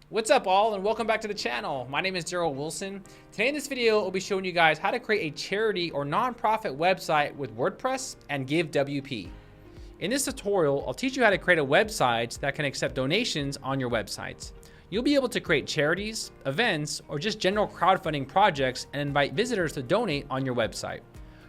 What's up all, and welcome back to the channel. My name is Daryl Wilson. Today in this video, I'll be showing you guys how to create a charity or nonprofit website with WordPress and Givewp. In this tutorial, I'll teach you how to create a website that can accept donations on your website. You'll be able to create charities, events, or just general crowdfunding projects and invite visitors to donate on your website.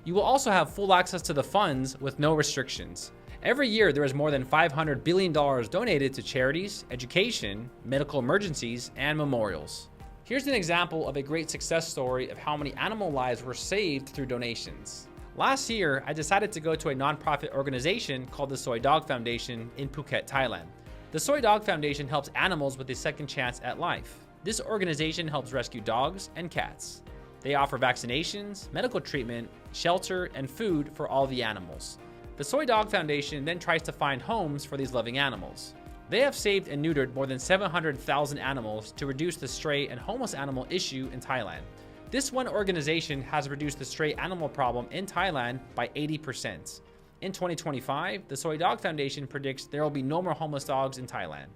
You will also have full access to the funds with no restrictions. Every year, there is more than $500 billion donated to charities, education, medical emergencies, and memorials. Here's an example of a great success story of how many animal lives were saved through donations. Last year, I decided to go to a nonprofit organization called the Soy Dog Foundation in Phuket, Thailand. The Soy Dog Foundation helps animals with a second chance at life. This organization helps rescue dogs and cats. They offer vaccinations, medical treatment, shelter, and food for all the animals. The Soy Dog Foundation then tries to find homes for these loving animals. They have saved and neutered more than 700,000 animals to reduce the stray and homeless animal issue in Thailand. This one organization has reduced the stray animal problem in Thailand by 80%. In 2025, the Soy Dog Foundation predicts there will be no more homeless dogs in Thailand.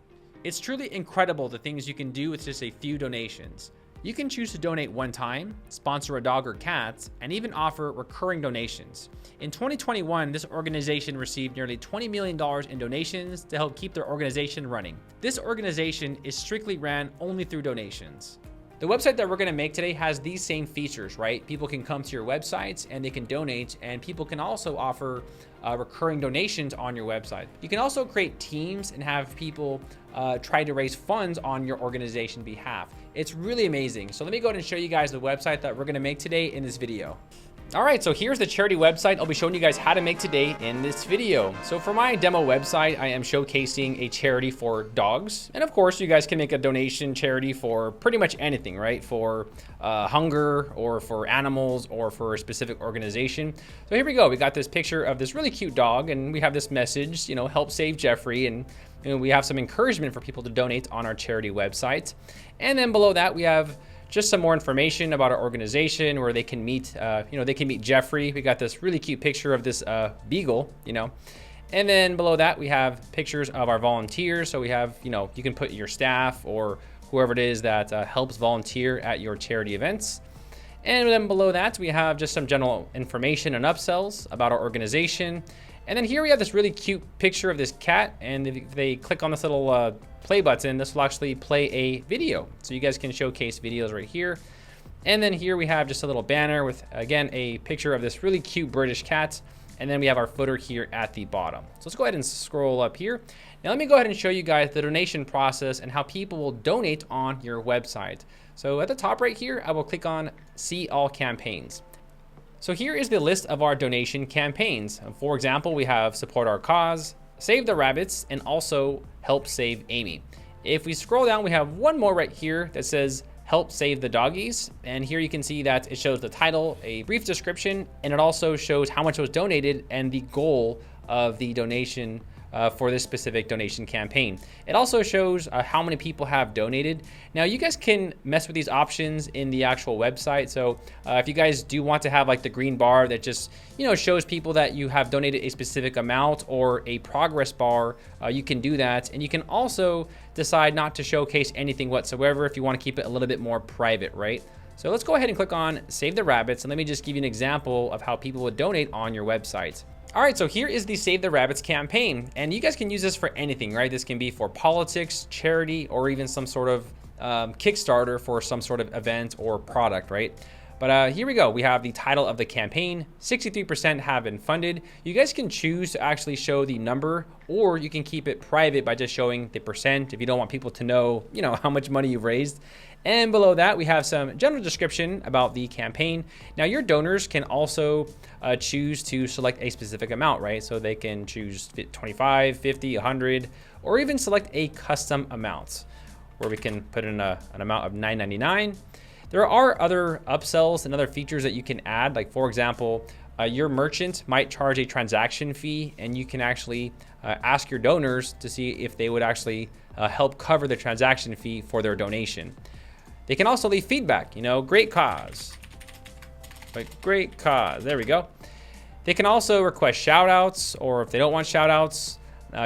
It's truly incredible the things you can do with just a few donations. You can choose to donate one time, sponsor a dog or cat, and even offer recurring donations. In 2021, this organization received nearly $20 million in donations to help keep their organization running. This organization is strictly ran only through donations. The website that we're going to make today has these same features, right? People can come to your websites and they can donate, and people can also offer recurring donations on your website. You can also create teams and have people try to raise funds on your organization's behalf. It's really amazing. So let me go ahead and show you guys the website that we're going to make today in this video. All right, so here's the charity website I'll be showing you guys how to make today in this video. So for my demo website, I am showcasing a charity for dogs. And of course, you guys can make a donation charity for pretty much anything, right? For hunger or for animals or for a specific organization. So here we go. We got this picture of this really cute dog, and we have this message, help save Jeffrey. And we have some encouragement for people to donate on our charity website. And then below that, we have just some more information about our organization where they can meet, they can meet Jeffrey. We got this really cute picture of this beagle, and then below that we have pictures of our volunteers. So we have, you can put your staff or whoever it is that helps volunteer at your charity events. And then below that we have just some general information and upsells about our organization. And then here we have this really cute picture of this cat, and if they click on this little play button, this will actually play a video. So you guys can showcase videos right here. And then here we have just a little banner with, again, a picture of this really cute British cat. And then we have our footer here at the bottom. So let's go ahead and scroll up here. Now let me go ahead and show you guys the donation process and how people will donate on your website. So at the top right here, I will click on See All Campaigns. So here is the list of our donation campaigns. For example, we have Support Our Cause, Save the Rabbits, and also Help Save Amy. If we scroll down, we have one more right here that says Help Save the Doggies. And here you can see that it shows the title, a brief description, and it also shows how much was donated and the goal of the donation for this specific donation campaign. It also shows how many people have donated. Now you guys can mess with these options in the actual website. So if you guys do want to have like the green bar that just shows people that you have donated a specific amount, or a progress bar, you can do that. And you can also decide not to showcase anything whatsoever if you want to keep it a little bit more private, right? So let's go ahead and click on Save the Rabbits, and let me just give you an example of how people would donate on your website. All right, so here is the Save the Rabbits campaign, and you guys can use this for anything, right? This can be for politics, charity, or even some sort of Kickstarter for some sort of event or product, right? But here we go. We have the title of the campaign. 63% have been funded. You guys can choose to actually show the number, or you can keep it private by just showing the percent if you don't want people to know, how much money you've raised. And below that, we have some general description about the campaign. Now, your donors can also choose to select a specific amount, right? So they can choose 25, 50, 100, or even select a custom amount where we can put in an amount of $9.99. There are other upsells and other features that you can add. Like, for example, your merchant might charge a transaction fee, and you can actually ask your donors to see if they would actually help cover the transaction fee for their donation. They can also leave feedback, great cause, great cause, there we go. They can also request shout outs, or if they don't want shout outs,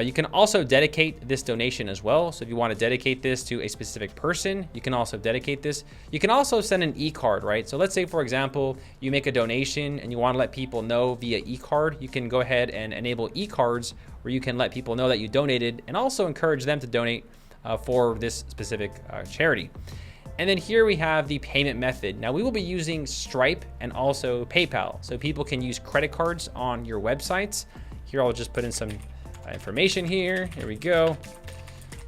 You can also dedicate this donation as well. So if you want to dedicate this to a specific person, you can also dedicate this. You can also send an e-card, right? So let's say, for example, you make a donation and you want to let people know via e-card. You can go ahead and enable e-cards where you can let people know that you donated and also encourage them to donate for this specific charity. And then here we have the payment method. Now we will be using Stripe and also PayPal. So people can use credit cards on your websites. Here I'll just put in some information here. Here we go.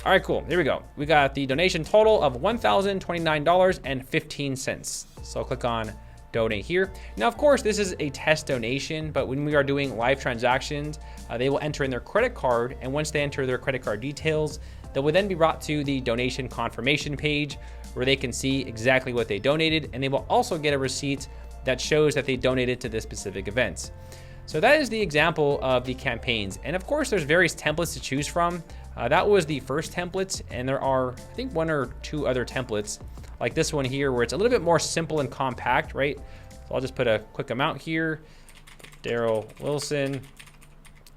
All right, cool. Here we go. We got the donation total of $1,029.15. So I'll click on donate here. Now, of course, this is a test donation, but when we are doing live transactions, they will enter in their credit card. And once they enter their credit card details, they will then be brought to the donation confirmation page where they can see exactly what they donated. And they will also get a receipt that shows that they donated to this specific event. So that is the example of the campaigns. And of course, there's various templates to choose from. That was the first template, and there are, I think, 1 or 2 other templates, like this one here, where it's a little bit more simple and compact, right? So I'll just put a quick amount here. Daryl Wilson.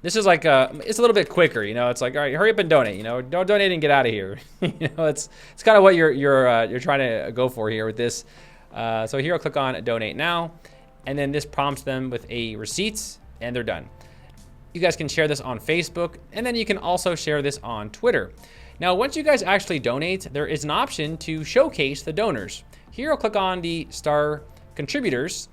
This is like, it's a little bit quicker, you know. It's like, all right, hurry up and donate, you know. Don't donate and get out of here. You know, it's kind of what you're trying to go for here with this. So here I'll click on donate now, and then this prompts them with a receipt, and they're done. You guys can share this on Facebook, and then you can also share this on Twitter. Now, once you guys actually donate, there is an option to showcase the donors. Here I'll click on the star contributors,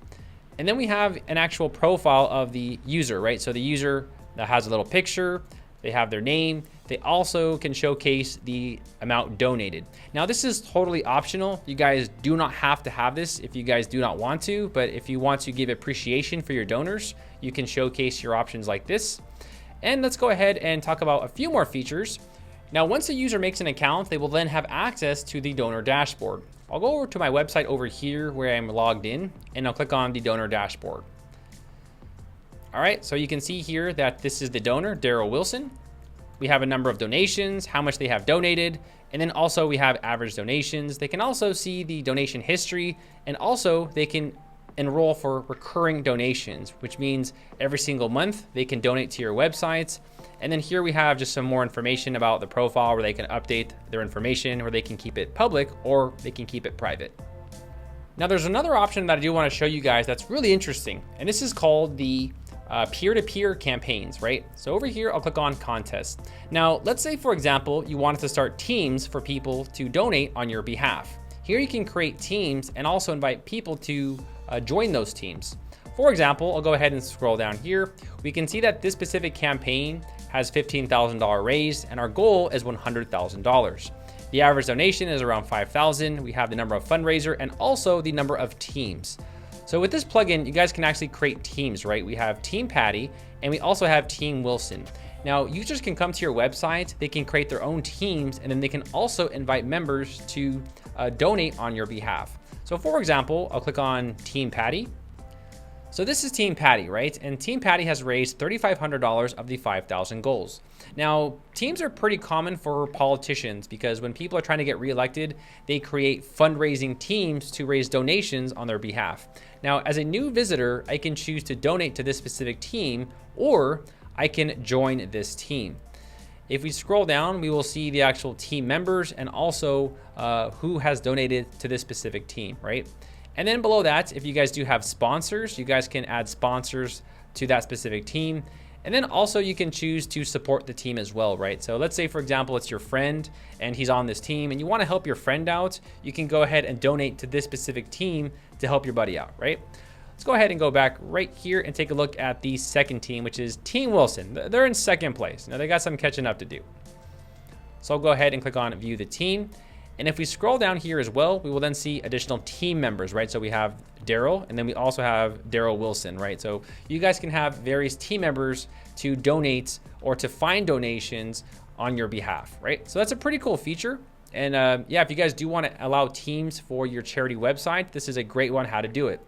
and then we have an actual profile of the user, right? So the user that has a little picture, they have their name. They also can showcase the amount donated. Now, this is totally optional. You guys do not have to have this if you guys do not want to, but if you want to give appreciation for your donors, you can showcase your options like this. And let's go ahead and talk about a few more features. Now, once a user makes an account, they will then have access to the donor dashboard. I'll go over to my website over here where I'm logged in, and I'll click on the donor dashboard. All right, so you can see here that this is the donor, Daryl Wilson. We have a number of donations, how much they have donated, and then also we have average donations. They can also see the donation history, and also they can enroll for recurring donations, which means every single month they can donate to your websites. And then here we have just some more information about the profile where they can update their information, where they can keep it public or they can keep it private. Now there's another option that I do want to show you guys that's really interesting, and this is called the peer-to-peer campaigns, right? So over here, I'll click on contests. Now, let's say, for example, you wanted to start teams for people to donate on your behalf. Here you can create teams and also invite people to join those teams. For example, I'll go ahead and scroll down here. We can see that this specific campaign has $15,000 raised and our goal is $100,000. The average donation is around $5,000. We have the number of fundraiser and also the number of teams. So with this plugin, you guys can actually create teams, right? We have Team Patty and we also have Team Wilson. Now, users can come to your website, they can create their own teams, and then they can also invite members to donate on your behalf. So for example, I'll click on Team Patty. So this is Team Patty, right? And Team Patty has raised $3,500 of the 5,000 goals. Now, teams are pretty common for politicians because when people are trying to get reelected, they create fundraising teams to raise donations on their behalf. Now, as a new visitor, I can choose to donate to this specific team, or I can join this team. If we scroll down, we will see the actual team members and also who has donated to this specific team, right? And then below that, if you guys do have sponsors, you guys can add sponsors to that specific team. And then also you can choose to support the team as well, right? So let's say, for example, it's your friend and he's on this team and you want to help your friend out, you can go ahead and donate to this specific team to help your buddy out, right? Let's go ahead and go back right here and take a look at the second team, which is Team Wilson. They're in second place. Now they got some catching up to do. So I'll go ahead and click on View the Team. And if we scroll down here as well, we will then see additional team members, right? So we have Daryl, and then we also have Daryl Wilson, right? So you guys can have various team members to donate or to find donations on your behalf, right? So that's a pretty cool feature. And yeah, if you guys do want to allow teams for your charity website, this is a great one how to do it.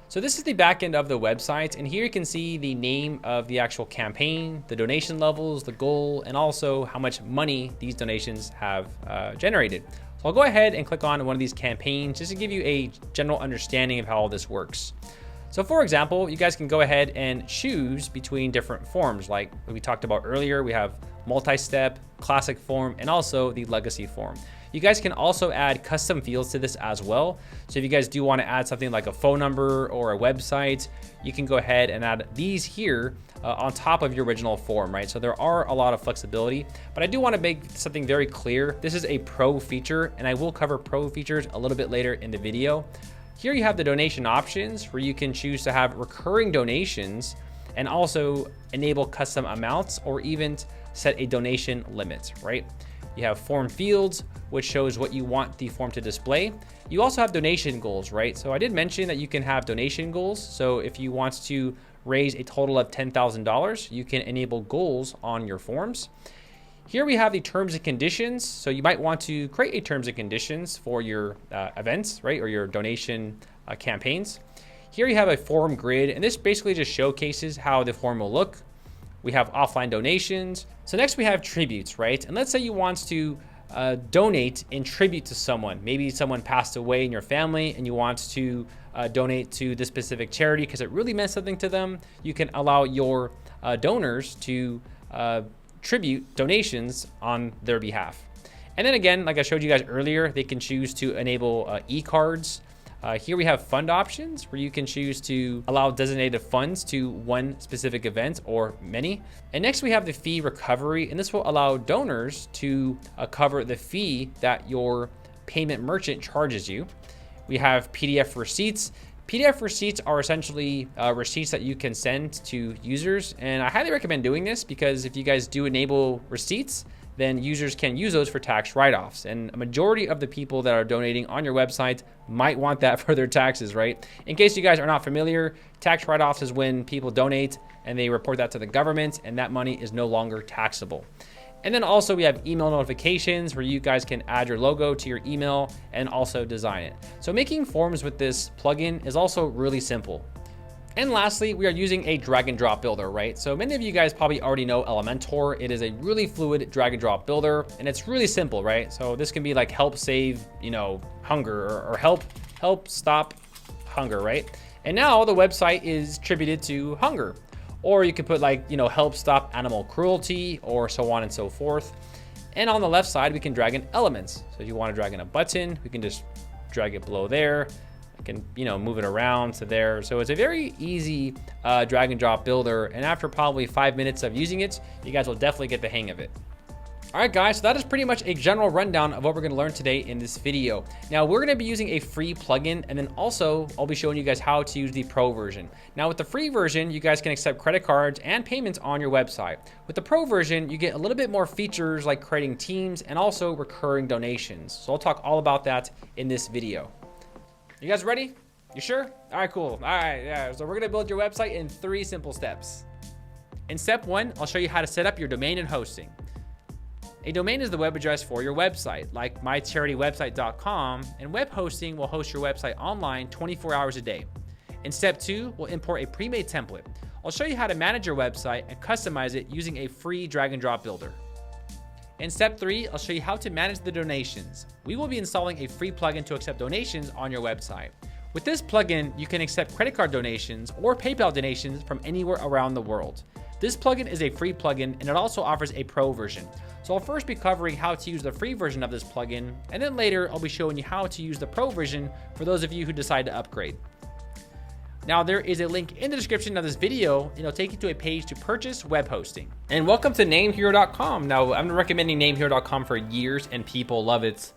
So this is the back end of the website, and here you can see the name of the actual campaign, the donation levels, the goal, and also how much money these donations have generated. So I'll go ahead and click on one of these campaigns just to give you a general understanding of how all this works. So for example, you guys can go ahead and choose between different forms like we talked about earlier. We have multi-step, classic form, and also the legacy form. You guys can also add custom fields to this as well. So if you guys do want to add something like a phone number or a website, you can go ahead and add these here on top of your original form, right? So there are a lot of flexibility, but I do want to make something very clear. This is a pro feature, and I will cover pro features a little bit later in the video. Here you have the donation options where you can choose to have recurring donations and also enable custom amounts or even set a donation limit, right? You have form fields, which shows what you want the form to display. You also have donation goals, right? So I did mention that you can have donation goals. So if you want to raise a total of $10,000, you can enable goals on your forms. Here we have the terms and conditions. So you might want to create a terms and conditions for your events, right? Or your donation campaigns. Here you have a form grid, and this basically just showcases how the form will look. We have offline donations. So next we have tributes, right? And let's say you want to donate in tribute to someone. Maybe someone passed away in your family and you want to donate to this specific charity because it really meant something to them. You can allow your donors to tribute donations on their behalf. And then again, like I showed you guys earlier, they can choose to enable e-cards. Here we have fund options where you can choose to allow designated funds to one specific event or many. And next we have the fee recovery, and this will allow donors to cover the fee that your payment merchant charges you. We have PDF receipts. PDF receipts are essentially receipts that you can send to users, and I highly recommend doing this because if you guys do enable receipts, then users can use those for tax write-offs. And a majority of the people that are donating on your website might want that for their taxes, right? In case you guys are not familiar, tax write-offs is when people donate and they report that to the government and that money is no longer taxable. And then also we have email notifications where you guys can add your logo to your email and also design it. So making forms with this plugin is also really simple. And lastly, we are using a drag and drop builder, right? So many of you guys probably already know Elementor. It is a really fluid drag and drop builder, and it's really simple, right? So this can be like help save, hunger or help stop hunger, right? And now the website is attributed to hunger, or you could put like, help stop animal cruelty or so on and so forth. And on the left side, we can drag in elements. So if you want to drag in a button, we can just drag it below there. I can, move it around to there. So it's a very easy drag and drop builder. And after probably 5 minutes of using it, you guys will definitely get the hang of it. All right, guys, so that is pretty much a general rundown of what we're gonna learn today in this video. Now, we're gonna be using a free plugin, and then also I'll be showing you guys how to use the pro version. Now, with the free version, you guys can accept credit cards and payments on your website. With the pro version, you get a little bit more features like creating teams and also recurring donations. So I'll talk all about that in this video. You guys ready? You sure? All right, cool. All right, yeah. So we're gonna build your website in 3 simple steps. In step 1, I'll show you how to set up your domain and hosting. A domain is the web address for your website, like mycharitywebsite.com, and web hosting will host your website online 24 hours a day. In step 2, we'll import a pre-made template. I'll show you how to manage your website and customize it using a free drag and drop builder. In step 3, I'll show you how to manage the donations. We will be installing a free plugin to accept donations on your website. With this plugin, you can accept credit card donations or PayPal donations from anywhere around the world. This plugin is a free plugin, and it also offers a pro version. So I'll first be covering how to use the free version of this plugin, and then later I'll be showing you how to use the pro version for those of you who decide to upgrade. Now, there is a link in the description of this video, and it'll take you to a page to purchase web hosting. And welcome to namehero.com. Now, I've been recommending namehero.com for years, and people love it.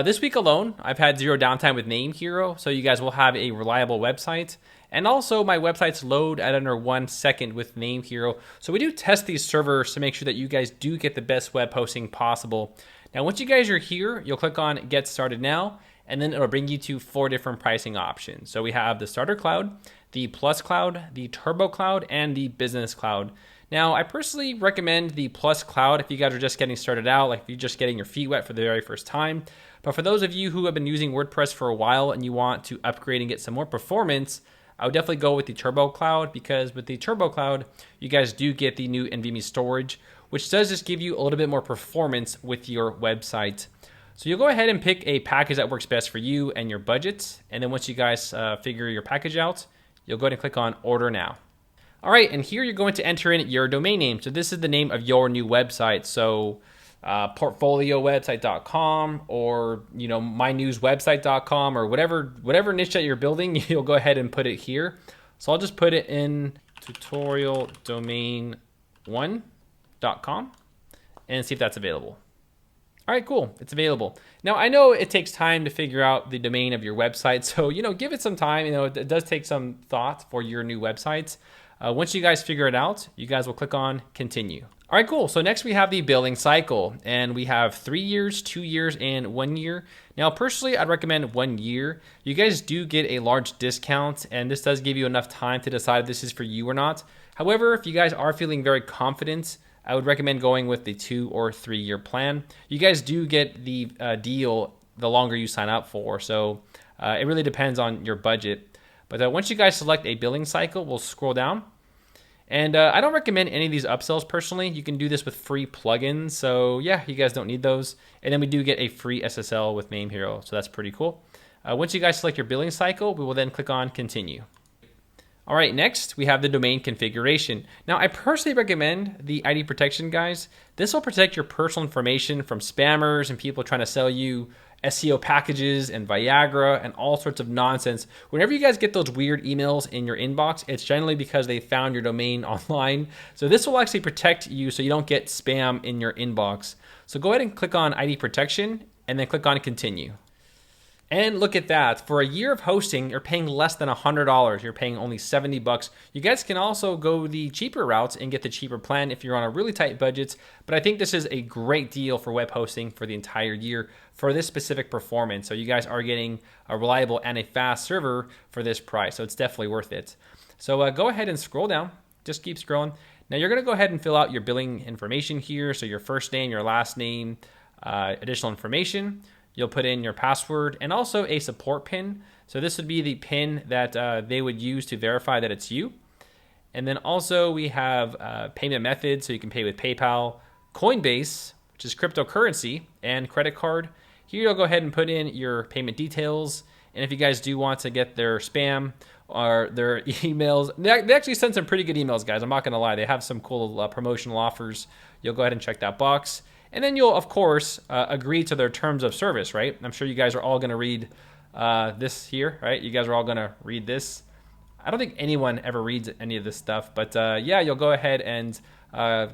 This week alone, I've had 0 downtime with NameHero, so you guys will have a reliable website. And also, my websites load at under 1 second with NameHero. So we do test these servers to make sure that you guys do get the best web hosting possible. Now, once you guys are here, you'll click on Get Started Now, and then it'll bring you to 4 different pricing options. So we have the Starter Cloud, the Plus Cloud, the Turbo Cloud, and the Business Cloud. Now, I personally recommend the Plus Cloud if you guys are just getting started out, like if you're just getting your feet wet for the very first time. But for those of you who have been using WordPress for a while and you want to upgrade and get some more performance, I would definitely go with the Turbo Cloud, because with the Turbo Cloud, you guys do get the new NVMe storage, which does just give you a little bit more performance with your website. So you'll go ahead and pick a package that works best for you and your budget. And then once you guys figure your package out, you'll go ahead and click on Order Now. All right, and here you're going to enter in your domain name. So this is the name of your new website. So portfoliowebsite.com or mynewswebsite.com or whatever niche that you're building, you'll go ahead and put it here. So I'll just put it in tutorialdomain1.com and see if that's available. All right, cool, it's available. Now I know it takes time to figure out the domain of your website, so give it some time. It does take some thought for your new websites. Once you guys figure it out, you guys will click on continue. All right, cool. So next we have the billing cycle, and we have 3 years, 2 years, and 1 year. Now, personally, I'd recommend 1 year. You guys do get a large discount, and this does give you enough time to decide if this is for you or not. However, if you guys are feeling very confident, I would recommend going with the 2 or 3 year plan. You guys do get the deal the longer you sign up for, so it really depends on your budget. But once you guys select a billing cycle, we'll scroll down. And I don't recommend any of these upsells personally. You can do this with free plugins. So yeah, you guys don't need those. And then we do get a free SSL with Meme Hero. So that's pretty cool. Once you guys select your billing cycle, we will then click on continue. All right, next we have the domain configuration. Now I personally recommend the ID protection, guys. This will protect your personal information from spammers and people trying to sell you SEO packages and Viagra and all sorts of nonsense. Whenever you guys get those weird emails in your inbox, it's generally because they found your domain online. So this will actually protect you so you don't get spam in your inbox. So go ahead and click on ID protection and then click on continue. And look at that, for a year of hosting, you're paying less than $100. You're paying only $70. You guys can also go the cheaper routes and get the cheaper plan if you're on a really tight budget. But I think this is a great deal for web hosting for the entire year for this specific performance. So you guys are getting a reliable and a fast server for this price. So it's definitely worth it. So go ahead and scroll down, just keep scrolling. Now you're gonna go ahead and fill out your billing information here. So your first name, your last name, additional information. You'll put in your password and also a support pin. So this would be the pin that they would use to verify that it's you. And then also we have payment methods. So you can pay with PayPal, Coinbase, which is cryptocurrency, and credit card. Here you'll go ahead and put in your payment details. And if you guys do want to get their spam or their emails, they actually send some pretty good emails, guys. I'm not gonna lie. They have some cool promotional offers. You'll go ahead and check that box. And then you'll, of course, agree to their terms of service, right? I'm sure you guys are all going to read this here, right? You guys are all going to read this. I don't think anyone ever reads any of this stuff, but yeah, you'll go ahead and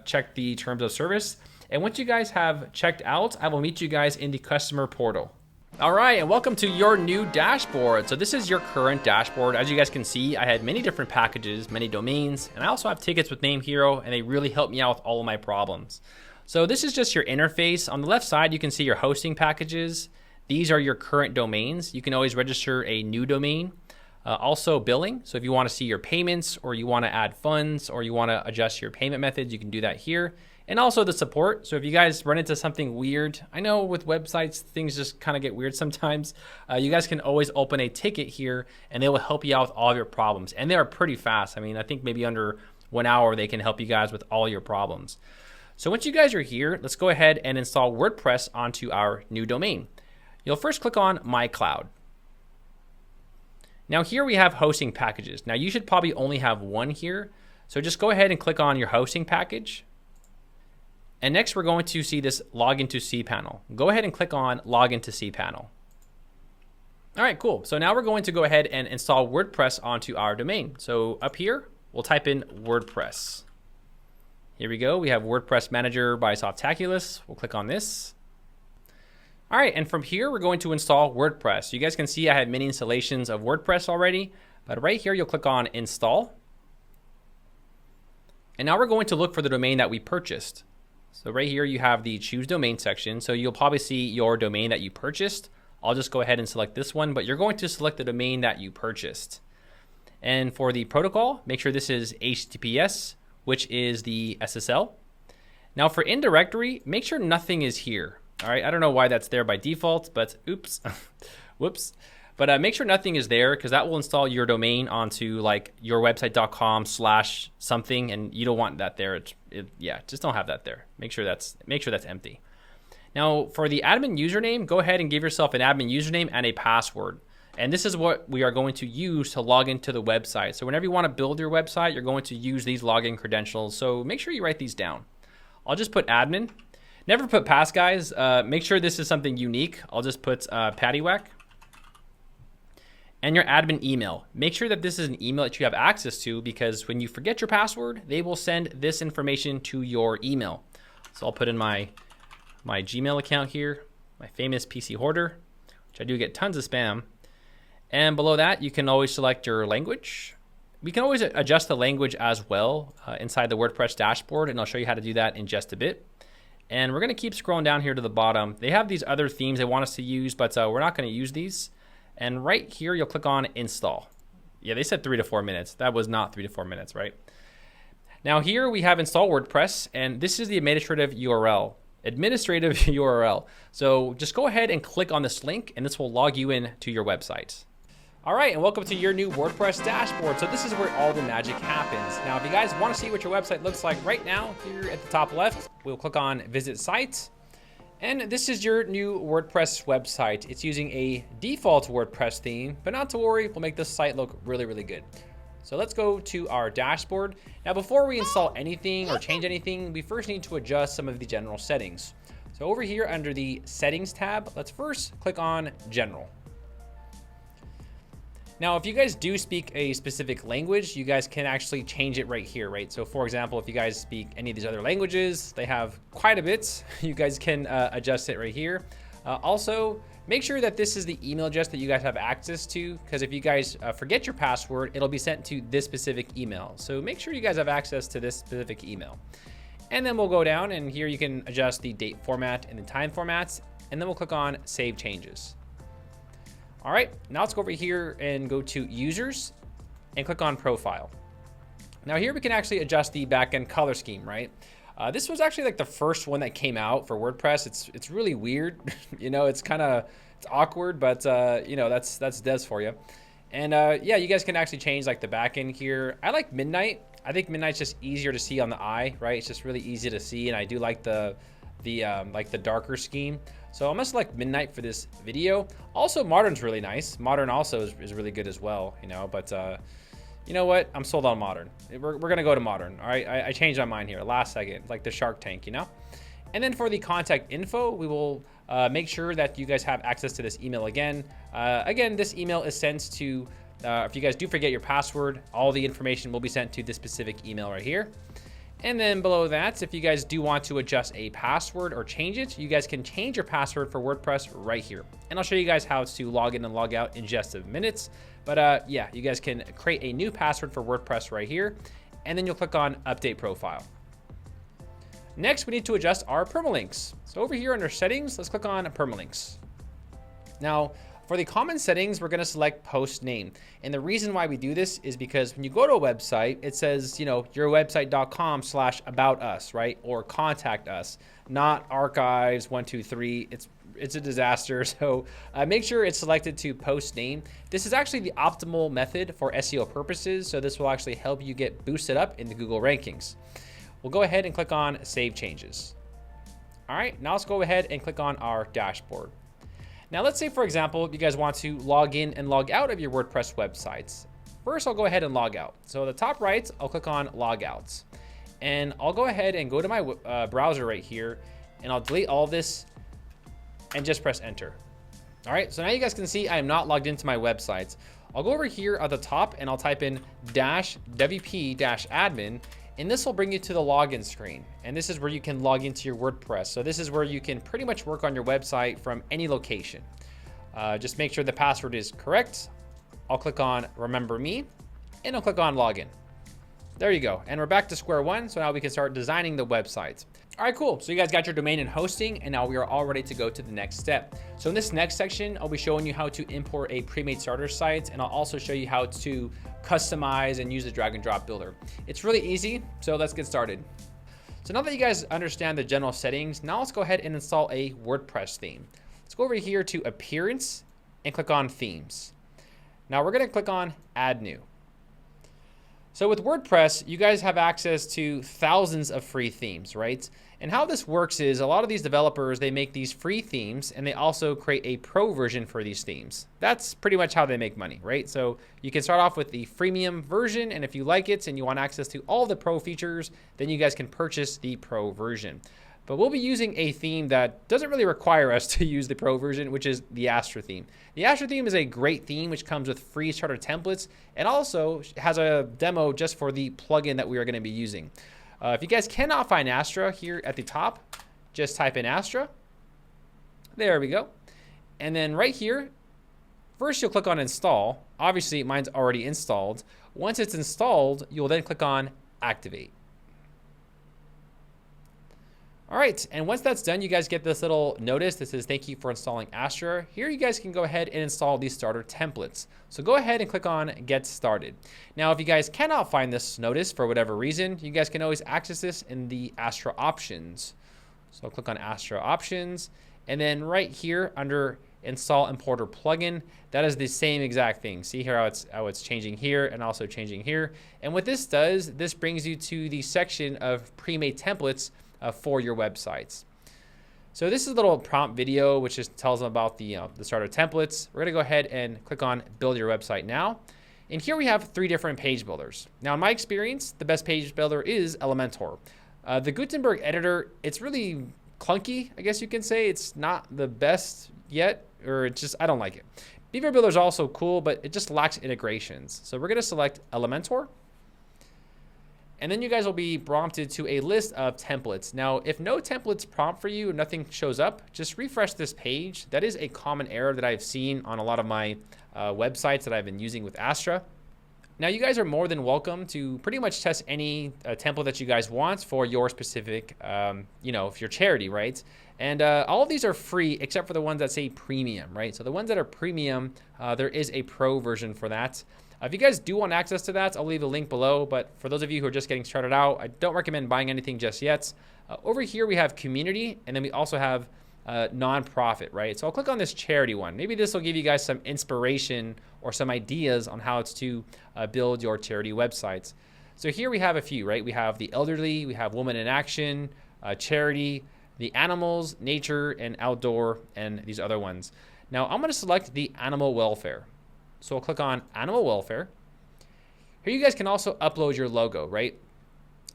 check the terms of service. And once you guys have checked out, I will meet you guys in the customer portal. All right, and welcome to your new dashboard. So this is your current dashboard. As you guys can see, I had many different packages, many domains, and I also have tickets with Meme Hero, and they really help me out with all of my problems. So this is just your interface. On the left side, you can see your hosting packages. These are your current domains. You can always register a new domain. Also billing. So if you want to see your payments or you want to add funds or you want to adjust your payment methods, you can do that here. And also the support. So if you guys run into something weird, I know with websites, things just kind of get weird sometimes. You guys can always open a ticket here and they will help you out with all of your problems. And they are pretty fast. I mean, I think maybe under 1 hour, they can help you guys with all your problems. So once you guys are here, let's go ahead and install WordPress onto our new domain. You'll first click on My Cloud. Now here we have hosting packages. Now you should probably only have one here. So just go ahead and click on your hosting package. And next we're going to see this Login to cPanel. Go ahead and click on Login to cPanel. All right, cool. So now we're going to go ahead and install WordPress onto our domain. So up here, we'll type in WordPress. Here we go. We have WordPress Manager by Softaculous. We'll click on this. All right, and from here, we're going to install WordPress. You guys can see I have many installations of WordPress already, but right here, you'll click on Install. And now we're going to look for the domain that we purchased. So right here, you have the Choose Domain section. So you'll probably see your domain that you purchased. I'll just go ahead and select this one, but you're going to select the domain that you purchased. And for the protocol, make sure this is HTTPS, which is the SSL. Now for indirectory, make sure nothing is here. All right, I don't know why that's there by default, but oops, whoops. But make sure nothing is there because that will install your domain onto like yourwebsite.com/something, and you don't want that there. Yeah, just don't have that there. Make sure that's empty. Now for the admin username, go ahead and give yourself an admin username and a password. And this is what we are going to use to log into the website. So whenever you want to build your website, you're going to use these login credentials. So make sure you write these down. I'll just put admin. Never put pass, guys. Make sure this is something unique. I'll just put paddywhack. And your admin email. Make sure that this is an email that you have access to, because when you forget your password, they will send this information to your email. So I'll put in my Gmail account here, my famous PC hoarder, which I do get tons of spam. And below that, you can always select your language. We can always adjust the language as well inside the WordPress dashboard, and I'll show you how to do that in just a bit. And we're gonna keep scrolling down here to the bottom. They have these other themes they want us to use, but we're not gonna use these. And right here, you'll click on install. Yeah, they said 3 to 4 minutes. That was not 3 to 4 minutes, right? Now here we have install WordPress, and this is the administrative URL. So just go ahead and click on this link, and this will log you in to your website. All right, and welcome to your new WordPress dashboard. So this is where all the magic happens. Now, if you guys want to see what your website looks like right now, here at the top left, we'll click on Visit Site. And this is your new WordPress website. It's using a default WordPress theme, but not to worry, we'll make this site look really, really good. So let's go to our dashboard. Now, before we install anything or change anything, we first need to adjust some of the general settings. So over here under the Settings tab, let's first click on General. Now, if you guys do speak a specific language, you guys can actually change it right here, right? So for example, if you guys speak any of these other languages, they have quite a bit. You guys can adjust it right here. Also, make sure that this is the email address that you guys have access to, because if you guys forget your password, it'll be sent to this specific email. So make sure you guys have access to this specific email. And then we'll go down, and here you can adjust the date format and the time formats, and then we'll click on Save Changes. All right, now let's go over here and go to Users and click on Profile. Now here we can actually adjust the backend color scheme, right? This was actually like the first one that came out for WordPress. It's really weird, you know, it's awkward, but you know, that's Des for you. And yeah, you guys can actually change like the backend here. I like Midnight. I think Midnight's just easier to see on the eye, right? It's just really easy to see, and I do like the darker scheme. So I'm gonna select Midnight for this video. Also, Modern's really nice. Modern also is really good as well, you know, but you know what? I'm sold on Modern. We're gonna go to Modern, all right? I changed my mind here, last second, like the Shark Tank, you know? And then for the contact info, we will make sure that you guys have access to this email again. Again, this email is sent to, if you guys do forget your password, all the information will be sent to this specific email right here. And then below that, if you guys do want to adjust a password or change it, you guys can change your password for WordPress right here. And I'll show you guys how to log in and log out in just a minute. But yeah, you guys can create a new password for WordPress right here. And then you'll click on Update Profile. Next, we need to adjust our permalinks. So over here under Settings, let's click on Permalinks. Now, for the common settings, we're gonna select post name. And the reason why we do this is because when you go to a website, it says, you know, yourwebsite.com/about-us, right? Or contact us, not archives123. It's a disaster. So make sure it's selected to post name. This is actually the optimal method for SEO purposes. So this will actually help you get boosted up in the Google rankings. We'll go ahead and click on Save Changes. All right, now let's go ahead and click on our dashboard. Now let's say, for example, you guys want to log in and log out of your WordPress websites. First, I'll go ahead and log out. So at the top right, I'll click on Logouts. And I'll go ahead and go to my browser right here, and I'll delete all of this and just press Enter. All right, so now you guys can see I am not logged into my websites. I'll go over here at the top and I'll type in -wp-admin, and this will bring you to the login screen. And this is where you can log into your WordPress. So this is where you can pretty much work on your website from any location. Just make sure the password is correct. I'll click on Remember Me, and I'll click on Login. There you go. And we're back to square one. So now we can start designing the website. All right, cool. So you guys got your domain and hosting, and now we are all ready to go to the next step. So in this next section, I'll be showing you how to import a pre-made starter site, and I'll also show you how to customize and use the drag and drop builder. It's really easy, so let's get started. So now that you guys understand the general settings, now let's go ahead and install a WordPress theme. Let's go over here to Appearance and click on Themes. Now we're gonna click on Add New. So with WordPress, you guys have access to thousands of free themes, right? And how this works is a lot of these developers, they make these free themes and they also create a pro version for these themes. That's pretty much how they make money, right? So you can start off with the freemium version, and if you like it and you want access to all the pro features, then you guys can purchase the pro version. But we'll be using a theme that doesn't really require us to use the pro version, which is the Astra theme. The Astra theme is a great theme which comes with free starter templates and also has a demo just for the plugin that we are going to be using. If you guys cannot find Astra, here at the top, just type in Astra. There we go. And then right here, first you'll click on install. Obviously mine's already installed. Once it's installed, you'll then click on activate. All right, and once that's done, you guys get this little notice that says, thank you for installing Astra. Here you guys can go ahead and install these starter templates. So go ahead and click on Get Started. Now, if you guys cannot find this notice for whatever reason, you guys can always access this in the Astra Options. So click on Astra Options, and then right here under Install Importer Plugin, that is the same exact thing. See here how it's changing here and also changing here. And what this does, this brings you to the section of pre-made templates for your websites. So this is a little prompt video which just tells them about the starter templates. We're gonna go ahead and click on build your website now. And here we have 3 different page builders. Now in my experience, the best page builder is Elementor. The Gutenberg editor, it's really clunky, I guess you can say. It's not the best yet, or it's just, I don't like it. Beaver Builder is also cool, but it just lacks integrations. So we're gonna select Elementor. And then you guys will be prompted to a list of templates. Now, if no templates prompt for you, nothing shows up, just refresh this page. That is a common error that I've seen on a lot of my websites that I've been using with Astra. Now, you guys are more than welcome to pretty much test any template that you guys want for your specific, for your charity, right? And all of these are free except for the ones that say premium, right? So the ones that are premium, there is a pro version for that. If you guys do want access to that, I'll leave a link below. But for those of you who are just getting started out, I don't recommend buying anything just yet. Over here, we have community, and then we also have nonprofit, right? So I'll click on this charity one. Maybe this will give you guys some inspiration or some ideas on how to build your charity websites. So here we have a few, right? We have the elderly, we have women in action, charity, the animals, nature, and outdoor, and these other ones. Now I'm gonna select the animal welfare. So we'll click on animal welfare. Here you guys can also upload your logo, right?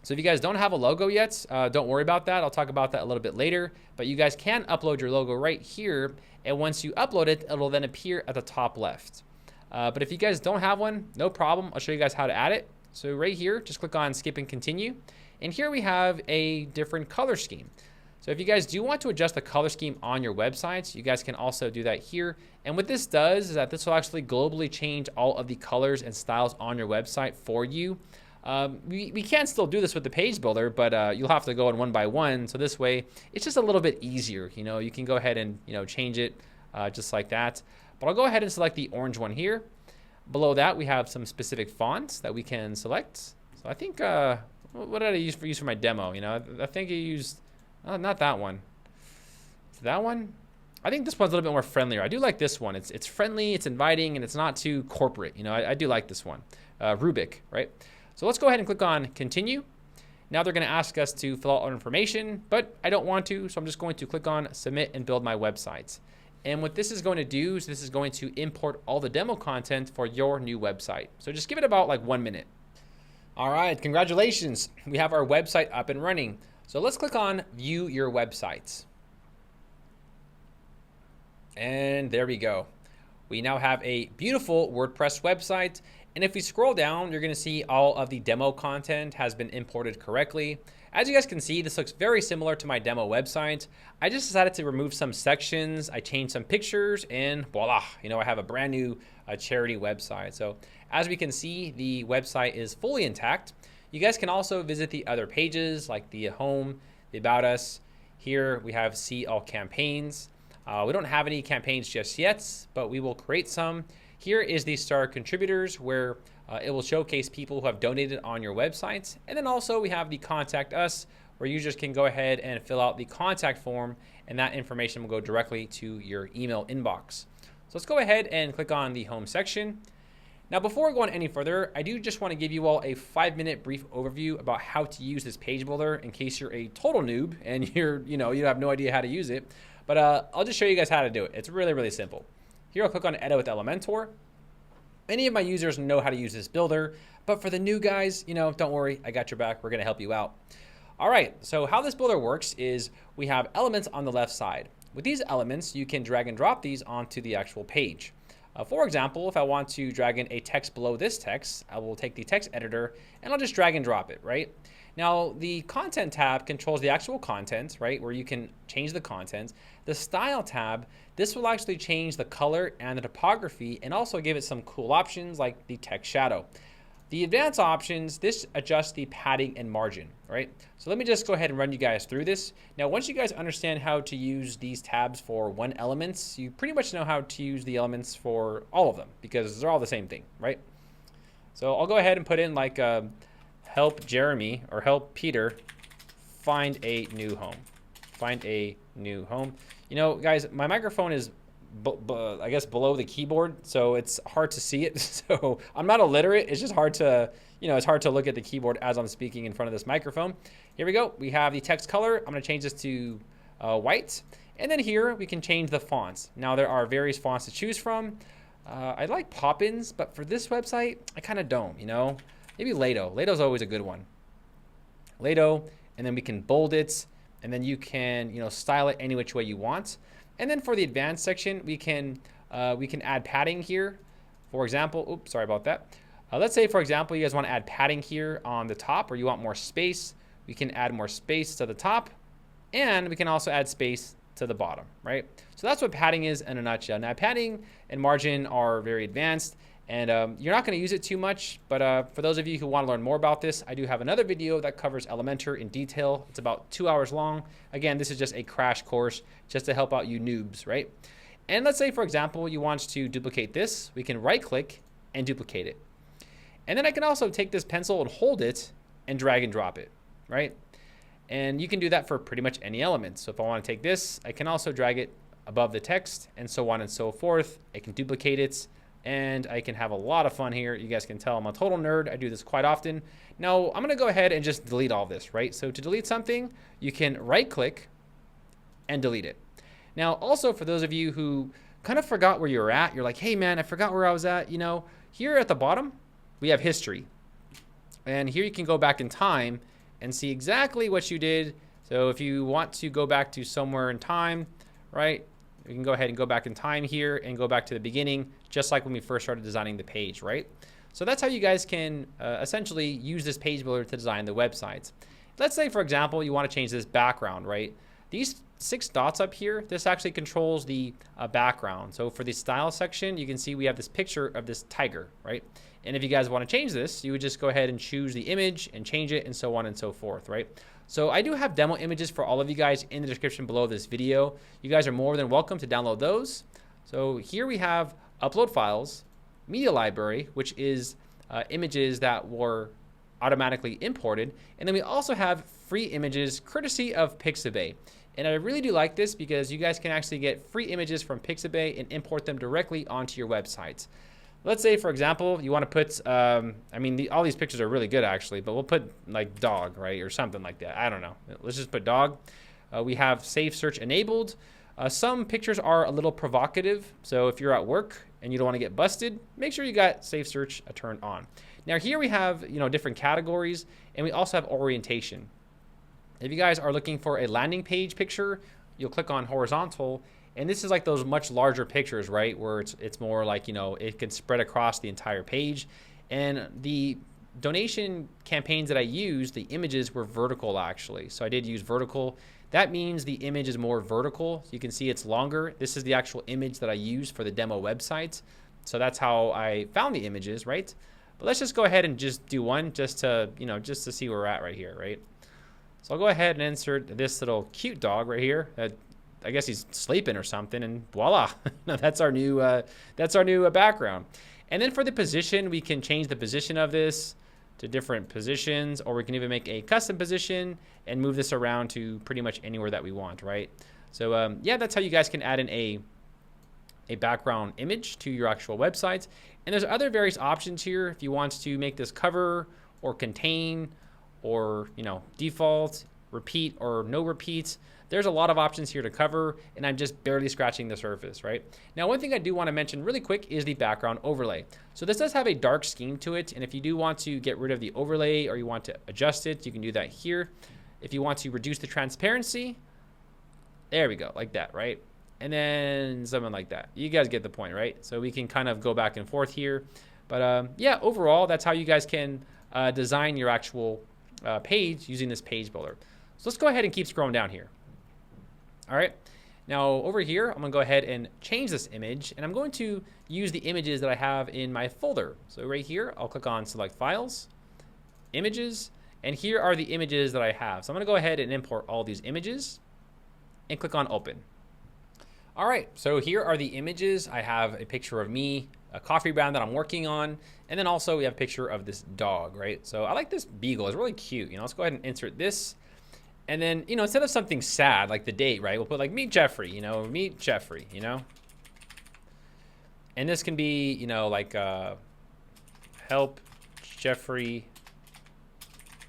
So if you guys don't have a logo yet, don't worry about that. I'll talk about that a little bit later, but you guys can upload your logo right here. And once you upload it, it'll then appear at the top left. But if you guys don't have one, no problem. I'll show you guys how to add it. So right here, just click on skip and continue. And here we have a different color scheme. So if you guys do want to adjust the color scheme on your websites, you guys can also do that here. And what this does is that this will actually globally change all of the colors and styles on your website for you. We can still do this with the page builder, but you'll have to go in one by one. So this way, it's just a little bit easier. You can go ahead and change it just like that. But I'll go ahead and select the orange one here. Below that, we have some specific fonts that we can select. So I think, what did I use for my demo? I think I used, not that one. That one? I think this one's a little bit more friendlier. I do like this one. It's friendly, it's inviting, and it's not too corporate. I do like this one. Rubik, right? So let's go ahead and click on continue. Now they're going to ask us to fill out our information, but I don't want to, so I'm just going to click on submit and build my website. And what this is going to do is this is going to import all the demo content for your new website. So just give it about like 1 minute. All right, congratulations. We have our website up and running. So let's click on view your websites. And there we go. We now have a beautiful WordPress website. And if we scroll down, you're gonna see all of the demo content has been imported correctly. As you guys can see, this looks very similar to my demo website. I just decided to remove some sections. I changed some pictures and voila, I have a brand new charity website. So as we can see, the website is fully intact. You guys can also visit the other pages like the home, the about us. Here we have see all campaigns. We don't have any campaigns just yet, but we will create some. Here is the star contributors where it will showcase people who have donated on your websites. And then also we have the contact us where users can go ahead and fill out the contact form and that information will go directly to your email inbox. So let's go ahead and click on the home section. Now, before going any further, I do just want to give you all a 5-minute brief overview about how to use this page builder in case you're a total noob and you have no idea how to use it. But I'll just show you guys how to do it. It's really, really simple. Here, I'll click on Edit with Elementor. Many of my users know how to use this builder, but for the new guys, don't worry, I got your back. We're going to help you out. All right, so how this builder works is we have elements on the left side. With these elements, you can drag and drop these onto the actual page. For example, if I want to drag in a text below this text, I will take the text editor and I'll just drag and drop it, right? Now, the content tab controls the actual content, right, where you can change the content. The style tab, this will actually change the color and the typography and also give it some cool options like the text shadow. The advanced options, this adjusts the padding and margin, right? So let me just go ahead and run you guys through this. Now, once you guys understand how to use these tabs for one elements, you pretty much know how to use the elements for all of them because they're all the same thing, right? So I'll go ahead and put in like help Jeremy or help Peter find a new home. Find a new home. Guys, my microphone is I guess below the keyboard, so it's hard to see it. So I'm not illiterate. It's just hard to, it's hard to look at the keyboard as I'm speaking in front of this microphone. Here we go. We have the text color. I'm going to change this to white. And then here we can change the fonts. Now there are various fonts to choose from. I like Poppins, but for this website, I kind of don't, Maybe Lato. Lato's always a good one. Lato, and then we can bold it, and then you can, style it any which way you want. And then for the advanced section, we can add padding here. For example, oops, sorry about that. Let's say, for example, you guys want to add padding here on the top, or you want more space. We can add more space to the top, and we can also add space to the bottom, right? So that's what padding is in a nutshell. Now, padding and margin are very advanced, and you're not going to use it too much, but for those of you who want to learn more about this, I do have another video that covers Elementor in detail. It's about 2 hours long. Again, this is just a crash course just to help out you noobs, right? And let's say, for example, you want to duplicate this. We can right-click and duplicate it. And then I can also take this pencil and hold it and drag and drop it, right? And you can do that for pretty much any element. So if I want to take this, I can also drag it above the text and so on and so forth. I can duplicate it. And I can have a lot of fun here. You guys can tell I'm a total nerd. I do this quite often. Now, I'm gonna go ahead and just delete all this, right? So to delete something, you can right-click and delete it. Now, also for those of you who kind of forgot where you were at, you're like, hey man, I forgot where I was at. Here at the bottom, we have history. And here you can go back in time and see exactly what you did. So if you want to go back to somewhere in time, right? We can go ahead and go back in time here and go back to the beginning, just like when we first started designing the page, right? So that's how you guys can essentially use this page builder to design the websites. Let's say, for example, you want to change this background, right? These 6 dots up here, this actually controls the background. So for the style section, you can see we have this picture of this tiger, right? And if you guys want to change this, you would just go ahead and choose the image and change it and so on and so forth, right? So I do have demo images for all of you guys in the description below this video. You guys are more than welcome to download those. So here we have upload files, media library, which is images that were automatically imported. And then we also have free images courtesy of Pixabay. And I really do like this because you guys can actually get free images from Pixabay and import them directly onto your websites. Let's say, for example, you want to put, all these pictures are really good actually, but we'll put like dog, right? Or something like that. I don't know. Let's just put dog. We have safe search enabled. Some pictures are a little provocative. So if you're at work and you don't want to get busted, make sure you got safe search turned on. Now here we have, different categories, and we also have orientation. If you guys are looking for a landing page picture, you'll click on horizontal. And this is like those much larger pictures, right? Where it's more like, it can spread across the entire page. And the donation campaigns that I used, the images were vertical actually. So I did use vertical. That means the image is more vertical. So you can see it's longer. This is the actual image that I used for the demo website. So that's how I found the images, right? But let's just go ahead and just do one just to see where we're at right here, right? So I'll go ahead and insert this little cute dog right here. I guess he's sleeping or something, and voila, that's our new background. And then for the position, we can change the position of this to different positions, or we can even make a custom position and move this around to pretty much anywhere that we want, right? So yeah, that's how you guys can add in a a background image to your actual website. And there's other various options here if you want to make this cover or contain or, default, repeat or no repeats. There's a lot of options here to cover, and I'm just barely scratching the surface, right? Now, one thing I do want to mention really quick is the background overlay. So this does have a dark scheme to it, and if you do want to get rid of the overlay or you want to adjust it, you can do that here. If you want to reduce the transparency, there we go, like that, right? And then something like that. You guys get the point, right? So we can kind of go back and forth here. But yeah, overall, that's how you guys can design your actual page using this page builder. So let's go ahead and keep scrolling down here. All right, now over here, I'm gonna go ahead and change this image, and I'm going to use the images that I have in my folder. So right here, I'll click on select files, images, and here are the images that I have. So I'm gonna go ahead and import all these images and click on open. All right, so here are the images. I have a picture of me, a coffee brand that I'm working on, and then also we have a picture of this dog, right? So I like this beagle, it's really cute. Let's go ahead and insert this. And then, instead of something sad, like the date, right? We'll put like, meet Jeffrey, meet Jeffrey, And this can be, like, help Jeffrey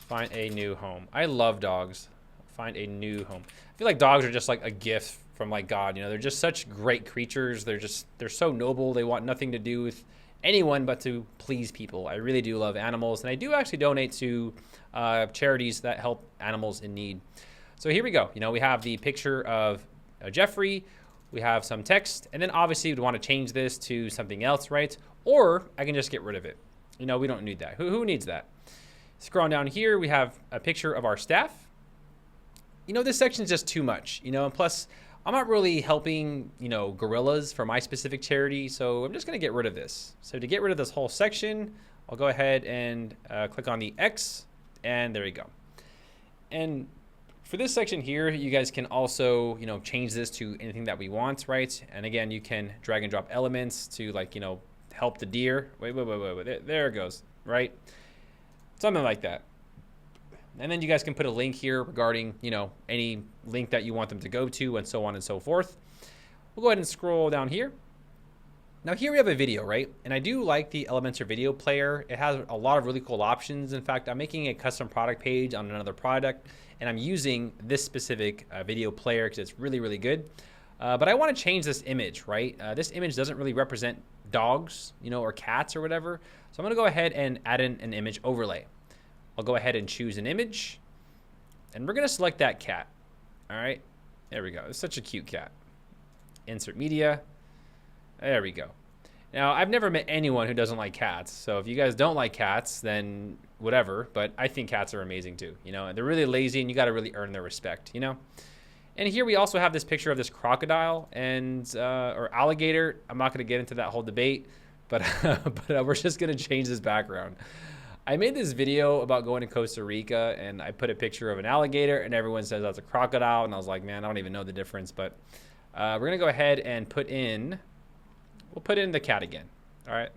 find a new home. I love dogs. Find a new home. I feel like dogs are just like a gift from like God, they're just such great creatures. They're so noble. They want nothing to do with anyone but to please people. I really do love animals, and I do actually donate to charities that help animals in need. So here we go. We have the picture of Jeffrey. We have some text, and then obviously we'd want to change this to something else, right? Or I can just get rid of it. We don't need that. Who needs that? Scrolling down here, we have a picture of our staff. This section is just too much, and plus I'm not really helping, gorillas for my specific charity, so I'm just gonna get rid of this. So to get rid of this whole section, I'll go ahead and click on the X, and there you go. And for this section here, you guys can also, change this to anything that we want, right? And again, you can drag and drop elements to like, help the deer. Wait, there it goes, right? Something like that. And then you guys can put a link here regarding, any link that you want them to go to and so on and so forth. We'll go ahead and scroll down here. Now here we have a video, right? And I do like the Elementor video player. It has a lot of really cool options. In fact, I'm making a custom product page on another product, and I'm using this specific video player because it's really, really good. But I want to change this image, right? This image doesn't really represent dogs, or cats or whatever. So I'm gonna go ahead and add in an image overlay. I'll go ahead and choose an image, and we're gonna select that cat. All right, there we go. It's such a cute cat. Insert media. There we go. Now, I've never met anyone who doesn't like cats, so if you guys don't like cats, then whatever, but I think cats are amazing too, and they're really lazy, and you gotta really earn their respect, And here we also have this picture of this crocodile and or alligator. I'm not gonna get into that whole debate, but we're just gonna change this background. I made this video about going to Costa Rica, and I put a picture of an alligator, and everyone says that's a crocodile, and I was like, man, I don't even know the difference. But we're gonna go ahead and we'll put in the cat again. All right,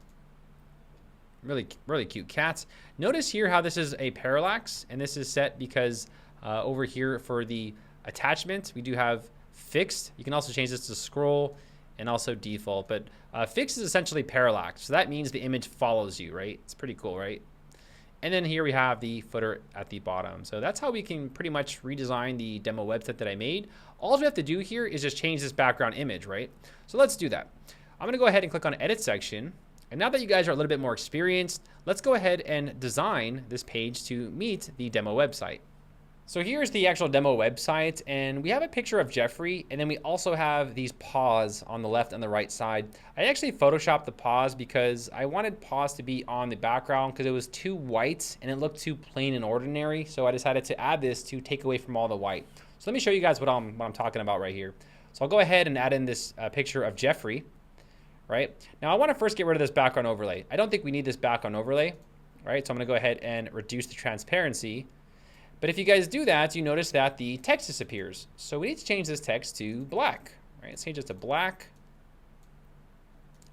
really, really cute cats. Notice here how this is a parallax, and this is set because over here for the attachment, we do have fixed. You can also change this to scroll and also default, but fixed is essentially parallax. So that means the image follows you, right? It's pretty cool, right? And then here we have the footer at the bottom. So that's how we can pretty much redesign the demo website that I made. All we have to do here is just change this background image, right? So let's do that. I'm gonna go ahead and click on edit section. And now that you guys are a little bit more experienced, let's go ahead and design this page to meet the demo website. So here's the actual demo website, and we have a picture of Jeffrey, and then we also have these paws on the left and the right side. I actually photoshopped the paws because I wanted paws to be on the background because it was too white and it looked too plain and ordinary. So I decided to add this to take away from all the white. So let me show you guys what I'm talking about right here. So I'll go ahead and add in this picture of Jeffrey, right? Now I want to first get rid of this background overlay. I don't think we need this background overlay, right? So I'm going to go ahead and reduce the transparency. But if you guys do that, you notice that the text disappears. So we need to change this text to black, right? Let's change this to black.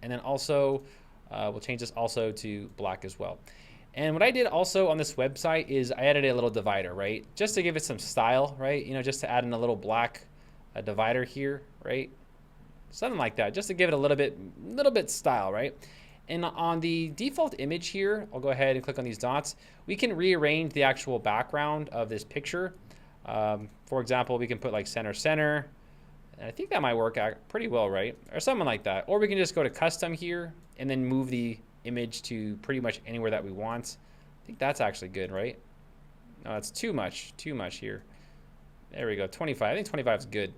And then also, we'll change this also to black as well. And what I did also on this website is I added a little divider, right? Just to give it some style, right? Just to add in a little black divider here, right? something like that, just to give it a little bit style, right? And on the default image here, I'll go ahead and click on these dots. We can rearrange the actual background of this picture. For example, we can put like center. And I think that might work out pretty well, right? Or something like that. Or we can just go to custom here and then move the image to pretty much anywhere that we want. I think that's actually good, right? No, that's too much here. There we go, 25. I think 25 is good.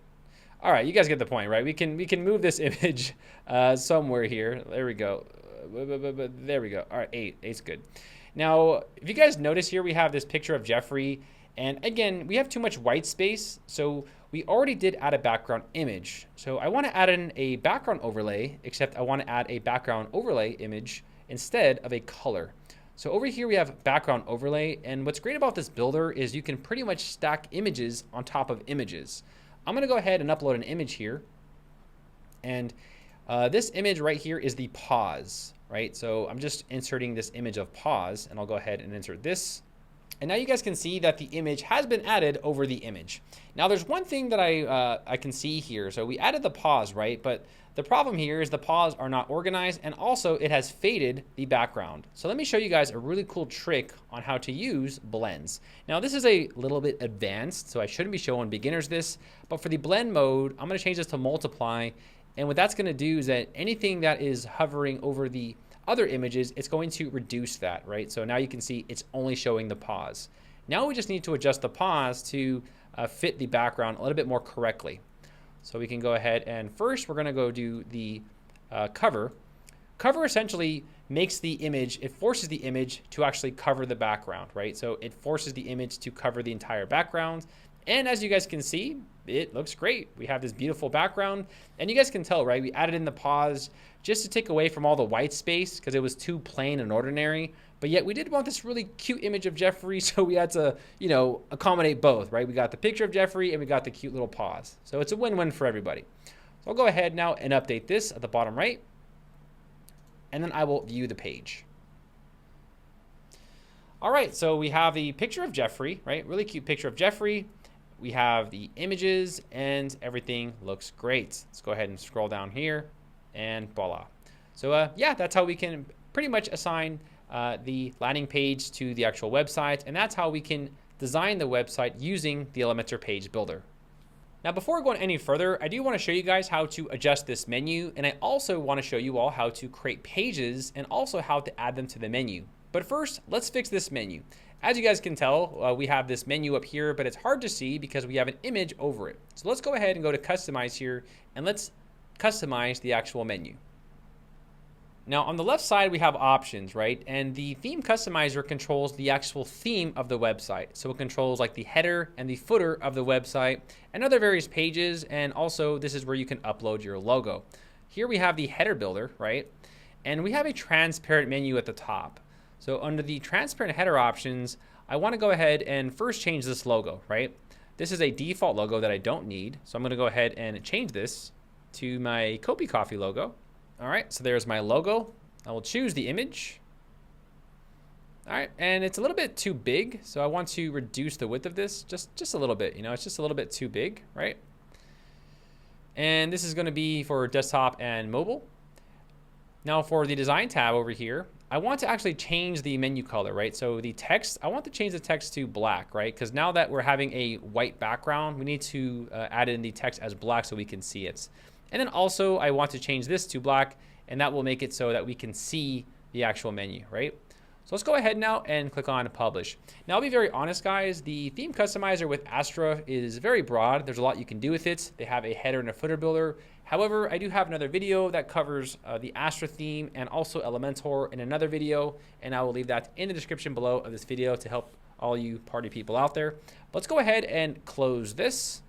All right, you guys get the point, right? We can move this image somewhere here. There we go. There we go. All right, 8. 8's good. Now, if you guys notice here, we have this picture of Jeffrey. And again, we have too much white space. So we already did add a background image. So I want to add in a background overlay, except I want to add a background overlay image instead of a color. So over here we have background overlay. And what's great about this builder is you can pretty much stack images on top of images. I'm going to go ahead and upload an image here. And this image right here is the pause, right? So I'm just inserting this image of pause, and I'll go ahead and insert this. And now you guys can see that the image has been added over the image. Now there's one thing that I can see here. So we added the pause, right? But the problem here is the pause are not organized, and also it has faded the background. So let me show you guys a really cool trick on how to use blends. Now this is a little bit advanced, so I shouldn't be showing beginners this, but for the blend mode, I'm gonna change this to multiply. And what that's gonna do is that anything that is hovering over the other images, it's going to reduce that, right? So now you can see it's only showing the pause. Now we just need to adjust the pause to fit the background a little bit more correctly. So we can go ahead and first we're gonna go do the cover. Cover essentially makes the image, it forces the image to actually cover the background, right? So it forces the image to cover the entire background. And as you guys can see, it looks great. We have this beautiful background, and you guys can tell, right? We added in the pause just to take away from all the white space because it was too plain and ordinary. But yet we did want this really cute image of Jeffrey, so we had to, you know, accommodate both, right? We got the picture of Jeffrey and we got the cute little pause. So it's a win-win for everybody. So I'll go ahead now and update this at the bottom right, and then I will view the page. All right, so we have the picture of Jeffrey, right? Really cute picture of Jeffrey. We have the images and everything looks great. Let's go ahead and scroll down here and voila. So yeah, that's how we can pretty much assign the landing page to the actual website. And that's how we can design the website using the Elementor page builder. Now, before going any further, I do want to show you guys how to adjust this menu. And I also want to show you all how to create pages and also how to add them to the menu. But first, let's fix this menu. As you guys can tell, we have this menu up here, but it's hard to see because we have an image over it. So let's go ahead and go to customize here, and let's customize the actual menu. Now on the left side, we have options, right? And the theme customizer controls the actual theme of the website. So it controls like the header and the footer of the website and other various pages. And also this is where you can upload your logo. Here we have the header builder, right? And we have a transparent menu at the top. So under the transparent header options, I want to go ahead and first change this logo, right? This is a default logo that I don't need. So I'm going to go ahead and change this to my Copy Coffee logo. All right, so there's my logo. I will choose the image. All right, and it's a little bit too big. So I want to reduce the width of this just a little bit. You know, it's just a little bit too big, right? And this is going to be for desktop and mobile. Now for the design tab over here, I want to actually change the menu color, right? So the text, I want to change the text to black, right? Because now that we're having a white background, we need to add in the text as black so we can see it. And then also I want to change this to black, and that will make it so that we can see the actual menu, right? So let's go ahead now and click on publish. Now I'll be very honest, guys, the theme customizer with Astra is very broad. There's a lot you can do with it. They have a header and a footer builder. However, I do have another video that covers the Astra theme and also Elementor in another video, and I will leave that in the description below of this video to help all you party people out there. But let's go ahead and close this.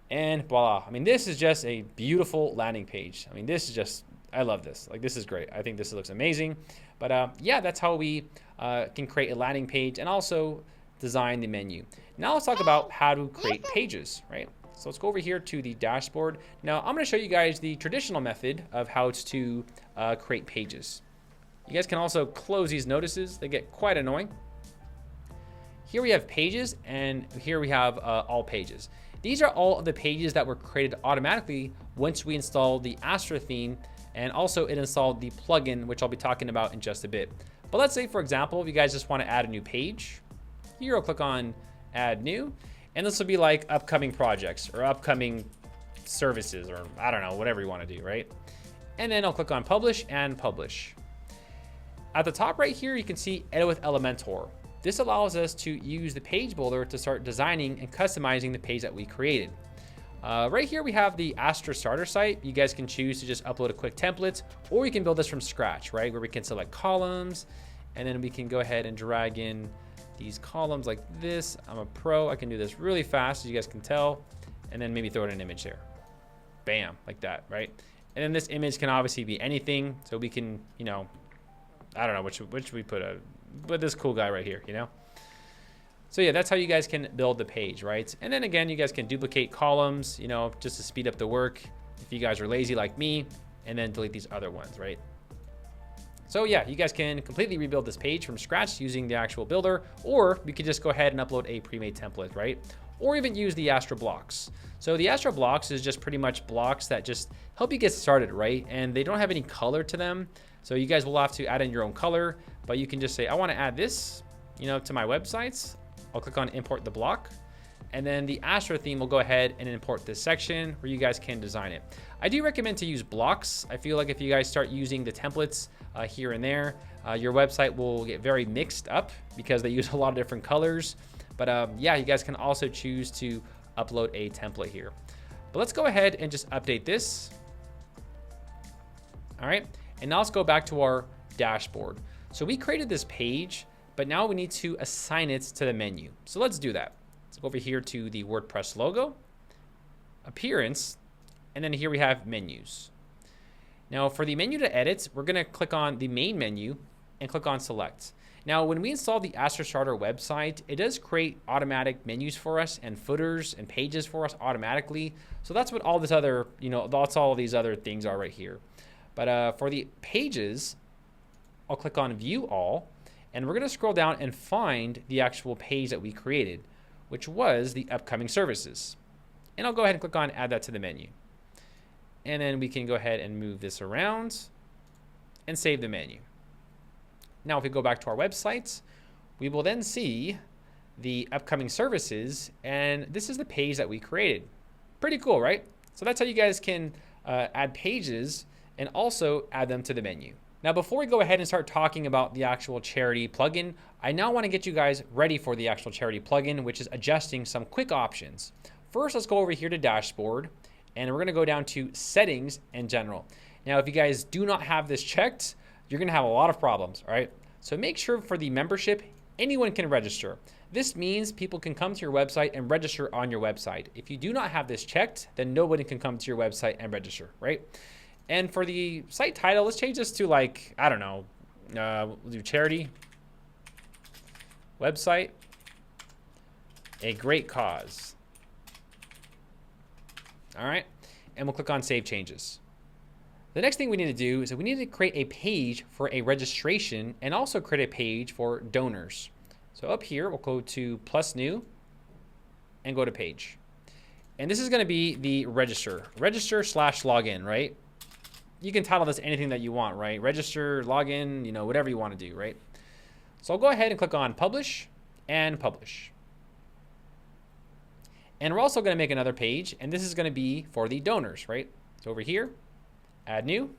And voila. I mean, this is just a beautiful landing page. I mean, this is just, I love this. Like, this is great. I think this looks amazing. But yeah, that's how we can create a landing page and also design the menu. Now let's talk about how to create pages, right? So let's go over here to the dashboard. Now I'm going to show you guys the traditional method of how to create pages. You guys can also close these notices. They get quite annoying. Here we have pages, and here we have all pages. These are all of the pages that were created automatically once we installed the Astra theme, and also it installed the plugin, which I'll be talking about in just a bit. But let's say, for example, if you guys just want to add a new page, here I'll click on Add New, and this will be like upcoming projects or upcoming services, or I don't know, whatever you want to do, right? And then I'll click on Publish and Publish. At the top right here, you can see Edit with Elementor. This allows us to use the page builder to start designing and customizing the page that we created. Right here, we have the Astra starter site. You guys can choose to just upload a quick template, or you can build this from scratch, right? Where we can select columns, and then we can go ahead and drag in these columns like this. I'm a pro, I can do this really fast, as you guys can tell, and then maybe throw in an image there. Bam, like that, right? And then this image can obviously be anything, so we can, you know, I don't know, which we put this cool guy right here, you know? So yeah, that's how you guys can build the page, right? And then again, you guys can duplicate columns, you know, just to speed up the work if you guys are lazy like me, and then delete these other ones, right? So yeah, you guys can completely rebuild this page from scratch using the actual builder, or you could just go ahead and upload a pre-made template, right? Or even use the Astra blocks. So the Astra blocks is just pretty much blocks that just help you get started, right? And they don't have any color to them. So you guys will have to add in your own color, but you can just say, I want to add this, you know, to my websites. I'll click on import the block, and then the Astra theme will go ahead and import this section where you guys can design it. I do recommend to use blocks. I feel like if you guys start using the templates here and there, your website will get very mixed up because they use a lot of different colors. But yeah, you guys can also choose to upload a template here. But let's go ahead and just update this. All right, and now let's go back to our dashboard. So we created this page, but now we need to assign it to the menu. So let's do that. Let's go over here to the WordPress logo, appearance, and then here we have menus. Now for the menu to edit, we're gonna click on the main menu and click on select. Now, when we install the Astra Starter website, it does create automatic menus for us and footers and pages for us automatically. So that's what all this other, you know, that's all these other things are right here. But for the pages, I'll click on View All, and we're gonna scroll down and find the actual page that we created, which was the upcoming services. And I'll go ahead and click on Add that to the menu. And then we can go ahead and move this around and save the menu. Now, if we go back to our website, we will then see the upcoming services, and this is the page that we created. Pretty cool, right? So that's how you guys can add pages and also add them to the menu. Now, before we go ahead and start talking about the actual charity plugin, I now want to get you guys ready for the actual charity plugin, which is adjusting some quick options. First, let's go over here to Dashboard, and we're going to go down to Settings and General. Now, if you guys do not have this checked, you're going to have a lot of problems, all right? So make sure for the membership, anyone can register. This means people can come to your website and register on your website. If you do not have this checked, then nobody can come to your website and register, right? And for the site title, let's change this to like, I don't know, we'll do charity, website, a great cause. All right, and we'll click on Save Changes. The next thing we need to do is that we need to create a page for a registration and also create a page for donors. So up here, we'll go to plus new and go to page. And this is going to be the register / login, right? You can title this anything that you want, right? Register, login, you know, whatever you want to do, right? So I'll go ahead and click on publish and publish. And we're also going to make another page, and this is going to be for the donors, right? So over here, add new,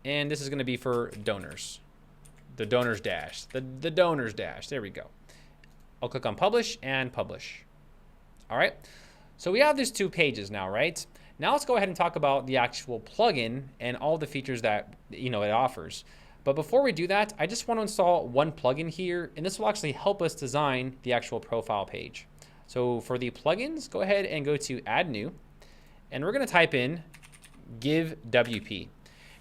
and this is going to be for donors, the donors dash, the donors dash. There we go. I'll click on publish and publish. All right, so we have these two pages now, right? Now let's go ahead and talk about the actual plugin and all the features that, you know, it offers. But before we do that, I just want to install one plugin here, and this will actually help us design the actual profile page. So for the plugins, go ahead and go to add new, and we're going to type in Givewp.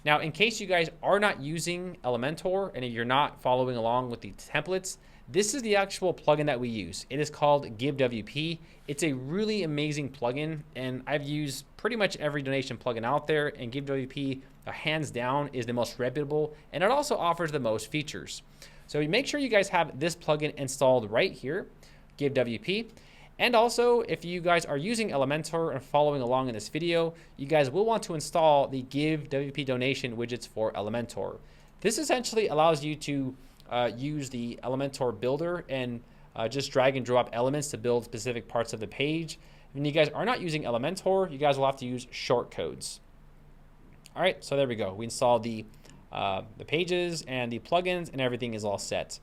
Now, in case you guys are not using Elementor and if you're not following along with the templates, this is the actual plugin that we use. It is called Givewp. It's a really amazing plugin, and I've used pretty much every donation plugin out there, and Givewp, hands down, is the most reputable, and it also offers the most features. So make sure you guys have this plugin installed right here, Givewp. And also, if you guys are using Elementor and following along in this video, you guys will want to install the Givewp donation widgets for Elementor. This essentially allows you to use the Elementor builder and just drag and drop elements to build specific parts of the page. When you guys are not using Elementor, you guys will have to use Shortcodes. All right, so there we go. We installed the pages and the plugins, and everything is all set.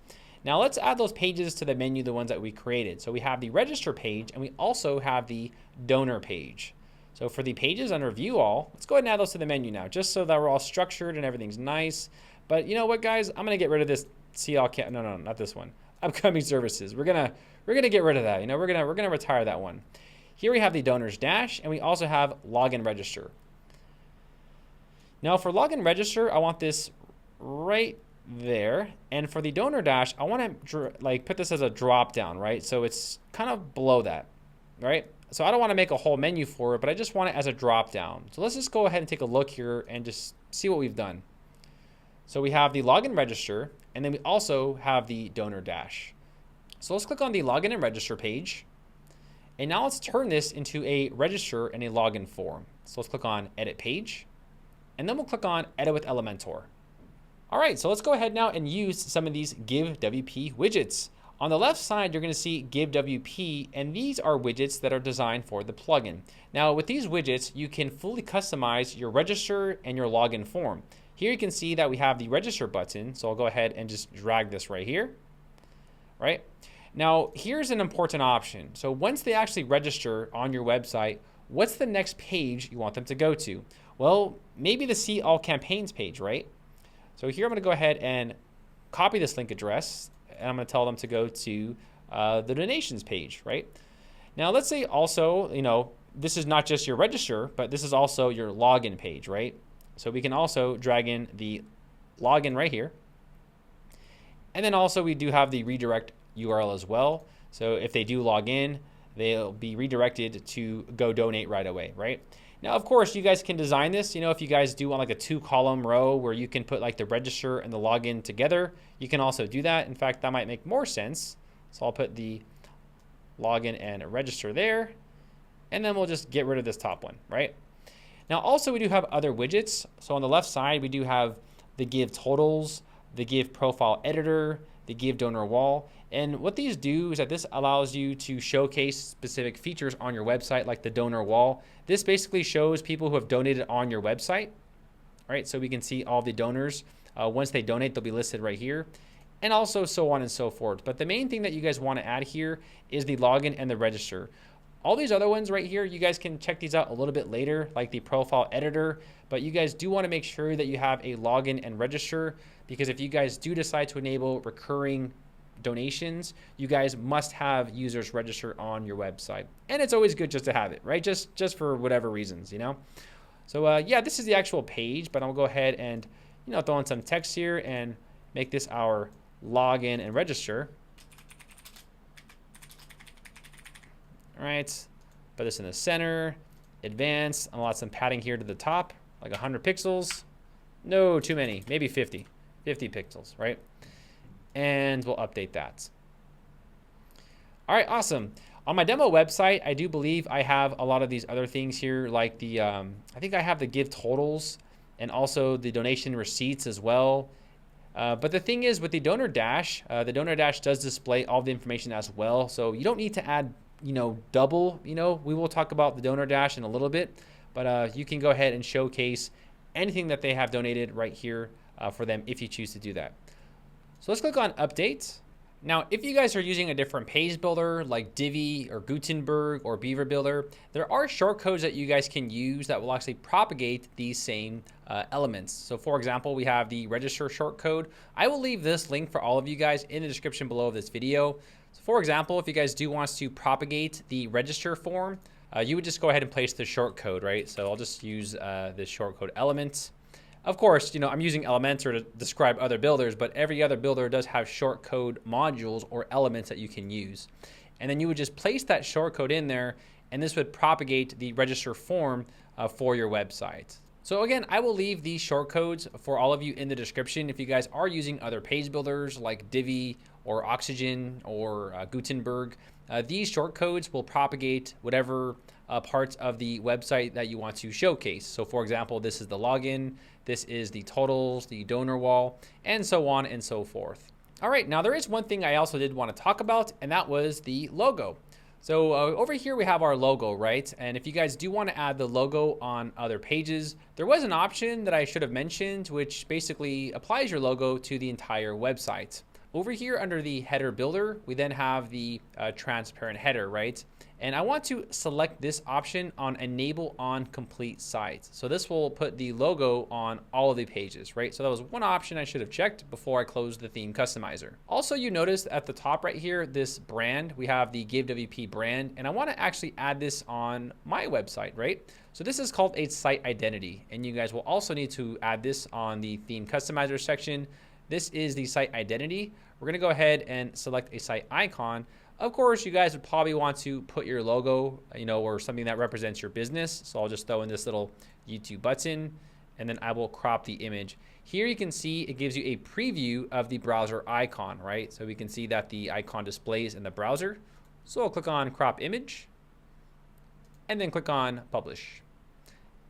Now let's add those pages to the menu, the ones that we created. So we have the register page, and we also have the donor page. So for the pages under view all, let's go ahead and add those to the menu now, just so that we're all structured and everything's nice. But you know what, guys? I'm gonna get rid of this no, not this one. Upcoming services. We're gonna get rid of that. You know, we're gonna retire that one. Here we have the donors dash, and we also have login register. Now for login register, I want this right there, and for the donor dash, I want to like put this as a drop down, right? So it's kind of below that, right? So I don't want to make a whole menu for it, but I just want it as a drop down. So let's just go ahead and take a look here and just see what we've done. So we have the login register, and then we also have the donor dash. So let's click on the login and register page, and now let's turn this into a register and a login form. So let's click on edit page, and then we'll click on edit with Elementor. All right, so let's go ahead now and use some of these Givewp widgets. On the left side, you're gonna see Givewp, and these are widgets that are designed for the plugin. Now with these widgets, you can fully customize your register and your login form. Here you can see that we have the register button, so I'll go ahead and just drag this right here, right? Now here's an important option. So once they actually register on your website, what's the next page you want them to go to? Well, maybe the see all campaigns page, right? So here I'm gonna go ahead and copy this link address, and I'm gonna tell them to go to the donations page, right? Now let's say also, you know, this is not just your register, but this is also your login page, right? So we can also drag in the login right here. And then also we do have the redirect URL as well. So if they do log in, they'll be redirected to go donate right away, right? Now, of course, you guys can design this. You know, if you guys do want like a 2-column row where you can put like the register and the login together, you can also do that. In fact, that might make more sense. So I'll put the login and register there, and then we'll just get rid of this top one, right? Now, also we do have other widgets. So on the left side, we do have the Give Totals, the Give Profile Editor, the Give Donor Wall. And what these do is that this allows you to showcase specific features on your website, like the donor wall. This basically shows people who have donated on your website, right? So we can see all the donors. Once they donate, they'll be listed right here, and also so on and so forth. But the main thing that you guys want to add here is the login and the register. All these other ones right here, you guys can check these out a little bit later, like the profile editor, but you guys do want to make sure that you have a login and register, because if you guys do decide to enable recurring donations, you guys must have users register on your website. And it's always good just to have it, right? Just for whatever reasons, you know? So yeah, this is the actual page, but I'll go ahead and, you know, throw in some text here and make this our login and register. All right, put this in the center, advanced. I'll add some padding here to the top, like 100 pixels. No, too many, maybe 50 pixels, right? And we'll update that. All right, awesome. On my demo website, I do believe I have a lot of these other things here, like the, I think I have the give totals and also the donation receipts as well. But the thing is with the donor dash does display all the information as well. So you don't need to add, you know, double, you know, we will talk about the donor dash in a little bit, but you can go ahead and showcase anything that they have donated right here for them if you choose to do that. So let's click on update. Now, if you guys are using a different page builder like Divi or Gutenberg or Beaver Builder, there are shortcodes that you guys can use that will actually propagate these same elements. So for example, we have the register shortcode. I will leave this link for all of you guys in the description below of this video. So for example, if you guys do want to propagate the register form, you would just go ahead and place the shortcode, right? So I'll just use this shortcode element. Of course, you know, I'm using Elementor to describe other builders, but every other builder does have shortcode modules or elements that you can use. And then you would just place that shortcode in there, and this would propagate the register form for your website. So again, I will leave these shortcodes for all of you in the description if you guys are using other page builders like Divi or Oxygen or Gutenberg. these shortcodes will propagate whatever parts of the website that you want to showcase. So for example, this is the login, this is the totals, the donor wall, and so on and so forth. All right, now there is one thing I also did want to talk about, and that was the logo. So over here we have our logo, right? And if you guys do want to add the logo on other pages, there was an option that I should have mentioned, which basically applies your logo to the entire website. Over here under the header builder, we then have the transparent header, right? And I want to select this option on enable on complete site. So this will put the logo on all of the pages, right? So that was one option I should have checked before I closed the theme customizer. Also, you notice at the top right here, this brand, we have the Givewp brand, and I want to actually add this on my website, right? So this is called a site identity, and you guys will also need to add this on the theme customizer section. This is the site identity. We're gonna go ahead and select a site icon. Of course, you guys would probably want to put your logo, or something that represents your business. So I'll just throw in this little YouTube button, and then I will crop the image. Here you can see it gives you a preview of the browser icon, right? So we can see that the icon displays in the browser. So I'll click on crop image, and then click on publish,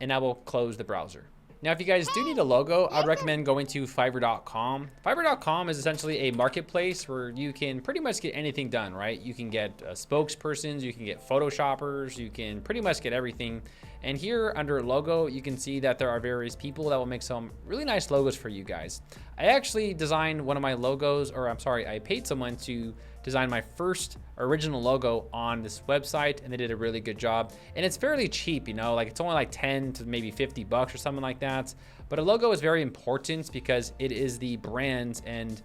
and I will close the browser. Now, if you guys do need a logo, I'd recommend going to Fiverr.com. Fiverr.com is essentially a marketplace where you can pretty much get anything done, right? You can get spokespersons, you can get Photoshoppers, you can pretty much get everything. And here under logo, you can see that there are various people that will make some really nice logos for you guys. I actually designed one of my logos, or I'm sorry, I paid someone to design my first original logo on this website, and they did a really good job. And it's fairly cheap, like it's only like 10 to maybe 50 bucks or something like that. But a logo is very important because it is the brand, and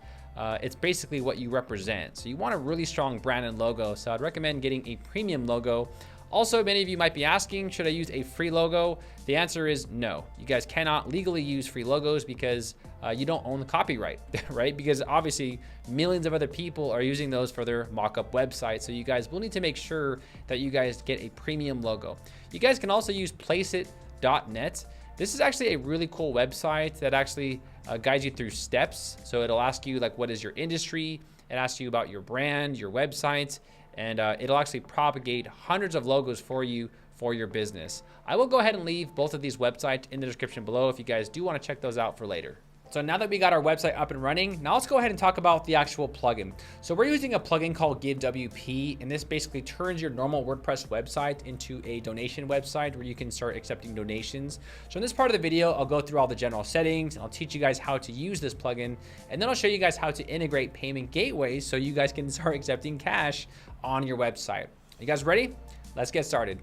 it's basically what you represent. So you want a really strong brand and logo. So I'd recommend getting a premium logo. Also, many of you might be asking, should I use a free logo? The answer is no. You guys cannot legally use free logos because you don't own the copyright, right? Because obviously millions of other people are using those for their mock-up website. So you guys will need to make sure that you guys get a premium logo. You guys can also use placeit.net. This is actually a really cool website that actually guides you through steps. So it'll ask you like, what is your industry? It asks you about your brand, your website, and it'll actually propagate hundreds of logos for you for your business. I will go ahead and leave both of these websites in the description below if you guys do want to check those out for later. So now that we got our website up and running, now let's go ahead and talk about the actual plugin. So we're using a plugin called Givewp, and this basically turns your normal WordPress website into a donation website where you can start accepting donations. So in this part of the video, I'll go through all the general settings, and I'll teach you guys how to use this plugin, and then I'll show you guys how to integrate payment gateways so you guys can start accepting cash on your website. You guys ready? Let's get started.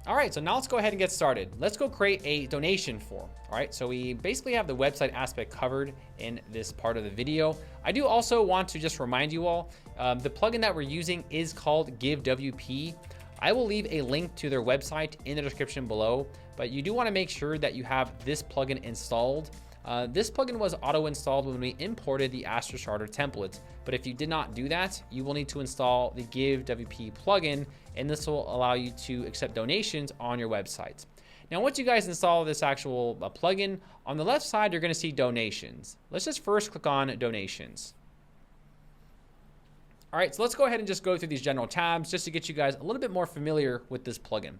All right, so now let's go ahead and get started. Let's go create a donation form. All right, so we basically have the website aspect covered in this part of the video. I do also want to just remind you all, the plugin that we're using is called Givewp. I will leave a link to their website in the description below, but you do want to make sure that you have this plugin installed. This plugin was auto-installed when we imported the Astra Starter template, but if you did not do that, you will need to install the Givewp plugin, and this will allow you to accept donations on your website. Now, once you guys install this actual plugin, on the left side, you're going to see donations. Let's just first click on donations. All right, so let's go ahead and just go through these general tabs just to get you guys a little bit more familiar with this plugin.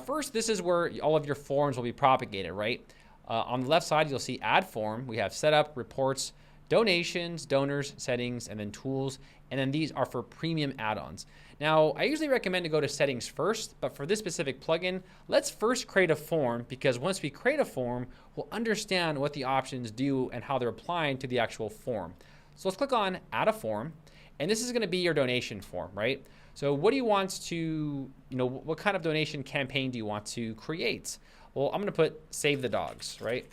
First, this is where all of your forms will be propagated, right? On the left side, you'll see add form. We have setup, reports, donations, donors, settings, and then tools. And then these are for premium add-ons. Now, I usually recommend to go to settings first, but for this specific plugin, let's first create a form, because once we create a form, we'll understand what the options do and how they're applying to the actual form. So let's click on add a form, and this is gonna be your donation form, right? So what do you want to, what kind of donation campaign do you want to create? Well, I'm gonna put save the dogs, right?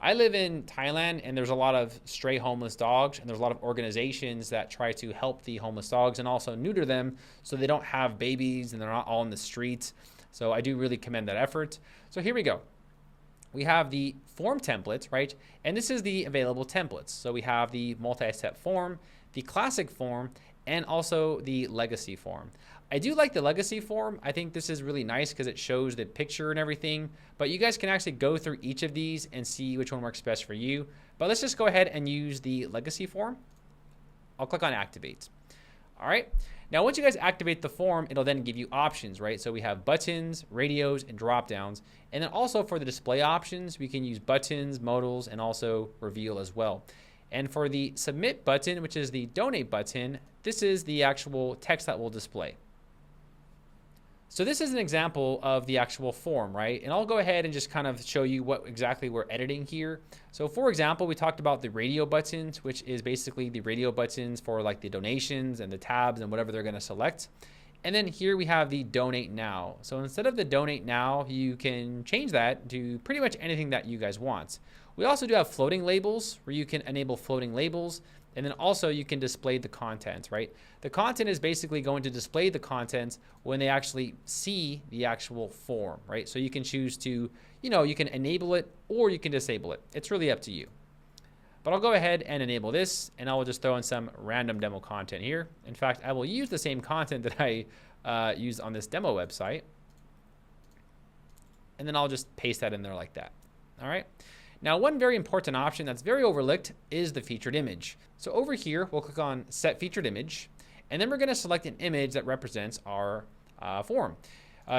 I live in Thailand, and there's a lot of stray homeless dogs, and there's a lot of organizations that try to help the homeless dogs and also neuter them so they don't have babies and they're not all in the streets. So I do really commend that effort. So here we go. We have the form template, right? And this is the available templates. So we have the multi-step form, the classic form, and also the legacy form. I do like the legacy form. I think this is really nice because it shows the picture and everything, but you guys can actually go through each of these and see which one works best for you. But let's just go ahead and use the legacy form. I'll click on activate. All right. Now, once you guys activate the form, it'll then give you options, right? So we have buttons, radios, and drop downs. And then also for the display options, we can use buttons, modals, and also reveal as well. And for the submit button, which is the donate button, this is the actual text that will display. So this is an example of the actual form, right? And I'll go ahead and just kind of show you what exactly we're editing here. So for example, we talked about the radio buttons, which is basically the radio buttons for like the donations and the tabs and whatever they're going to select. And then here we have the donate now. So instead of the donate now, you can change that to pretty much anything that you guys want. We also do have floating labels where you can enable floating labels. And then also you can display the content, right? The content is basically going to display the content when they actually see the actual form, right? So you can choose to, you can enable it or you can disable it. It's really up to you. But I'll go ahead and enable this, and I will just throw in some random demo content here. In fact, I will use the same content that I used on this demo website. And then I'll just paste that in there like that. All right. Now, one very important option that's very overlooked is the featured image. So over here, we'll click on Set Featured Image, and then we're going to select an image that represents our form.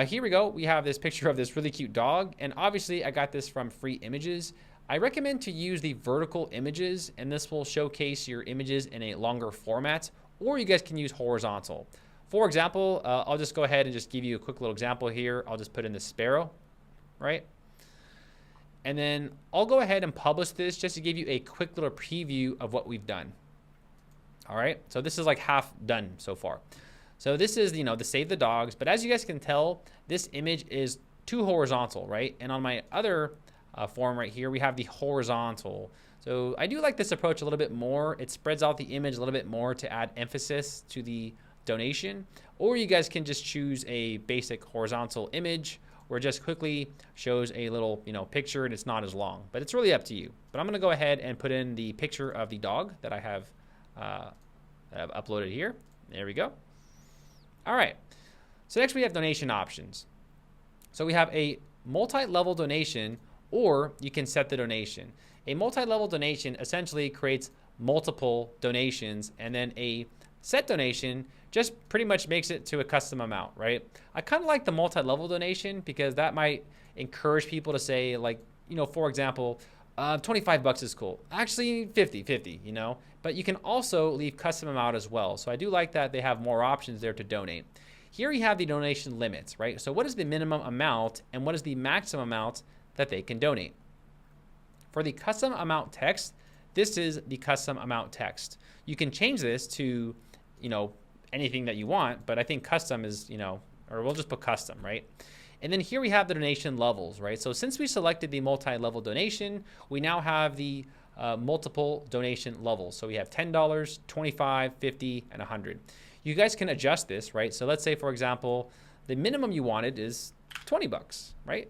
Here we go. We have this picture of this really cute dog, and obviously I got this from Free Images. I recommend to use the vertical images, and this will showcase your images in a longer format, or you guys can use horizontal. For example, I'll just go ahead and just give you a quick little example here. I'll just put in the sparrow, right? And then I'll go ahead and publish this just to give you a quick little preview of what we've done. All right, so this is like half done so far. So this is, the save the dogs, but as you guys can tell, this image is too horizontal, right? And on my other form right here, we have the horizontal. So I do like this approach a little bit more. It spreads out the image a little bit more to add emphasis to the donation, or you guys can just choose a basic horizontal image where it just quickly shows a little, picture, and it's not as long, but it's really up to you. But I'm gonna go ahead and put in the picture of the dog that I have uploaded here. There we go. All right, so next we have donation options. So we have a multi-level donation, or you can set the donation. A multi-level donation essentially creates multiple donations, and then a set donation just pretty much makes it to a custom amount, right? I kind of like the multi-level donation because that might encourage people to say, like, for example, 25 bucks is cool. Actually, 50, but you can also leave custom amount as well. So I do like that they have more options there to donate. Here you have the donation limits, right? So what is the minimum amount and what is the maximum amount that they can donate? For the custom amount text, this is the custom amount text. You can change this to, anything that you want, but I think custom is, or we'll just put custom, right? And then here we have the donation levels, right? So since we selected the multi-level donation, we now have the multiple donation levels. So we have $10, $25, $50, and $100. You guys can adjust this, right? So let's say, for example, the minimum you wanted is 20 bucks, right?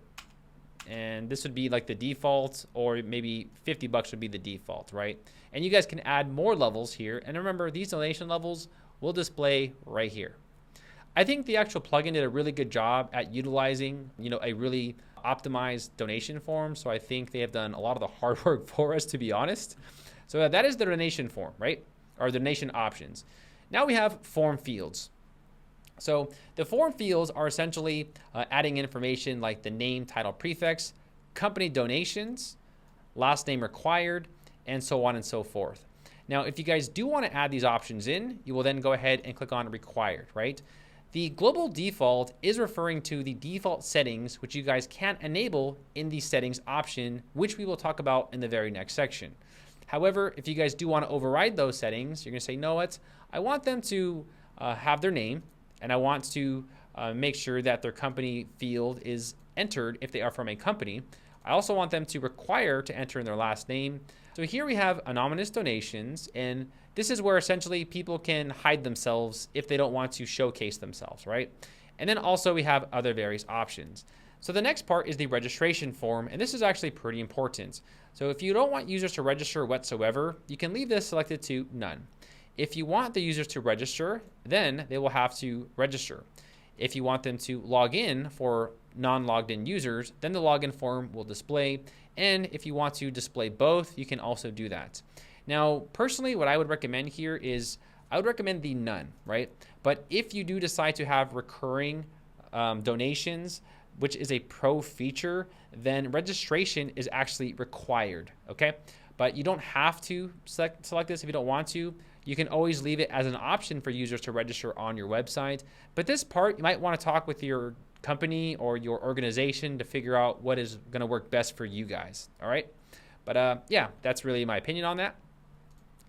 And this would be like the default, or maybe 50 bucks would be the default, right? And you guys can add more levels here. And remember, these donation levels will display right here. I think the actual plugin did a really good job at utilizing, a really optimized donation form. So I think they have done a lot of the hard work for us, to be honest. So that is the donation form, right? Or the donation options. Now we have form fields. So the form fields are essentially adding information like the name, title, prefix, company donations, last name required, and so on and so forth. Now, if you guys do want to add these options in, you will then go ahead and click on required, right? The global default is referring to the default settings, which you guys can enable in the settings option, which we will talk about in the very next section. However, if you guys do want to override those settings, you're going to say, no, I want them to have their name, and I want to make sure that their company field is entered if they are from a company. I also want them to require to enter in their last name. So here we have anonymous donations, and this is where essentially people can hide themselves if they don't want to showcase themselves, right? And then also we have other various options. So the next part is the registration form, and this is actually pretty important. So if you don't want users to register whatsoever, you can leave this selected to none. If you want the users to register, then they will have to register. If you want them to log in for non-logged in users, then the login form will display. And if you want to display both, you can also do that. Now, personally, what I would recommend here is I would recommend the none, right? But if you do decide to have recurring donations, which is a pro feature, then registration is actually required, okay? But you don't have to select this if you don't want to. You can always leave it as an option for users to register on your website. But this part, you might want to talk with your company or your organization to figure out what is going to work best for you guys, all right? But yeah, that's really my opinion on that.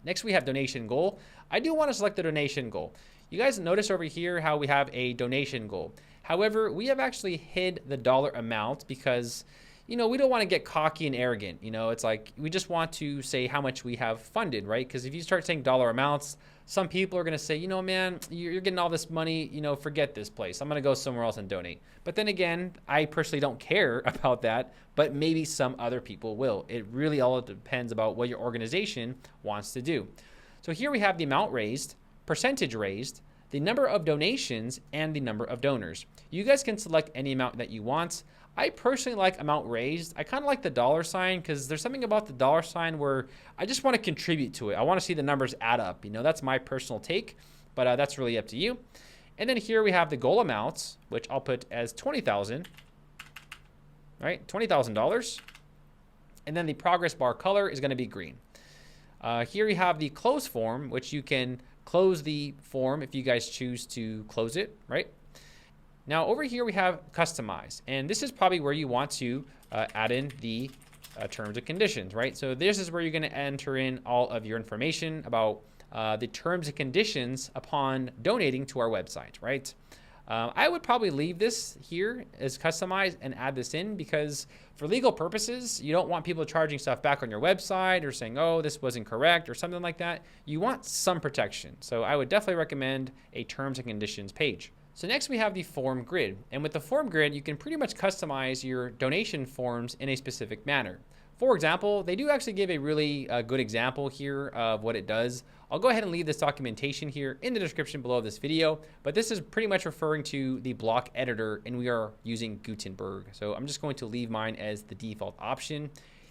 Next, we have donation goal. I do want to select the donation goal. You guys notice over here how we have a donation goal. However, we have actually hid the dollar amount because, you know, we don't want to get cocky and arrogant. You know, it's like we just want to say how much we have funded, right? Because if you start saying dollar amounts, some people are going to say, you know, man, you're getting all this money, you know, forget this place. I'm going to go somewhere else and donate. But then again, I personally don't care about that, but maybe some other people will. It really all depends about what your organization wants to do. So here we have the amount raised, percentage raised, the number of donations, and the number of donors. You guys can select any amount that you want. I personally like amount raised. I kind of like the dollar sign because there's something about the dollar sign where I just want to contribute to it. I want to see the numbers add up. You know, that's my personal take, but that's really up to you. And then here we have the goal amounts, which I'll put as $20,000, right? $20,000. And then the progress bar color is going to be green. Here you have the close form, which you can close the form if you guys choose to close it, right? Now over here we have customize, and this is probably where you want to add in the terms and conditions, right? So this is where you're going to enter in all of your information about the terms and conditions upon donating to our website, right? I would probably leave this here as customized and add this in because for legal purposes, you don't want people charging stuff back on your website or saying, oh, this wasn't correct or something like that. You want some protection. So I would definitely recommend a terms and conditions page. So next we have the form grid. And with the form grid, you can pretty much customize your donation forms in a specific manner. For example, they do actually give a really good example here of what it does. I'll go ahead and leave this documentation here in the description below this video, but this is pretty much referring to the block editor, and we are using Gutenberg. So I'm just going to leave mine as the default option.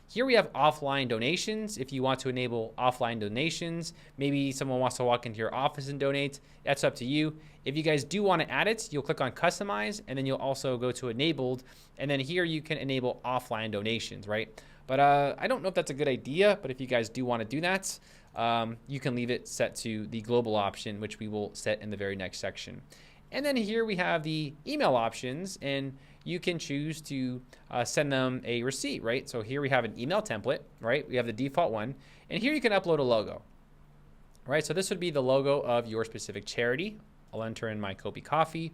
Here we have offline donations. If you want to enable offline donations, maybe someone wants to walk into your office and donate, that's up to you. If you guys do want to add it, you'll click on customize, and then you'll also go to enabled, and then here you can enable offline donations, right? But I don't know if that's a good idea, but if you guys do want to do that, you can leave it set to the global option, which we will set in the very next section. And then here we have the email options, and you can choose to send them a receipt, right? So here we have an email template, right? We have the default one, and here you can upload a logo, right? So this would be the logo of your specific charity. I'll enter in my Kobe Coffee,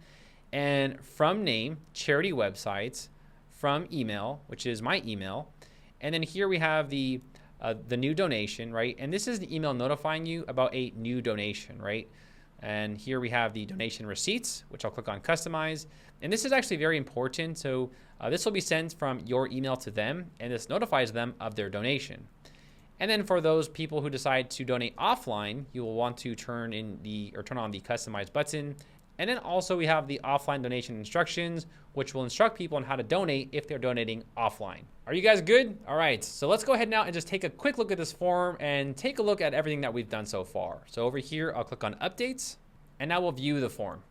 and from name, charity websites, from email, which is my email, and then here we have the new donation, right? And this is the email notifying you about a new donation, right? And here we have the donation receipts, which I'll click on customize. And this is actually very important. So this will be sent from your email to them, and this notifies them of their donation. And then for those people who decide to donate offline, you will want to turn on the customize button. And then also we have the offline donation instructions, which will instruct people on how to donate if they're donating offline. Are you guys good? All right, so let's go ahead now and just take a quick look at this form and take a look at everything that we've done so far. So over here, I'll click on updates, and now we'll view the form.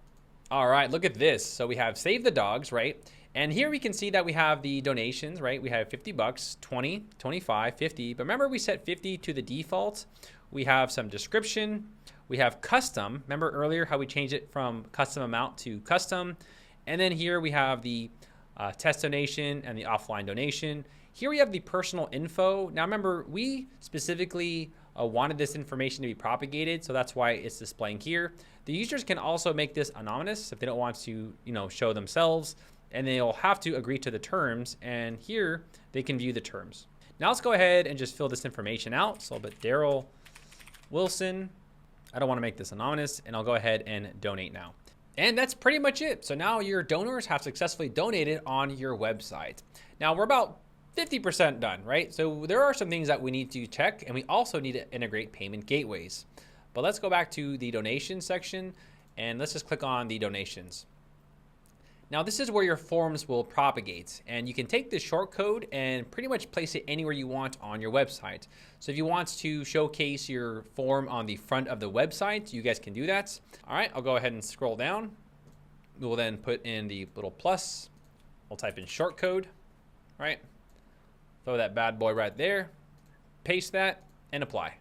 All right, look at this. So we have save the dogs, right? And here we can see that we have the donations, right? We have 50 bucks, 20, 25, 50. But remember we set 50 to the default. We have some description. We have custom. Remember earlier how we changed it from custom amount to custom. And then here we have the test donation and the offline donation. Here we have the personal info. Now remember, we specifically wanted this information to be propagated, so that's why it's displaying here. The users can also make this anonymous if they don't want to, show themselves, and they'll have to agree to the terms, and here they can view the terms. Now let's go ahead and just fill this information out. So I'll put Daryl Wilson. I don't want to make this anonymous, and I'll go ahead and donate now. And that's pretty much it. So now your donors have successfully donated on your website. Now we're about 50% done, right? So there are some things that we need to check, and we also need to integrate payment gateways. But let's go back to the donation section, and let's just click on the donations. Now this is where your forms will propagate, and you can take this shortcode and pretty much place it anywhere you want on your website. So if you want to showcase your form on the front of the website, you guys can do that. All right, I'll go ahead and scroll down. We'll then put in the little plus. We'll type in shortcode, right? Throw that bad boy right there, paste that, and apply.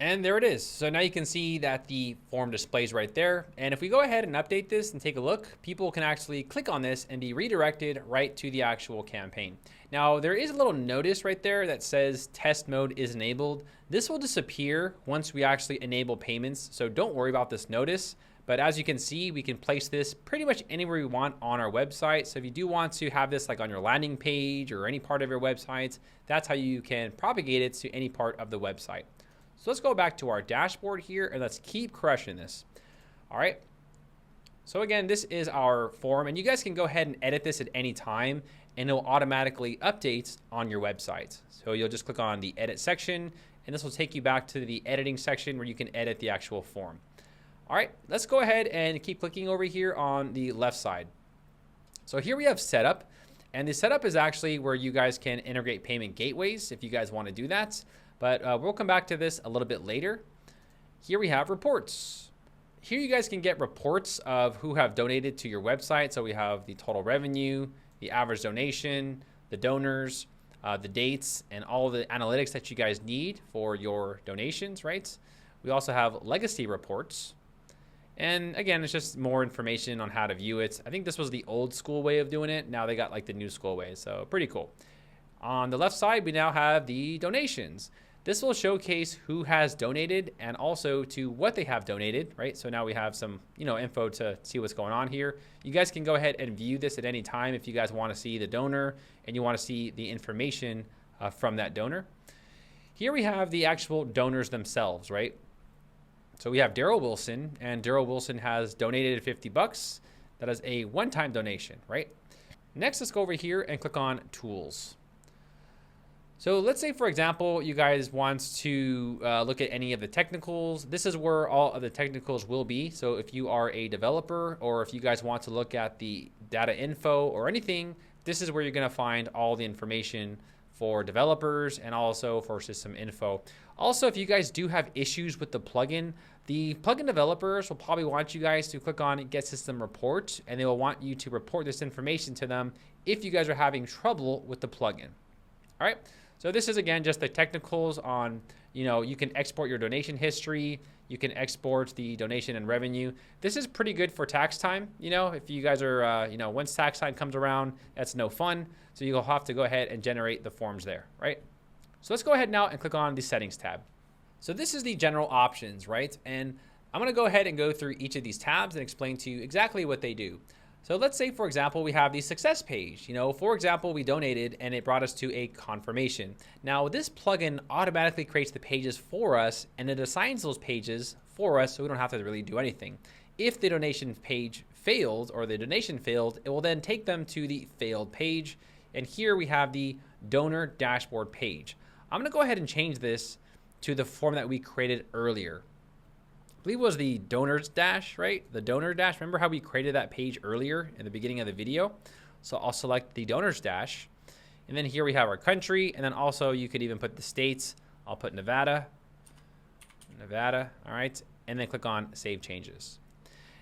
And there it is. So now you can see that the form displays right there. And if we go ahead and update this and take a look, people can actually click on this and be redirected right to the actual campaign. Now there is a little notice right there that says test mode is enabled. This will disappear once we actually enable payments. So don't worry about this notice. But as you can see, we can place this pretty much anywhere we want on our website. So if you do want to have this like on your landing page or any part of your website, that's how you can propagate it to any part of the website. So let's go back to our dashboard here and let's keep crushing this. All right. So again, this is our form, and you guys can go ahead and edit this at any time and it will automatically update on your website. So you'll just click on the edit section and this will take you back to the editing section where you can edit the actual form. All right, let's go ahead and keep clicking over here on the left side. So here we have setup, and the setup is actually where you guys can integrate payment gateways if you guys want to do that. But we'll come back to this a little bit later. Here we have reports. Here you guys can get reports of who have donated to your website. So we have the total revenue, the average donation, the donors, the dates, and all the analytics that you guys need for your donations, right? We also have legacy reports. And again, it's just more information on how to view it. I think this was the old school way of doing it. Now they got like the new school way. So pretty cool. On the left side, we now have the donations. This will showcase who has donated and also to what they have donated, right? So now we have some, info to see what's going on here. You guys can go ahead and view this at any time if you guys want to see the donor and you want to see the information from that donor. Here we have the actual donors themselves, right? So we have Daryl Wilson, and Daryl Wilson has donated $50. That is a one-time donation, right? Next, let's go over here and click on Tools. So let's say, for example, you guys want to look at any of the technicals. This is where all of the technicals will be. So if you are a developer or if you guys want to look at the data info or anything, this is where you're going to find all the information for developers and also for system info. Also, if you guys do have issues with the plugin developers will probably want you guys to click on Get System Report, and they will want you to report this information to them if you guys are having trouble with the plugin. All right. So this is, again, just the technicals on, you can export your donation history. You can export the donation and revenue. This is pretty good for tax time. If you guys are, once tax time comes around, that's no fun. So you'll have to go ahead and generate the forms there, right? So let's go ahead now and click on the settings tab. So this is the general options, right? And I'm going to go ahead and go through each of these tabs and explain to you exactly what they do. So let's say, for example, we have the success page. For example, we donated and it brought us to a confirmation. Now, this plugin automatically creates the pages for us and it assigns those pages for us so we don't have to really do anything. If the donation page failed or the donation failed, it will then take them to the failed page. And here we have the donor dashboard page. I'm going to go ahead and change this to the form that we created earlier. I believe it was the donors dash, right? The donor dash. Remember how we created that page earlier in the beginning of the video? So I'll select the donors dash. And then here we have our country. And then also you could even put the states. I'll put Nevada. All right. And then click on Save Changes.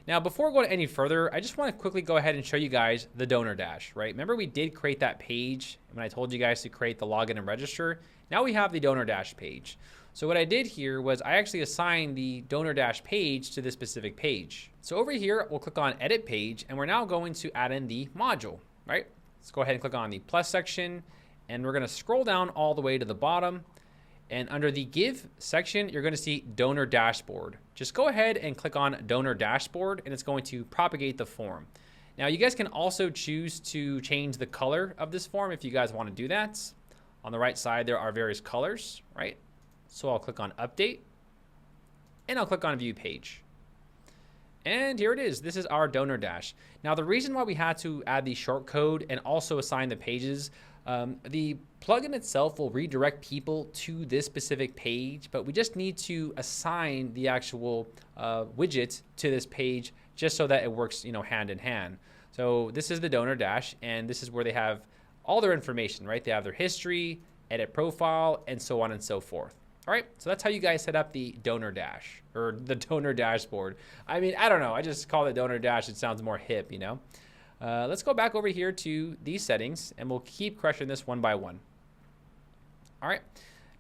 Now, before going any further, I just want to quickly go ahead and show you guys the donor dash, right? Remember we did create that page when I told you guys to create the login and register. Now we have the donor dash page. So what I did here was I actually assigned the donor dash page to this specific page. So over here, we'll click on Edit Page, and we're now going to add in the module, right? Let's go ahead and click on the plus section, and we're going to scroll down all the way to the bottom. And under the Give section, you're going to see Donor Dashboard. Just go ahead and click on Donor Dashboard, and it's going to propagate the form. Now, you guys can also choose to change the color of this form if you guys want to do that. On the right side, there are various colors, right? So I'll click on Update, and I'll click on View Page. And here it is. This is our donor dash. Now, the reason why we had to add the shortcode and also assign the pages, the plugin itself will redirect people to this specific page, but we just need to assign the actual widget to this page just so that it works, hand in hand. So this is the donor dash, and this is where they have all their information, right? They have their history, edit profile, and so on and so forth. All right, so that's how you guys set up the donor dash, or the donor dashboard. I mean, I don't know. I just call it donor dash. It sounds more hip, you know? Let's go back over here to these settings, and we'll keep crushing this one by one. All right,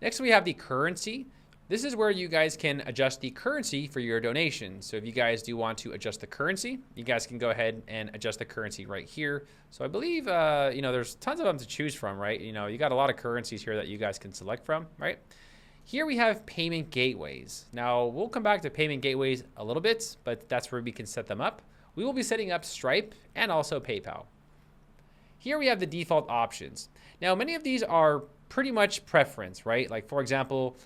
next we have the currency. This is where you guys can adjust the currency for your donation. So if you guys do want to adjust the currency, you guys can go ahead and adjust the currency right here. So I believe, you know, there's tons of them to choose from, right? You know, you got a lot of currencies here that you guys can select from, right? Here we have payment gateways. Now we'll come back to payment gateways a little bit, but that's where we can set them up. We will be setting up Stripe and also PayPal. Here we have the default options. Now, many of these are pretty much preference, right? Like for example,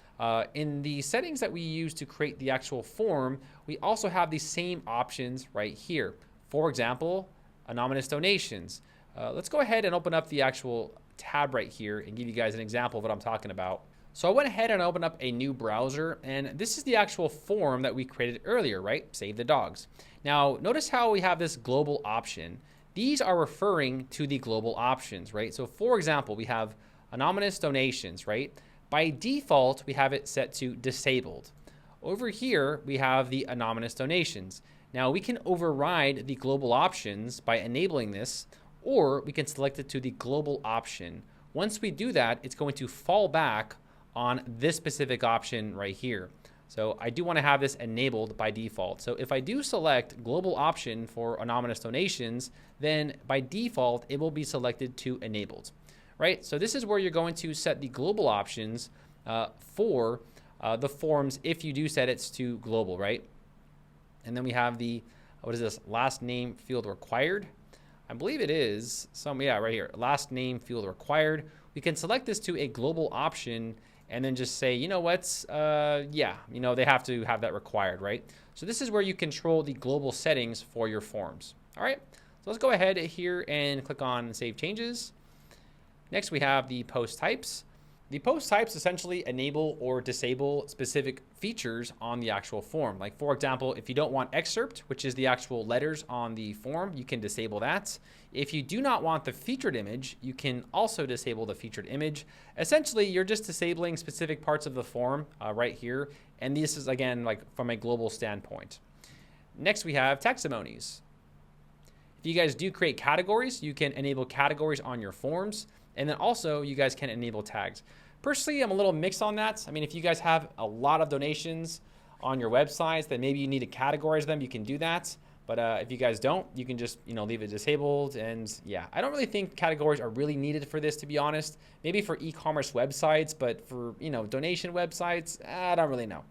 in the settings that we use to create the actual form, we also have the same options right here. For example, anonymous donations. Let's go ahead and open up the actual tab right here and give you guys an example of what I'm talking about. So I went ahead and opened up a new browser, and this is the actual form that we created earlier, right? Save the dogs. Now, notice how we have this global option. These are referring to the global options, right? So for example, we have anonymous donations, right? By default, we have it set to disabled. Over here, we have the anonymous donations. Now we can override the global options by enabling this, or we can select it to the global option. Once we do that, it's going to fall back on this specific option right here. So I do want to have this enabled by default. So if I do select global option for anonymous donations, then by default, it will be selected to enabled, right? So this is where you're going to set the global options for the forms if you do set it to global, right? And then we have the, what is this, last name field required? I believe it is yeah, right here, last name field required. We can select this to a global option and then just say, you know what, yeah, you know, they have to have that required, right? So this is where you control the global settings for your forms. All right, so let's go ahead here and click on Save Changes. Next, we have the post types. The post types essentially enable or disable specific features on the actual form. Like for example, if you don't want excerpt, which is the actual letters on the form, you can disable that. If you do not want the featured image, you can also disable the featured image. Essentially, you're just disabling specific parts of the form right here. And this is again, like from a global standpoint. Next, we have testimonies. If you guys do create categories, you can enable categories on your forms. And then also you guys can enable tags. Personally, I'm a little mixed on that. I mean, if you guys have a lot of donations on your websites, then maybe you need to categorize them, you can do that. But if you guys don't, you can just, you know, leave it disabled. And yeah, I don't really think categories are really needed for this, to be honest. Maybe for e-commerce websites, but for, you know, donation websites, I don't really know.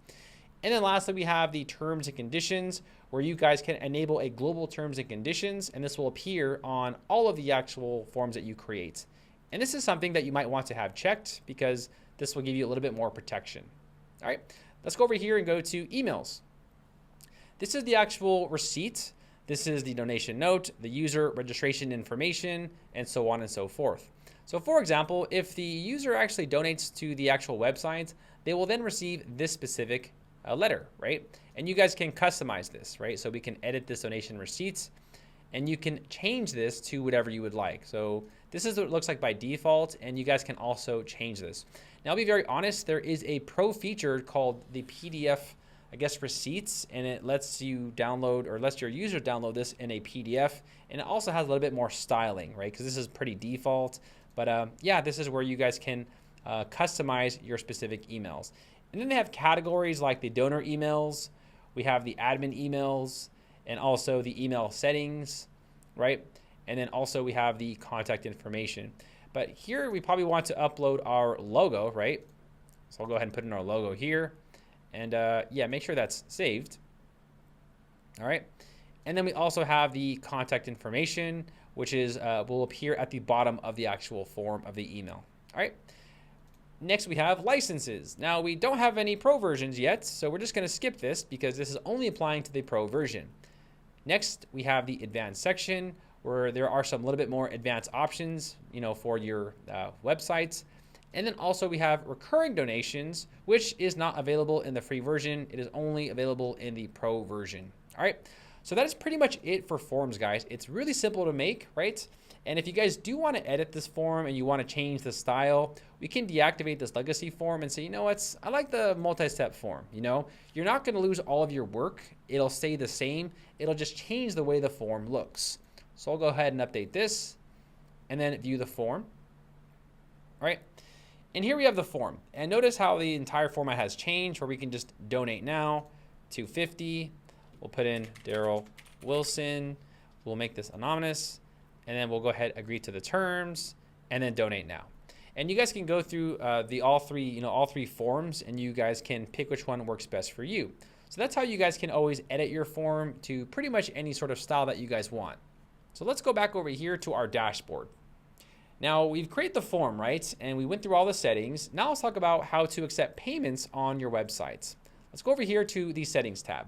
And then lastly, we have the terms and conditions, where you guys can enable a global terms and conditions, and this will appear on all of the actual forms that you create. And this is something that you might want to have checked because this will give you a little bit more protection. All right, let's go over here and go to emails. This is the actual receipt. This is the donation note, the user registration information, and so on and so forth. So for example, if the user actually donates to the actual website, they will then receive this specific letter, right? And you guys can customize this, right? So we can edit this donation receipts, and you can change this to whatever you would like. So this is what it looks like by default, and you guys can also change this. Now, I'll be very honest, there is a pro feature called the PDF, I guess, receipts, and it lets you download, or lets your user download this in a PDF, and it also has a little bit more styling, right? Because this is pretty default, but yeah, this is where you guys can customize your specific emails. And then they have categories like the donor emails, we have the admin emails, and also the email settings, right? And then also we have the contact information. But here we probably want to upload our logo, right? So I'll go ahead and put in our logo here. And yeah, make sure that's saved. All right. And then we also have the contact information, which is will appear at the bottom of the actual form of the email. All right. Next, we have licenses. Now, we don't have any pro versions yet, so we're just going to skip this because this is only applying to the pro version. Next, we have the advanced section where there are some little bit more advanced options, you know, for your websites. And then also we have recurring donations, which is not available in the free version. It is only available in the pro version. All right. So that is pretty much it for forms, guys. It's really simple to make, right? And if you guys do want to edit this form and you want to change the style, we can deactivate this legacy form and say, you know what, I like the multi-step form. You know, you're not going to lose all of your work. It'll stay the same. It'll just change the way the form looks. So I'll go ahead and update this and then view the form. All right. And here we have the form. And notice how the entire format has changed, where we can just donate now, $250. We'll put in Daryl Wilson. We'll make this anonymous. And then we'll go ahead, agree to the terms, and then donate now. And you guys can go through all three forms, and you guys can pick which one works best for you. So that's how you guys can always edit your form to pretty much any sort of style that you guys want. So let's go back over here to our dashboard. Now we've created the form, right? And we went through all the settings. Now let's talk about how to accept payments on your websites. Let's go over here to the settings tab.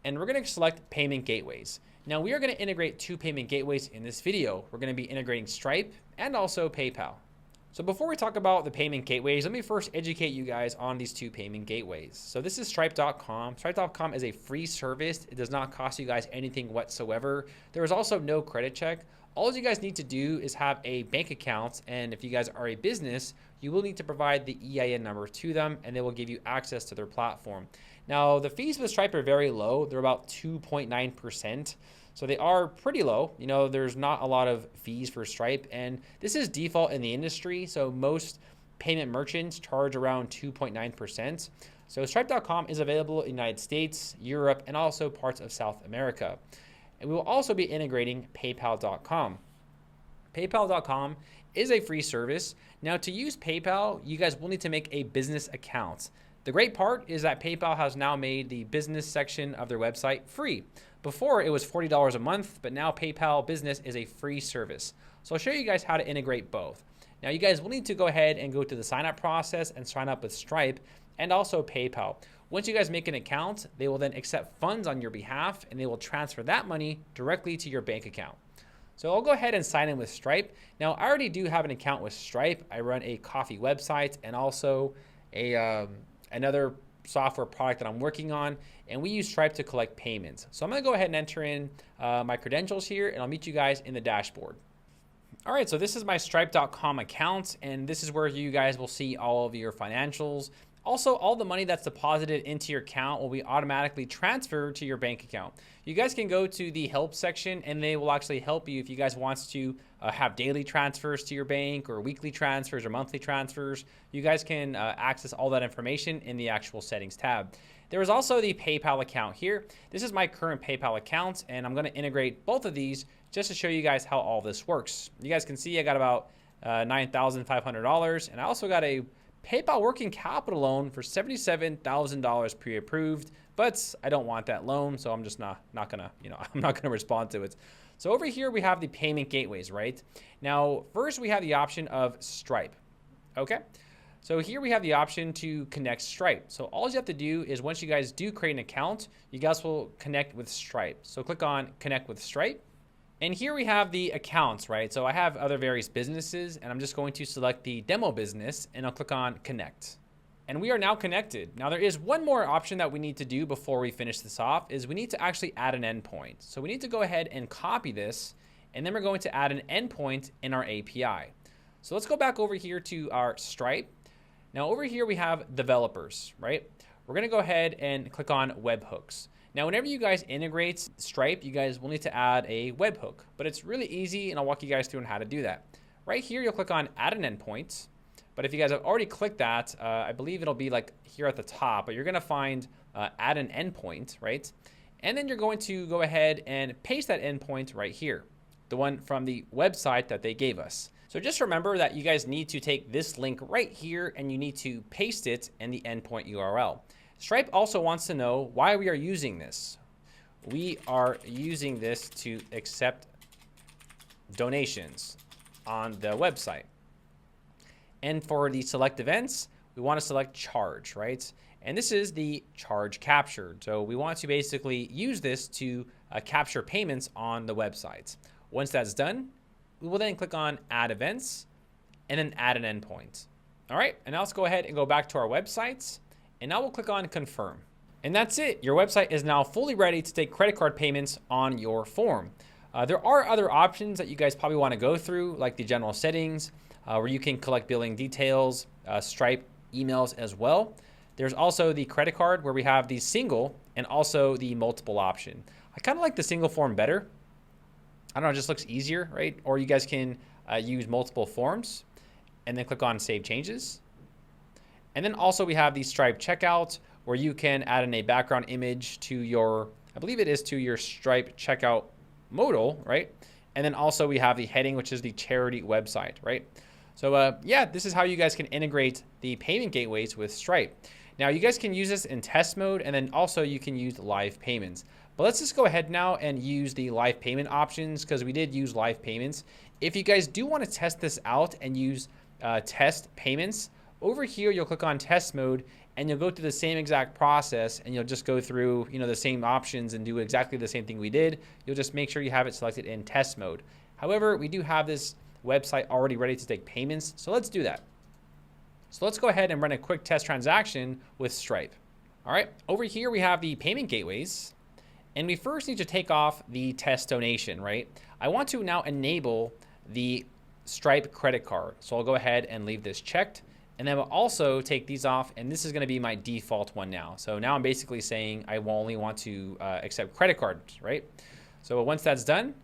And we're going to select payment gateways. Now we are going to integrate 2 payment gateways in this video. We're going to be integrating Stripe and also PayPal. So before we talk about the payment gateways, let me first educate you guys on these 2 payment gateways. So this is Stripe.com. Stripe.com is a free service. It does not cost you guys anything whatsoever. There is also no credit check. All you guys need to do is have a bank account, and if you guys are a business, you will need to provide the EIN number to them, and they will give you access to their platform. Now, the fees with Stripe are very low. They're about 2.9%. So they are pretty low. You know, there's not a lot of fees for Stripe, and this is default in the industry. So most payment merchants charge around 2.9%. So Stripe.com is available in the United States, Europe, and also parts of South America. And we will also be integrating PayPal.com. PayPal.com is a free service. Now, to use PayPal, you guys will need to make a business account. The great part is that PayPal has now made the business section of their website free. Before, it was $40 a month, but now PayPal Business is a free service. So I'll show you guys how to integrate both. Now, you guys will need to go ahead and go to the sign up process and sign up with Stripe and also PayPal. Once you guys make an account, they will then accept funds on your behalf, and they will transfer that money directly to your bank account. So I'll go ahead and sign in with Stripe. Now, I already do have an account with Stripe. I run a coffee website and also another software product that I'm working on, and we use Stripe to collect payments. So I'm gonna go ahead and enter in my credentials here, and I'll meet you guys in the dashboard. All right, so this is my Stripe.com account, and this is where you guys will see all of your financials. Also, all the money that's deposited into your account will be automatically transferred to your bank account. You guys can go to the help section, and they will actually help you if you guys want to have daily transfers to your bank, or weekly transfers, or monthly transfers. You guys can access all that information in the actual settings tab. There is also the PayPal account here. This is my current PayPal account, and I'm gonna integrate both of these just to show you guys how all this works. You guys can see I got about $9,500, and I also got a PayPal working capital loan for $77,000 pre-approved, but I don't want that loan, so I'm just not gonna, I'm not gonna respond to it. So over here we have the payment gateways, right? Now, first we have the option of Stripe, okay? So here we have the option to connect Stripe. So all you have to do is, once you guys do create an account, you guys will connect with Stripe. So click on Connect with Stripe. And here we have the accounts, right? So I have other various businesses, and I'm just going to select the demo business, and I'll click on Connect. And we are now connected. Now there is one more option that we need to do before we finish this off, is we need to actually add an endpoint. So we need to go ahead and copy this, and then we're going to add an endpoint in our API. So let's go back over here to our Stripe. Now over here we have developers, right? We're gonna go ahead and click on webhooks. Now, whenever you guys integrate Stripe, you guys will need to add a webhook, but it's really easy, and I'll walk you guys through on how to do that. Right here, you'll click on Add an Endpoint, but if you guys have already clicked that, I believe it'll be like here at the top, but you're gonna find Add an Endpoint, right? And then you're going to go ahead and paste that endpoint right here, the one from the website that they gave us. So just remember that you guys need to take this link right here, and you need to paste it in the endpoint URL. Stripe also wants to know why we are using this. We are using this to accept donations on the website. And for the select events, we want to select charge, right? And this is the charge captured. So we want to basically use this to capture payments on the website. Once that's done, we will then click on Add Events and then Add an Endpoint. All right, and now let's go ahead and go back to our websites. And now we'll click on Confirm. And that's it. Your website is now fully ready to take credit card payments on your form. There are other options that you guys probably want to go through, like the general settings, where you can collect billing details, Stripe emails as well. There's also the credit card where we have the single and also the multiple option. I kind of like the single form better. I don't know, it just looks easier, right? Or you guys can use multiple forms and then click on Save Changes. And then also we have the Stripe checkout where you can add in a background image to your, I believe it is to your Stripe checkout modal, right? And then also we have the heading, which is the charity website, right? So yeah, this is how you guys can integrate the payment gateways with Stripe. Now you guys can use this in test mode, and then also you can use live payments. But let's just go ahead now and use the live payment options, because we did use live payments. If you guys do want to test this out and use test payments, over here you'll click on test mode and you'll go through the same exact process, and you'll just go through, you know, the same options and do exactly the same thing we did. You'll just make sure you have it selected in test mode. However, we do have this website already ready to take payments, so let's do that. So let's go ahead and run a quick test transaction with Stripe. All right, over here we have the payment gateways, and we first need to take off the test donation, right? I want to now enable the Stripe credit card. So I'll go ahead and leave this checked. And then we'll also take these off, and this is going to be my default one now. So now I'm basically saying I only want to accept credit cards, right? So once that's done,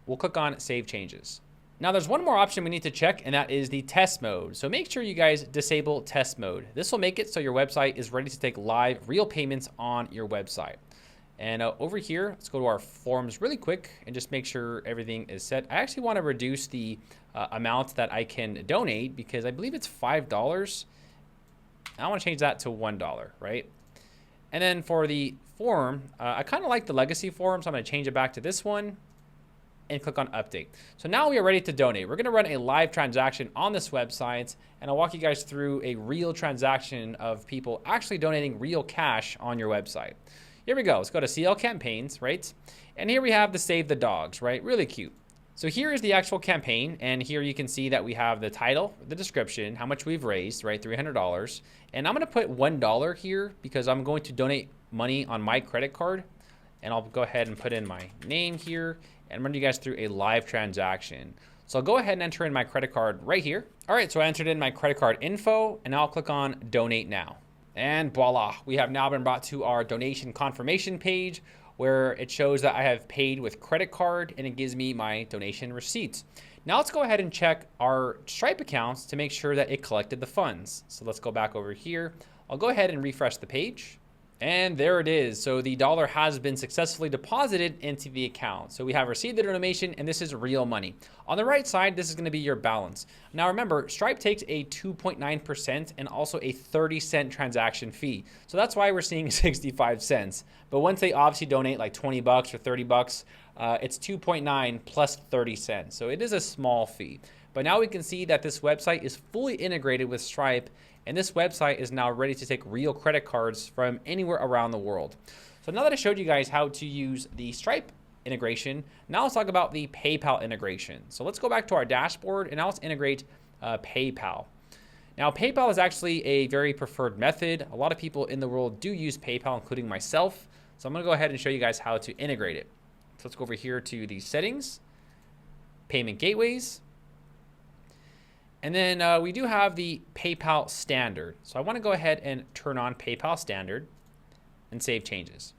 we'll click on Save Changes. Now there's one more option we need to check, and that is the test mode. So make sure you guys disable test mode. This will make it so your website is ready to take live real payments on your website. And over here, let's go to our forms really quick and just make sure everything is set. I actually want to reduce the amount that I can donate, because I believe it's $5. I want to change that to $1, right? And then for the form, I kind of like the legacy form, so I'm going to change it back to this one and click on update. So now we are ready to donate. We're going to run a live transaction on this website, and I'll walk you guys through a real transaction of people actually donating real cash on your website. Here we go. Let's go to CL campaigns, right? And here we have the Save the Dogs, right? Really cute. So here is the actual campaign, and here you can see that we have the title, the description, how much we've raised, right? $300. And I'm going to put $1 here because I'm going to donate money on my credit card. And I'll go ahead and put in my name here and run you guys through a live transaction. So I'll go ahead and enter in my credit card right here. All right, so I entered in my credit card info, and now I'll click on Donate Now. And voila, we have now been brought to our donation confirmation page, where it shows that I have paid with credit card, and it gives me my donation receipts. Now let's go ahead and check our Stripe accounts to make sure that it collected the funds. So let's go back over here. I'll go ahead and refresh the page. And there it is. So the dollar has been successfully deposited into the account. So we have received the donation, and this is real money. On the right side, this is going to be your balance. Now remember, Stripe takes a 2.9% and also a 30-cent transaction fee. So that's why we're seeing 65 cents. But once they obviously donate like 20 bucks or 30 bucks, it's 2.9 plus 30 cents. So it is a small fee. But now we can see that this website is fully integrated with Stripe, and this website is now ready to take real credit cards from anywhere around the world. So now that I showed you guys how to use the Stripe integration, now let's talk about the PayPal integration. So let's go back to our dashboard, and now let's integrate PayPal. Now PayPal is actually a very preferred method. A lot of people in the world do use PayPal, including myself. So I'm going to go ahead and show you guys how to integrate it. So let's go over here to the settings, payment gateways. And then we do have the PayPal standard. So I want to go ahead and turn on PayPal standard and save changes.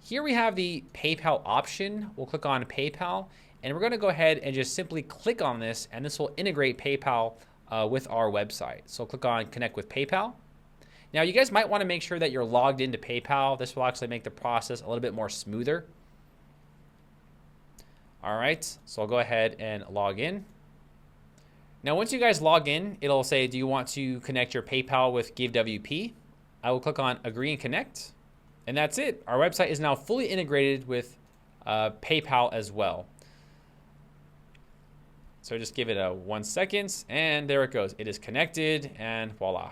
Here we have the PayPal option. We'll click on PayPal, and we're going to go ahead and just simply click on this, and this will integrate PayPal with our website. So click on connect with PayPal. Now you guys might want to make sure that you're logged into PayPal. This will actually make the process a little bit more smoother. All right, so I'll go ahead and log in. Now, once you guys log in, it'll say, do you want to connect your PayPal with Givewp? I will click on agree and connect. And that's it. Our website is now fully integrated with PayPal as well. So just give it a 1 second, and there it goes. It is connected, and voila.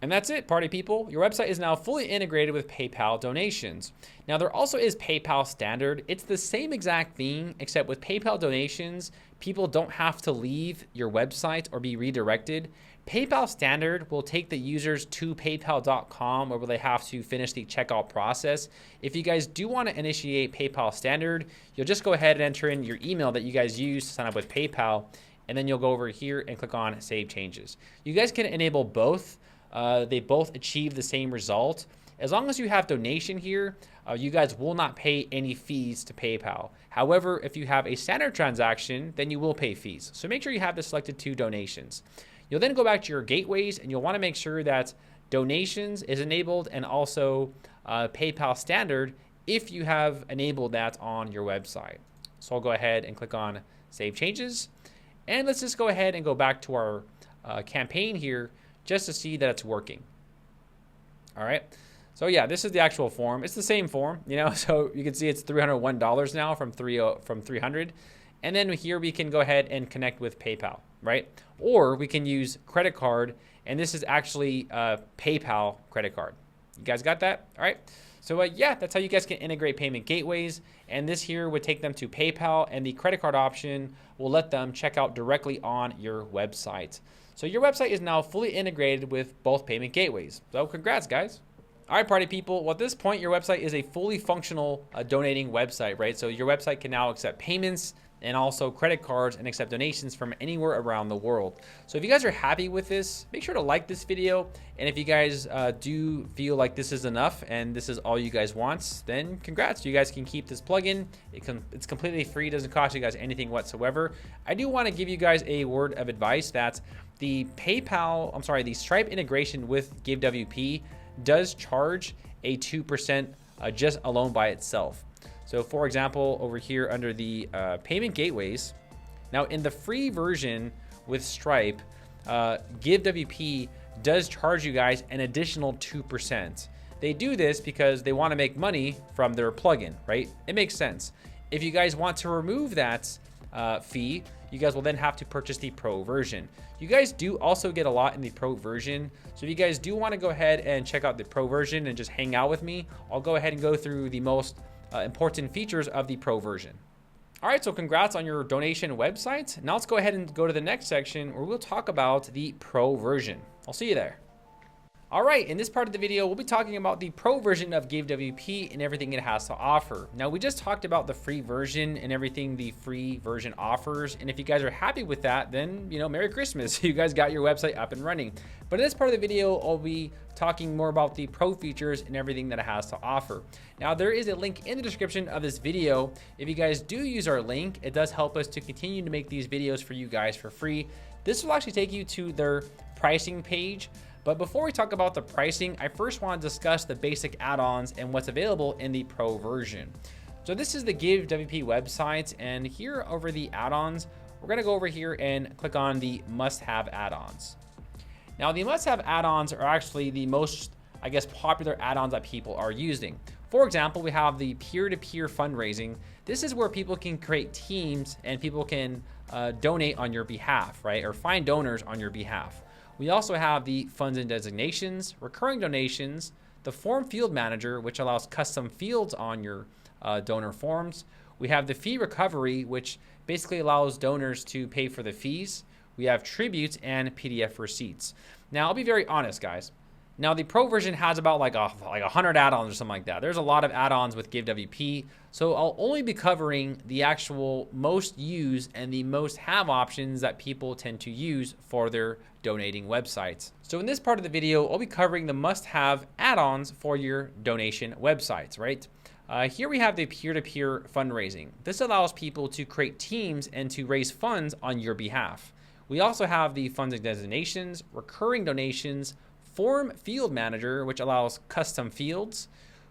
And that's it, party people. Your website is now fully integrated with PayPal donations. Now, there also is PayPal standard. It's the same exact thing, except with PayPal donations, people don't have to leave your website or be redirected. PayPal standard will take the users to paypal.com where they have to finish the checkout process. If you guys do want to initiate PayPal standard, you'll just go ahead and enter in your email that you guys use to sign up with PayPal, and then you'll go over here and click on Save Changes. You guys can enable both. They both achieve the same result. As long as you have donation here, you guys will not pay any fees to PayPal. However, if you have a standard transaction, then you will pay fees. So make sure you have this selected to donations. You'll then go back to your gateways and you'll want to make sure that donations is enabled and also PayPal standard if you have enabled that on your website. So I'll go ahead and click on Save Changes. And let's just go ahead and go back to our campaign here just to see that it's working. All right. So yeah, this is the actual form. It's the same form, you know, so you can see it's $301 now from 300. And then here we can go ahead and connect with PayPal, right? Or we can use credit card, and this is actually a PayPal credit card. You guys got that? All right. So yeah, that's how you guys can integrate payment gateways. And this here would take them to PayPal, and the credit card option will let them check out directly on your website. So your website is now fully integrated with both payment gateways. So congrats, guys. All right, party people. Well, at this point, your website is a fully functional donating website, right? So your website can now accept payments and also credit cards and accept donations from anywhere around the world. So if you guys are happy with this, make sure to like this video. And if you guys do feel like this is enough and this is all you guys want, then congrats. You guys can keep this plugin. It's completely free. It doesn't cost you guys anything whatsoever. I do want to give you guys a word of advice that the Stripe integration with Givewp does charge a 2% just alone by itself. So for example, over here under the payment gateways, now in the free version with Stripe, Givewp does charge you guys an additional 2%. They do this because they want to make money from their plugin, right? It makes sense. If you guys want to remove that fee, you guys will then have to purchase the Pro version. You guys do also get a lot in the Pro version. So if you guys do want to go ahead and check out the Pro version and just hang out with me, I'll go ahead and go through the most important features of the Pro version. All right, so congrats on your donation website. Now let's go ahead and go to the next section where we'll talk about the Pro version. I'll see you there. All right, in this part of the video, we'll be talking about the Pro version of Givewp and everything it has to offer. Now, we just talked about the free version and everything the free version offers. And if you guys are happy with that, then, you know, Merry Christmas. You guys got your website up and running. But in this part of the video, I'll be talking more about the Pro features and everything that it has to offer. Now, there is a link in the description of this video. If you guys do use our link, it does help us to continue to make these videos for you guys for free. This will actually take you to their pricing page. But before we talk about the pricing, I first want to discuss the basic add-ons and what's available in the Pro version. So this is the Givewp website, and here over the add-ons, we're gonna go over here and click on the must-have add-ons. Now the must-have add-ons are actually the most, I guess, popular add-ons that people are using. For example, we have the peer-to-peer fundraising. This is where people can create teams and people can donate on your behalf, right? Or find donors on your behalf. We also have the funds and designations, recurring donations, the form field manager, which allows custom fields on your donor forms. We have the fee recovery, which basically allows donors to pay for the fees. We have tributes and PDF receipts. Now, I'll be very honest, guys. Now, the Pro version has about like 100 add-ons or something like that. There's a lot of add-ons with Givewp. So I'll only be covering the actual most used and the most have options that people tend to use for their donating websites. So in this part of the video, I'll be covering the must-have add-ons for your donation websites, right? Here we have the peer-to-peer fundraising. This allows people to create teams and to raise funds on your behalf. We also have the funds and designations, recurring donations, form field manager, which allows custom fields,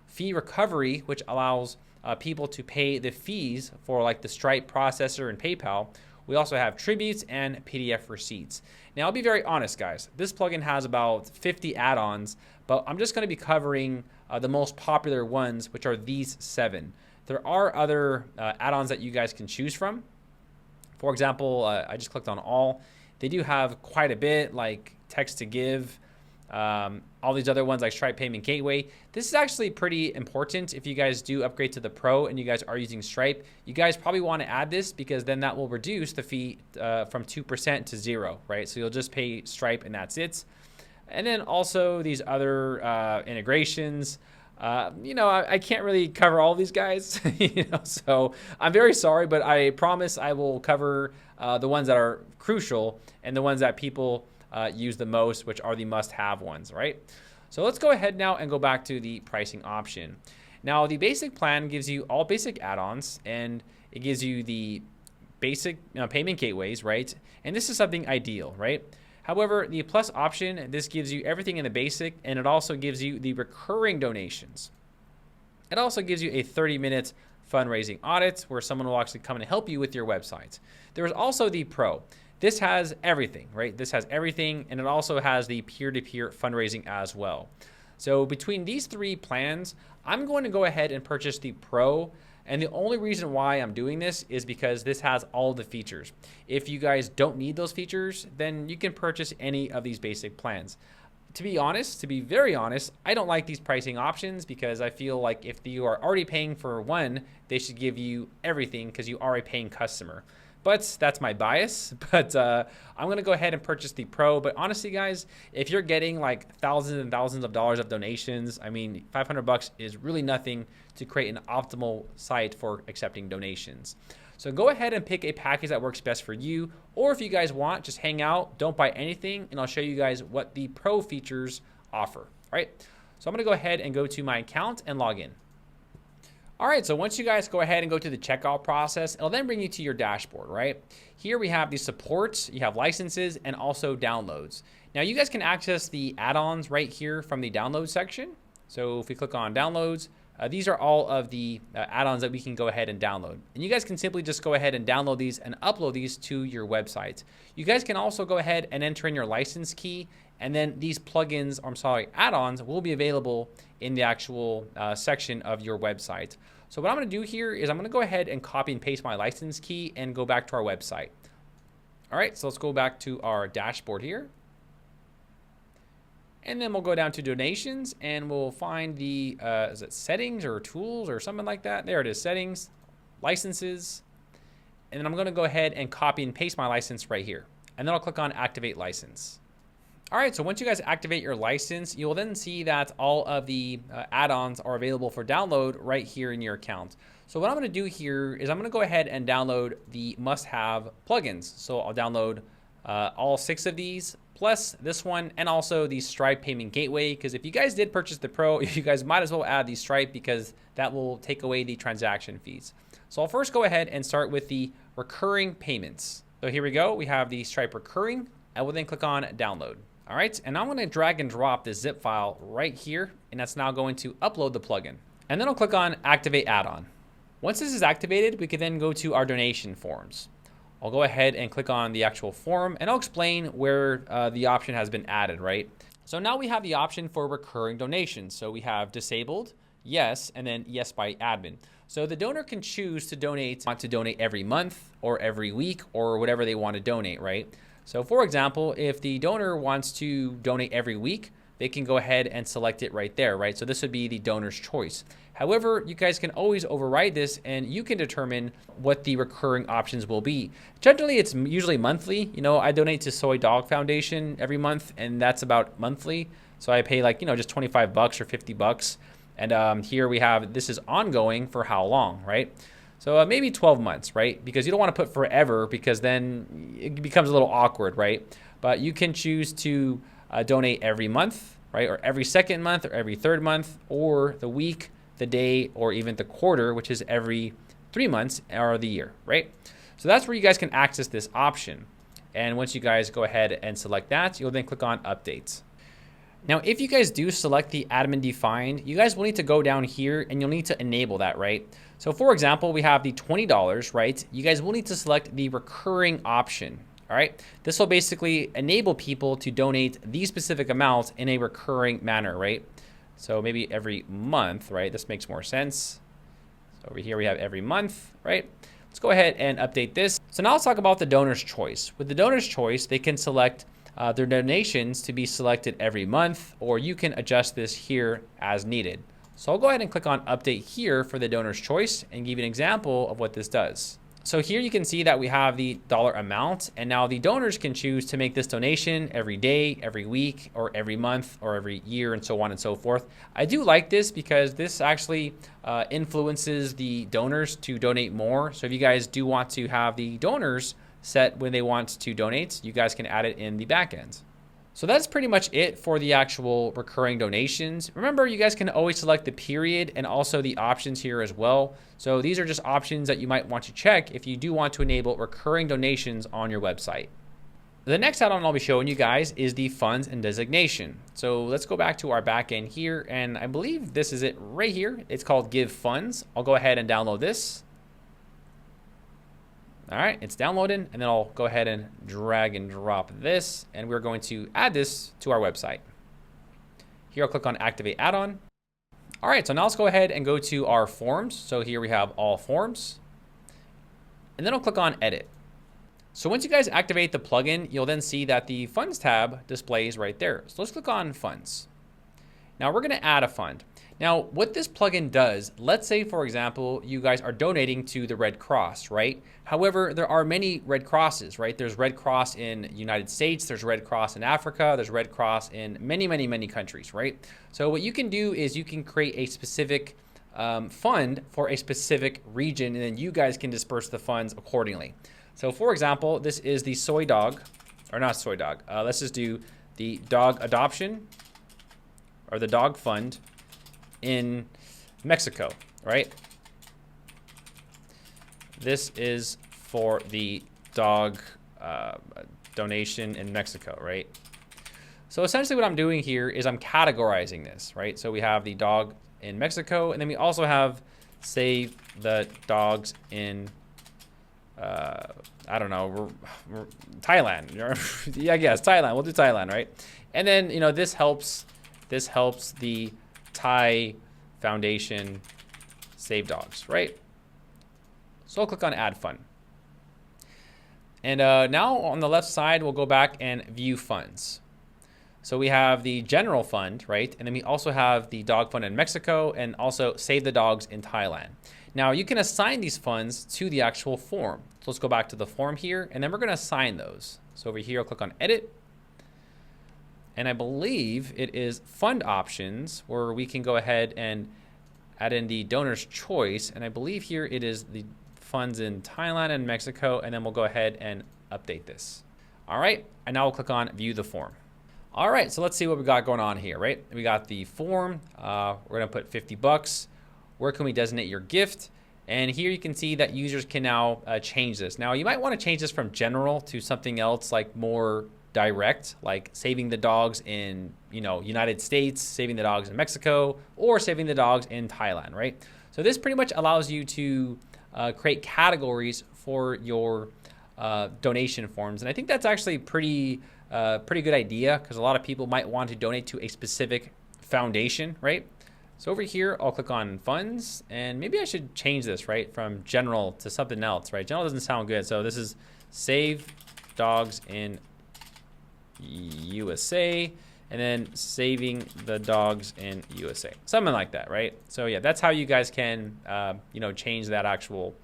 fee recovery, which allows people to pay the fees for like the Stripe processor and PayPal. We also have tributes and PDF receipts. Now, I'll be very honest, guys. This plugin has about 50 add-ons, but I'm just going to be covering the most popular ones, which are these 7. There are other add-ons that you guys can choose from. For example, I just clicked on all. They do have quite a bit, like text to give, all these other ones like Stripe Payment Gateway. This is actually pretty important if you guys do upgrade to the Pro and you guys are using Stripe. You guys probably want to add this because then that will reduce the fee from 2% to 0, right? So you'll just pay Stripe and that's it. And then also these other integrations. I can't really cover all these guys, so I'm very sorry, but I promise I will cover the ones that are crucial and the ones that people use the most, which are the must-have ones, right? So let's go ahead now and go back to the pricing option. Now, the basic plan gives you all basic add-ons, and it gives you the basic payment gateways, right? And this is something ideal, right? However, the plus option, this gives you everything in the basic, and it also gives you the recurring donations. It also gives you a 30-minute fundraising audit where someone will actually come and help you with your website. There's also the Pro. This has everything, right? This has everything, and it also has the peer-to-peer fundraising as well. So between these three plans, I'm going to go ahead and purchase the Pro. And the only reason why I'm doing this is because this has all the features. If you guys don't need those features, then you can purchase any of these basic plans. To be very honest, I don't like these pricing options because I feel like if you are already paying for one, they should give you everything because you are a paying customer. But that's my bias. But I'm going to go ahead and purchase the Pro. But honestly, guys, if you're getting like thousands and thousands of dollars of donations, I mean, $500 is really nothing to create an optimal site for accepting donations. So go ahead and pick a package that works best for you. Or if you guys want, just hang out, don't buy anything, and I'll show you guys what the Pro features offer. All right. So I'm going to go ahead and go to my account and log in. All right, so once you guys go ahead and go to the checkout process, it'll then bring you to your dashboard, right? Here we have the supports, you have licenses, and also downloads. Now you guys can access the add-ons right here from the download section. So if we click on downloads, these are all of the add-ons that we can go ahead and download. And you guys can simply just go ahead and download these and upload these to your website. You guys can also go ahead and enter in your license key, and then these plugins, add-ons will be available in the actual section of your website. So what I'm going to do here is I'm going to go ahead and copy and paste my license key and go back to our website. All right, so let's go back to our dashboard here. And then we'll go down to donations and we'll find the, is it settings or tools or something like that? There it is, settings, licenses. And then I'm going to go ahead and copy and paste my license right here. And then I'll click on activate license. All right, so once you guys activate your license, you'll then see that all of the add-ons are available for download right here in your account. So what I'm going to do here is I'm going to go ahead and download the must-have plugins. So I'll download all 6 of these, plus this one, and also the Stripe Payment Gateway, because if you guys did purchase the Pro, you guys might as well add the Stripe because that will take away the transaction fees. So I'll first go ahead and start with the recurring payments. So here we go. We have the Stripe recurring. I will then click on download. All right, and I'm going to drag and drop this zip file right here, and that's now going to upload the plugin. And then I'll click on activate add-on. Once this is activated, we can then go to our donation forms. I'll go ahead and click on the actual form, and I'll explain where the option has been added, right? So now we have the option for recurring donations. So we have disabled, yes, and then yes by admin. So the donor can choose to want to donate every month or every week or whatever they want to donate, right? So for example, if the donor wants to donate every week, they can go ahead and select it right there, right? So this would be the donor's choice. However, you guys can always override this and you can determine what the recurring options will be. Generally, it's usually monthly. You know, I donate to Soy Dog Foundation every month, and that's about monthly. So I pay like, just $25 or $50. And here we have, this is ongoing for how long, right? So maybe 12 months, right? Because you don't want to put forever because then it becomes a little awkward, right? But you can choose to donate every month, right? Or every second month or every third month, or the week, the day, or even the quarter, which is every 3 months or the year, right? So that's where you guys can access this option. And once you guys go ahead and select that, you'll then click on updates. Now, if you guys do select the admin defined, you guys will need to go down here and you'll need to enable that, right? So for example, we have the $20, right? You guys will need to select the recurring option, all right? This will basically enable people to donate these specific amounts in a recurring manner, right? So maybe every month, right? This makes more sense. So over here we have every month, right? Let's go ahead and update this. So now let's talk about the donor's choice. With the donor's choice, they can select their donations to be selected every month, or you can adjust this here as needed. So I'll go ahead and click on update here for the donor's choice and give you an example of what this does. So here you can see that we have the dollar amount, and now the donors can choose to make this donation every day, every week, or every month, or every year, and so on and so forth. I do like this because this actually influences the donors to donate more. So if you guys do want to have the donors set when they want to donate, you guys can add it in the back end. So that's pretty much it for the actual recurring donations. Remember, you guys can always select the period and also the options here as well. So these are just options that you might want to check if you do want to enable recurring donations on your website. The next add-on I'll be showing you guys is the funds and designation. So let's go back to our back end here, and I believe this is it right here. It's called Give Funds. I'll go ahead and download this. All right, it's downloading, and then I'll go ahead and drag and drop this, and we're going to add this to our website. Here I'll click on Activate Add-on. All right, so now let's go ahead and go to our forms. So here we have all forms, and then I'll click on Edit. So once you guys activate the plugin, you'll then see that the Funds tab displays right there. So let's click on Funds. Now we're gonna add a fund. Now, what this plugin does, let's say, for example, you guys are donating to the Red Cross, right? However, there are many Red Crosses, right? There's Red Cross in United States, there's Red Cross in Africa, there's Red Cross in many, many, many countries, right? So what you can do is you can create a specific fund for a specific region, and then you guys can disperse the funds accordingly. So for example, this is the soy dog, or not soy dog. Let's just do the dog adoption, or the dog fund in Mexico, right? This is for the dog donation in Mexico, right? So essentially what I'm doing here is I'm categorizing this, right? So we have the dog in Mexico, and then we also have save the dogs in, I don't know, Thailand. Yeah, I guess Thailand, we'll do Thailand, right? And then, you know, this helps the Thai Foundation Save Dogs, right? So I'll click on Add Fund. And now on the left side, we'll go back and view funds. So we have the general fund, right? And then we also have the dog fund in Mexico and also Save the Dogs in Thailand. Now you can assign these funds to the actual form. So let's go back to the form here, and then we're gonna assign those. So over here, I'll click on Edit. And I believe it is Fund Options, where we can go ahead and add in the donor's choice. And I believe here it is the funds in Thailand and Mexico, and then we'll go ahead and update this. All right, and now we'll click on View the Form. All right, so let's see what we got going on here, right? We got the form, we're gonna put $50. Where can we designate your gift? And here you can see that users can now change this. Now you might wanna change this from general to something else like more direct, like saving the dogs in, you know, United States, saving the dogs in Mexico, or saving the dogs in Thailand, right? So this pretty much allows you to create categories for your donation forms. And I think that's actually pretty good idea, because a lot of people might want to donate to a specific foundation, right? So over here, I'll click on funds, and maybe I should change this, right? From general to something else, right? General doesn't sound good. So this is save dogs in USA, and then saving the dogs in USA, something like that, right? So yeah, that's how you guys can, you know, change that actual.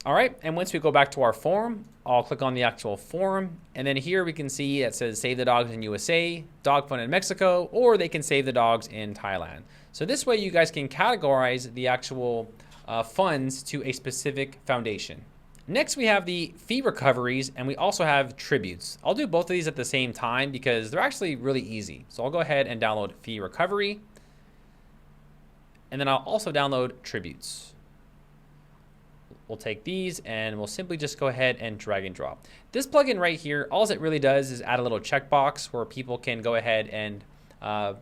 All right, and once we go back to our form, I'll click on the actual form, and then here we can see it says save the dogs in USA, dog fund in Mexico, or they can save the dogs in Thailand. So this way you guys can categorize the actual funds to a specific foundation. Next, we have the fee recoveries, and we also have tributes. I'll do both of these at the same time because they're actually really easy. So I'll go ahead and download fee recovery, and then I'll also download tributes. We'll take these and we'll simply just go ahead and drag and drop. This plugin right here, all it really does is add a little checkbox where people can go ahead and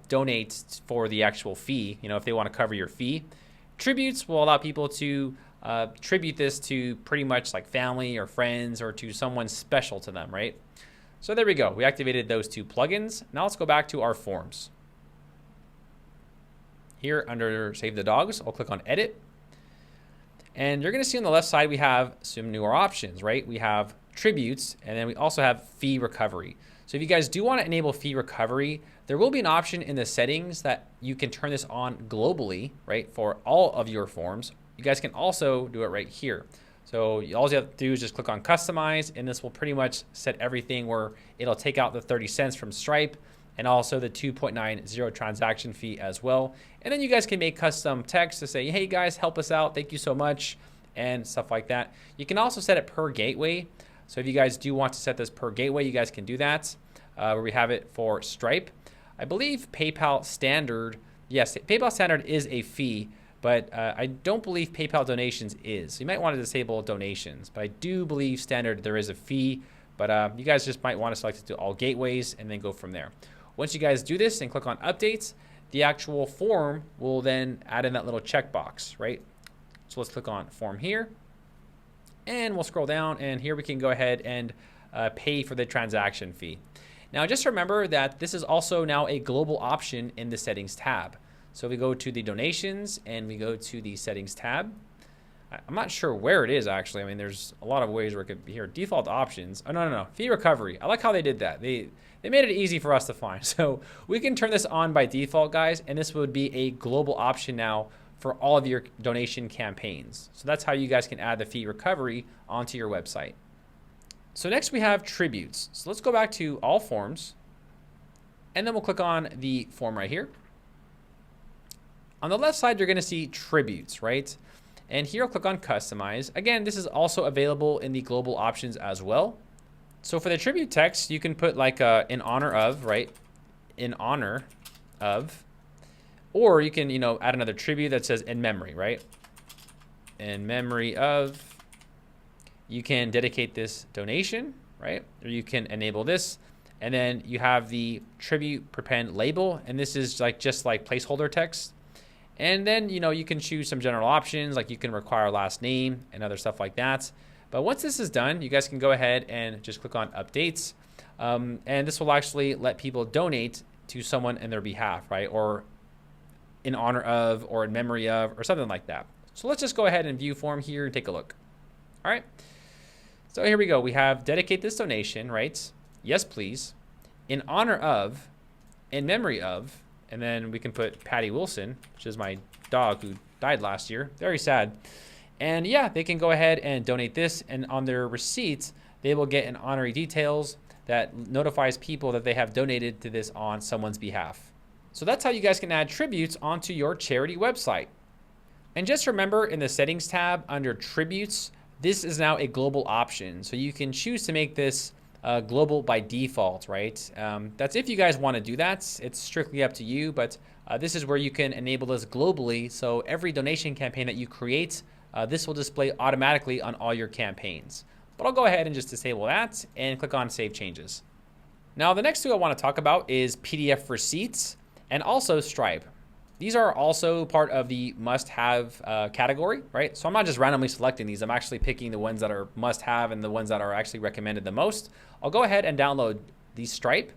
donate for the actual fee, you know, if they want to cover your fee. Tributes will allow people to tribute this to pretty much like family or friends or to someone special to them, right? So there we go. We activated those two plugins. Now let's go back to our forms. Here under Save the Dogs, I'll click on Edit. And you're going to see on the left side, we have some newer options, right? We have tributes, and then we also have fee recovery. So if you guys do want to enable fee recovery, there will be an option in the settings that you can turn this on globally, right, for all of your forms. You guys can also do it right here. So all you have to do is just click on customize, and this will pretty much set everything where it'll take out the 30 cents from Stripe and also the 2.90 transaction fee as well. And then you guys can make custom text to say, hey guys, help us out. Thank you so much, and stuff like that. You can also set it per gateway. So if you guys do want to set this per gateway, you guys can do that. Where we have it for Stripe. I believe PayPal Standard, yes, PayPal Standard is a fee, but I don't believe PayPal Donations is. So you might want to disable donations, but I do believe Standard there is a fee, but you guys just might want to select it to all gateways and then go from there. Once you guys do this and click on updates, the actual form will then add in that little checkbox, right? So let's click on form here, and we'll scroll down, and here we can go ahead and pay for the transaction fee. Now just remember that this is also now a global option in the settings tab. So we go to the donations and we go to the settings tab. I'm not sure where it is actually. I mean, there's a lot of ways where it could be here. Default options. Oh, no. Fee recovery. I like how they did that. They made it easy for us to find. So we can turn this on by default, guys, and this would be a global option now for all of your donation campaigns. So that's how you guys can add the fee recovery onto your website. So next we have tributes. So let's go back to all forms, and then we'll click on the form right here. On the left side, you're going to see tributes, right? And here I'll click on customize. Again, this is also available in the global options as well. So for the tribute text, you can put like in honor of, right? In honor of, or you can, add another tribute that says in memory, right? In memory of. You can dedicate this donation, right? Or you can enable this, and then you have the tribute prepend label, and this is just like placeholder text. And then you can choose some general options, like you can require last name and other stuff like that. But once this is done, you guys can go ahead and just click on updates, and this will actually let people donate to someone in their behalf, right? Or in honor of, or in memory of, or something like that. So let's just go ahead and view form here and take a look. All right. So here we go. We have dedicate this donation, right? Yes, please. In honor of, in memory of, and then we can put Patty Wilson, which is my dog who died last year. Very sad. And yeah, they can go ahead and donate this, and on their receipts, they will get an honorary details that notifies people that they have donated to this on someone's behalf. So that's how you guys can add tributes onto your charity website. And just remember, in the settings tab under tributes, this is now a global option. So you can choose to make this global by default, right? That's if you guys want to do that. It's strictly up to you, but this is where you can enable this globally. So every donation campaign that you create, this will display automatically on all your campaigns. But I'll go ahead and just disable that and click on Save Changes. Now, the next two I want to talk about is PDF receipts and also Stripe. These are also part of the must-have category, right? So I'm not just randomly selecting these. I'm actually picking the ones that are must-have and the ones that are actually recommended the most. I'll go ahead and download the Stripe,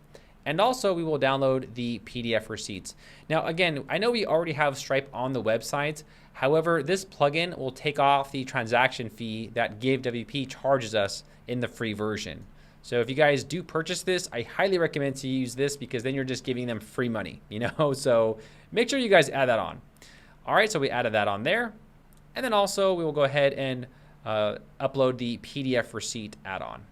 and also we will download the PDF receipts. Now, again, I know we already have Stripe on the website. However, this plugin will take off the transaction fee that Givewp charges us in the free version. So if you guys do purchase this, I highly recommend to use this, because then you're just giving them free money, So make sure you guys add that on. All right, so we added that on there. And then also we will go ahead and upload the PDF receipt add-on.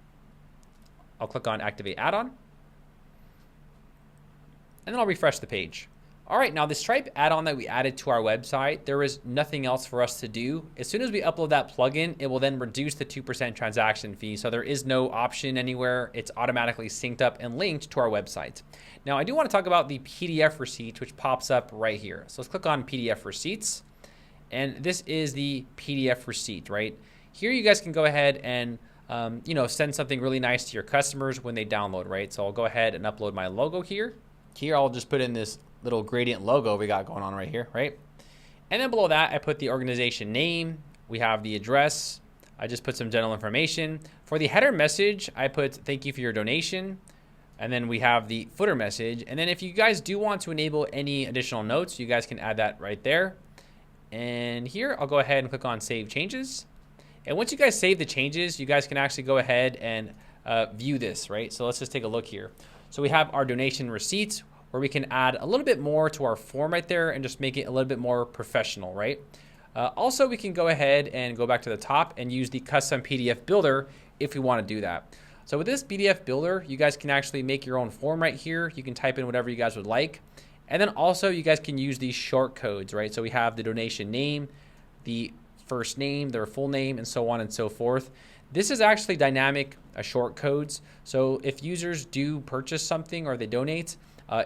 I'll click on Activate Add-on. And then I'll refresh the page. All right, now the Stripe add-on that we added to our website, there is nothing else for us to do. As soon as we upload that plugin, it will then reduce the 2% transaction fee. So there is no option anywhere. It's automatically synced up and linked to our website. Now, I do want to talk about the PDF receipt, which pops up right here. So let's click on PDF receipts. And this is the PDF receipt, right? Here you guys can go ahead and send something really nice to your customers when they download, right? So I'll go ahead and upload my logo here. Here I'll just put in this little gradient logo we got going on right here, right? And then below that, I put the organization name. We have the address. I just put some general information. For the header message, I put thank you for your donation. And then we have the footer message. And then if you guys do want to enable any additional notes, you guys can add that right there. And here, I'll go ahead and click on Save Changes. And once you guys save the changes, you guys can actually go ahead and view this, right? So let's just take a look here. So we have our donation receipts where we can add a little bit more to our form right there and just make it a little bit more professional, right? Also, we can go ahead and go back to the top and use the custom PDF builder if we want to do that. So with this PDF builder, you guys can actually make your own form right here. You can type in whatever you guys would like. And then also you guys can use these shortcodes, right? So we have the donation name, the first name, their full name, and so on and so forth. This is actually dynamic shortcodes. So if users do purchase something or they donate,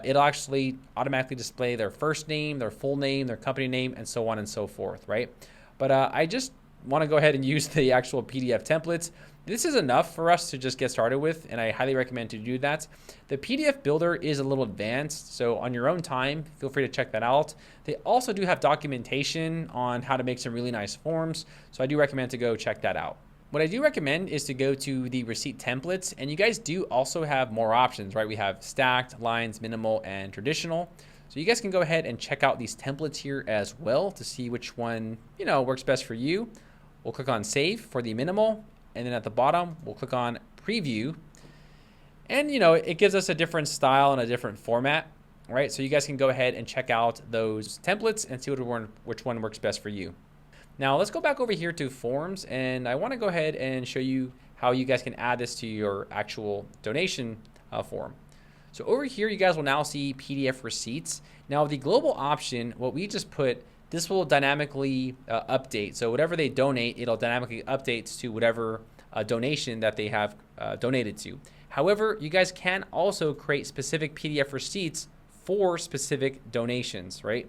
it'll actually automatically display their first name, their full name, their company name, and so on and so forth, right? But I just want to go ahead and use the actual PDF templates. This is enough for us to just get started with, and I highly recommend to do that. The PDF builder is a little advanced, so on your own time, feel free to check that out. They also do have documentation on how to make some really nice forms, so I do recommend to go check that out. What I do recommend is to go to the receipt templates, and you guys do also have more options, right? We have stacked, lines, minimal, and traditional. So you guys can go ahead and check out these templates here as well to see which one, works best for you. We'll click on save for the minimal, and then at the bottom, we'll click on preview. And it gives us a different style and a different format, right? So you guys can go ahead and check out those templates and see which one works best for you. Now let's go back over here to forms, and I want to go ahead and show you how you guys can add this to your actual donation form. So over here, you guys will now see PDF receipts. Now the global option, what we just put, this will dynamically update. So whatever they donate, it'll dynamically update to whatever donation that they have donated to. However, you guys can also create specific PDF receipts for specific donations, right?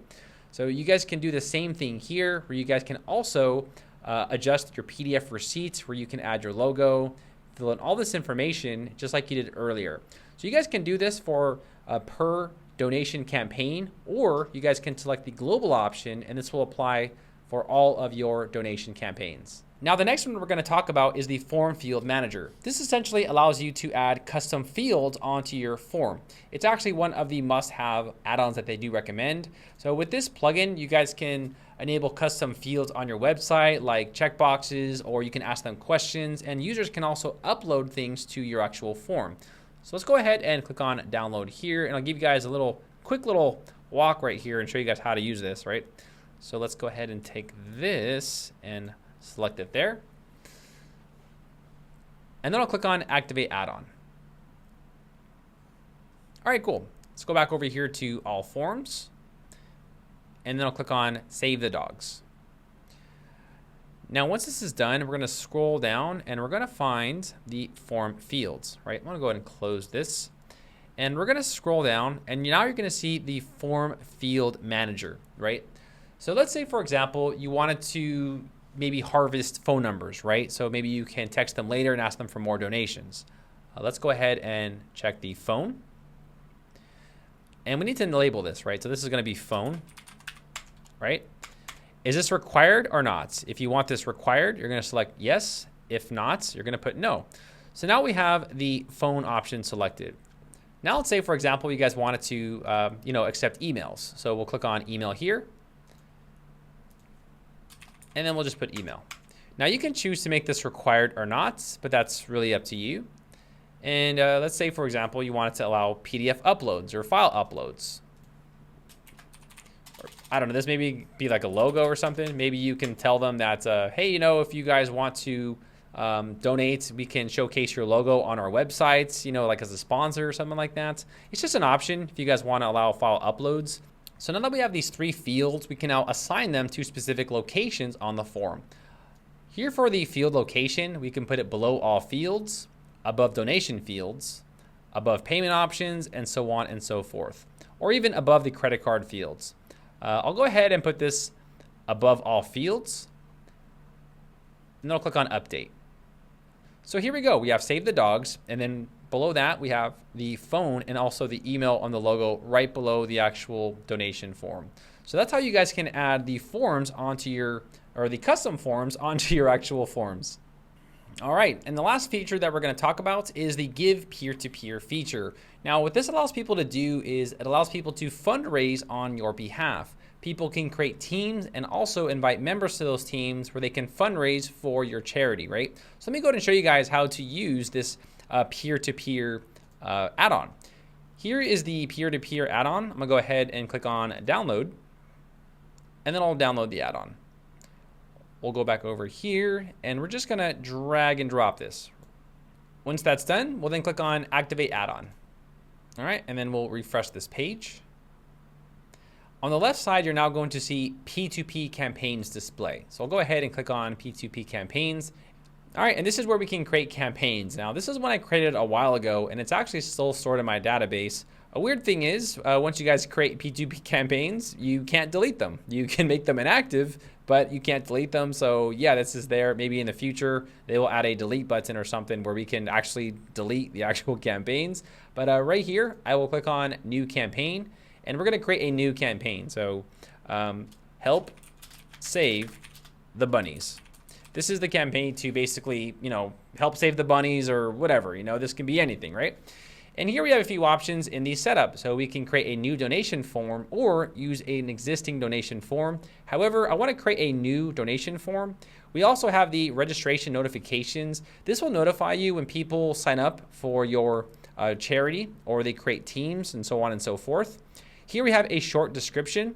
So you guys can do the same thing here, where you guys can also adjust your PDF receipts, where you can add your logo, fill in all this information just like you did earlier. So you guys can do this for per donation campaign, or you guys can select the global option, and this will apply for all of your donation campaigns. Now, the next one we're going to talk about is the Form Field Manager. This essentially allows you to add custom fields onto your form. It's actually one of the must-have add-ons that they do recommend. So with this plugin, you guys can enable custom fields on your website, like checkboxes, or you can ask them questions, and users can also upload things to your actual form. So let's go ahead and click on download here, and I'll give you guys a quick little walk right here and show you guys how to use this, right? So let's go ahead and take this and select it there. And then I'll click on activate add-on. All right, cool. Let's go back over here to all forms. And then I'll click on save the dogs. Now, once this is done, we're going to scroll down and we're going to find the form fields, right? I'm going to go ahead and close this. And we're going to scroll down, and now you're going to see the Form Field Manager, right? So let's say, for example, you wanted to maybe harvest phone numbers, right? So maybe you can text them later and ask them for more donations. Let's go ahead and check the phone. And we need to label this, right? So this is going to be phone, right? Is this required or not? If you want this required, you're going to select yes. If not, you're going to put no. So now we have the phone option selected. Now let's say, for example, you guys wanted to accept emails. So we'll click on email here. And then we'll just put email. Now you can choose to make this required or not, but that's really up to you. And let's say, for example, you wanted to allow PDF uploads or file uploads. Or, I don't know, this maybe be like a logo or something. Maybe you can tell them that, hey, if you guys want to donate, we can showcase your logo on our websites, like as a sponsor or something like that. It's just an option if you guys want to allow file uploads. So now that we have these three fields, we can now assign them to specific locations on the form. Here for the field location, we can put it below all fields, above donation fields, above payment options, and so on and so forth, or even above the credit card fields. I'll go ahead and put this above all fields, and then I'll click on update. So here we go. We have save the dogs, and then below that we have the phone and also the email on the logo right below the actual donation form. So that's how you guys can add the forms onto the custom forms onto your actual forms. All right, and the last feature that we're going to talk about is the Give peer-to-peer feature. Now, what this allows people to do is it allows people to fundraise on your behalf. People can create teams and also invite members to those teams where they can fundraise for your charity, right? So let me go ahead and show you guys how to use this peer-to-peer add-on. Here is the peer-to-peer add-on. I'm gonna go ahead and click on download, and then I'll download the add-on. We'll go back over here, and we're just gonna drag and drop this. Once that's done, we'll then click on activate add-on. All right, and then we'll refresh this page. On the left side, you're now going to see P2P campaigns display. So I'll go ahead and click on P2P campaigns. All right, and this is where we can create campaigns. Now, this is one I created a while ago, and it's actually still stored in my database. A weird thing is, once you guys create P2P campaigns, you can't delete them. You can make them inactive, but you can't delete them. So yeah, this is there. Maybe in the future, they will add a delete button or something where we can actually delete the actual campaigns. But right here, I will click on new campaign, and we're gonna create a new campaign. So help save the bunnies. This is the campaign to basically, help save the bunnies or whatever, this can be anything, right? And here we have a few options in the setup. So we can create a new donation form or use an existing donation form. However, I want to create a new donation form. We also have the registration notifications. This will notify you when people sign up for your charity or they create teams and so on and so forth. Here we have a short description.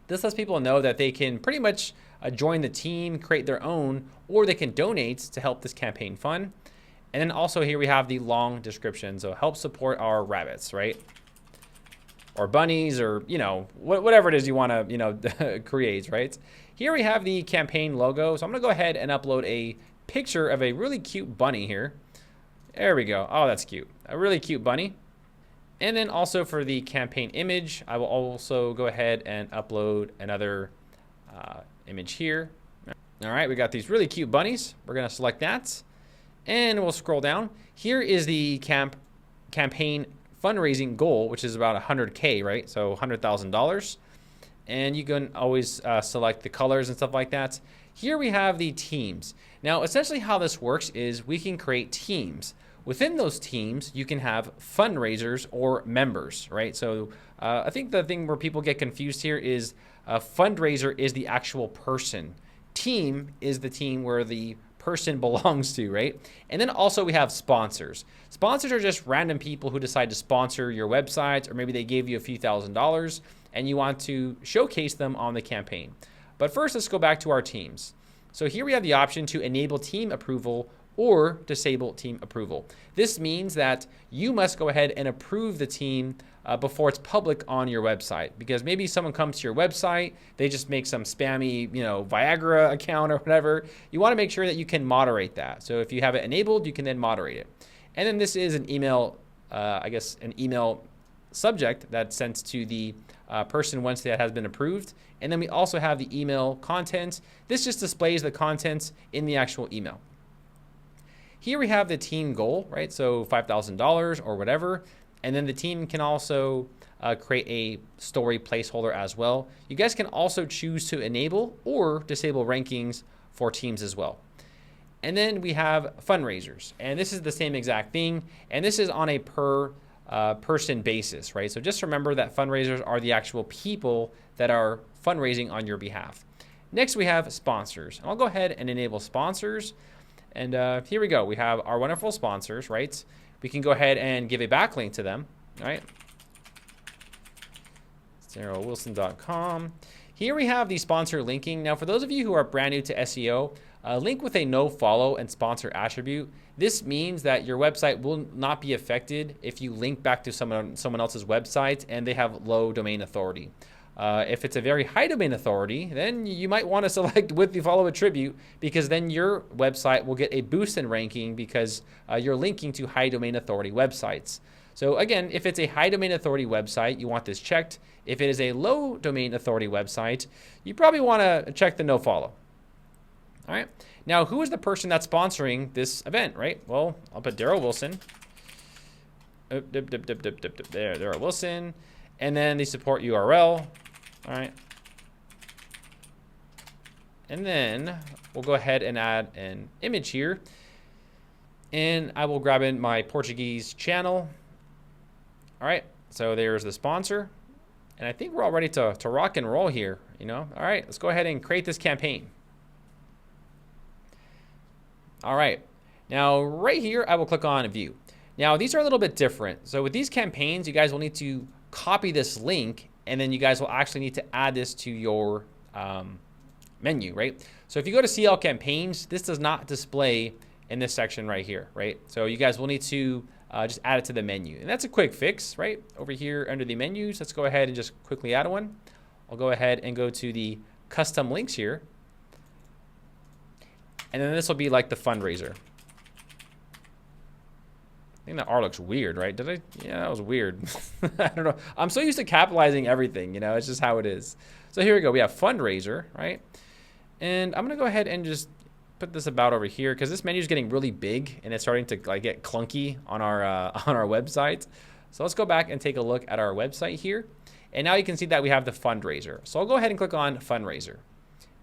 This lets people know that they can pretty much join the team, create their own, or they can donate to help this campaign fund. And then also here we have the long description. So help support our rabbits, right? Or bunnies, or, whatever it is you want to, create, right? Here we have the campaign logo. So I'm going to go ahead and upload a picture of a really cute bunny here. There we go. Oh, that's cute. A really cute bunny. And then also for the campaign image, I will also go ahead and upload another image here. All right, we got these really cute bunnies. We're going to select that. And we'll scroll down. Here is the campaign fundraising goal, which is about 100K, right? So $100,000. And you can always select the colors and stuff like that. Here we have the teams. Now, essentially how this works is we can create teams. Within those teams, you can have fundraisers or members, right? So I think the thing where people get confused here is a fundraiser is the actual person. Team is the team where the person belongs to, right? And then also we have sponsors. Sponsors are just random people who decide to sponsor your website, or maybe they gave you a few $1,000s and you want to showcase them on the campaign. But first, let's go back to our teams. So here we have the option to enable team approval or disable team approval. This means that you must go ahead and approve the team before it's public on your website, because maybe someone comes to your website, they just make some spammy, Viagra account or whatever. You want to make sure that you can moderate that. So if you have it enabled, you can then moderate it. And then this is an email, an email subject that's sent to the person once that has been approved. And then we also have the email content. This just displays the contents in the actual email. Here we have the team goal, right? So $5,000 or whatever. And then the team can also create a story placeholder as well. You guys can also choose to enable or disable rankings for teams as well. And then we have fundraisers. And this is the same exact thing. And this is on a per person basis, right? So just remember that fundraisers are the actual people that are fundraising on your behalf. Next, we have sponsors. I'll go ahead and enable sponsors. And here we go. We have our wonderful sponsors, right? We can go ahead and give a backlink to them, right? ZeroWilson.com. Here we have the sponsor linking. Now, for those of you who are brand new to SEO, link with a no follow and sponsor attribute. This means that your website will not be affected if you link back to someone else's website and they have low domain authority. If it's a very high domain authority, then you might want to select with the follow attribute, because then your website will get a boost in ranking because you're linking to high domain authority websites. So again, if it's a high domain authority website, you want this checked. If it is a low domain authority website, you probably want to check the no follow. All right. Now, who is the person that's sponsoring this event, right? Well, I'll put Daryl Wilson. There, Daryl Wilson. And then the support URL. All right. And then we'll go ahead and add an image here. And I will grab in my Portuguese channel. All right. So there's the sponsor. And I think we're all ready to rock and roll here, All right. Let's go ahead and create this campaign. All right. Now, right here, I will click on view. Now, these are a little bit different. So with these campaigns, you guys will need to copy this link, and then you guys will actually need to add this to your menu, right? So if you go to CL campaigns, this does not display in this section right here, right? So you guys will need to just add it to the menu. And that's a quick fix, right? Over here under the menus, let's go ahead and just quickly add one. I'll go ahead and go to the custom links here. And then this will be like the fundraiser. I think that R looks weird, right? Did I? Yeah, that was weird. I don't know. I'm so used to capitalizing everything, you know, it's just how it is. So here we go. We have fundraiser, right? And I'm going to go ahead and just put this about over here because this menu is getting really big and it's starting to like get clunky on our website. So let's go back and take a look at our website here. And now you can see that we have the fundraiser. So I'll go ahead and click on fundraiser.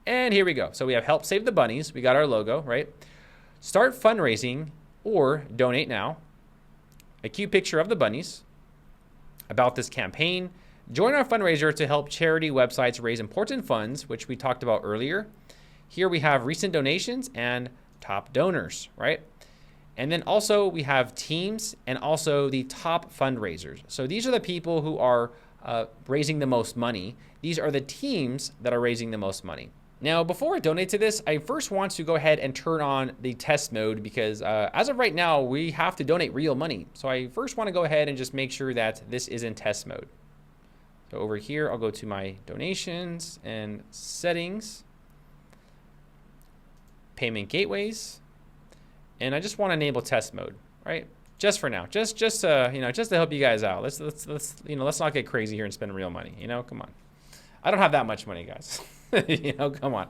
And here we go. So we have help save the bunnies. We got our logo, right? Start fundraising or donate now. A cute picture of the bunnies. About this campaign. Join our fundraiser to help charity websites raise important funds, which we talked about earlier. Here we have recent donations and top donors, right? And then also we have teams and also the top fundraisers. So these are the people who are raising the most money. These are the teams that are raising the most money. Now, before I donate to this, I first want to go ahead and turn on the test mode because as of right now, we have to donate real money. So I first want to go ahead and just make sure that this is in test mode. So over here, I'll go to my donations and settings, payment gateways, and I just want to enable test mode, right? Just for now, just to help you guys out. Let's not get crazy here and spend real money. You know, come on. I don't have that much money, guys. You know, come on.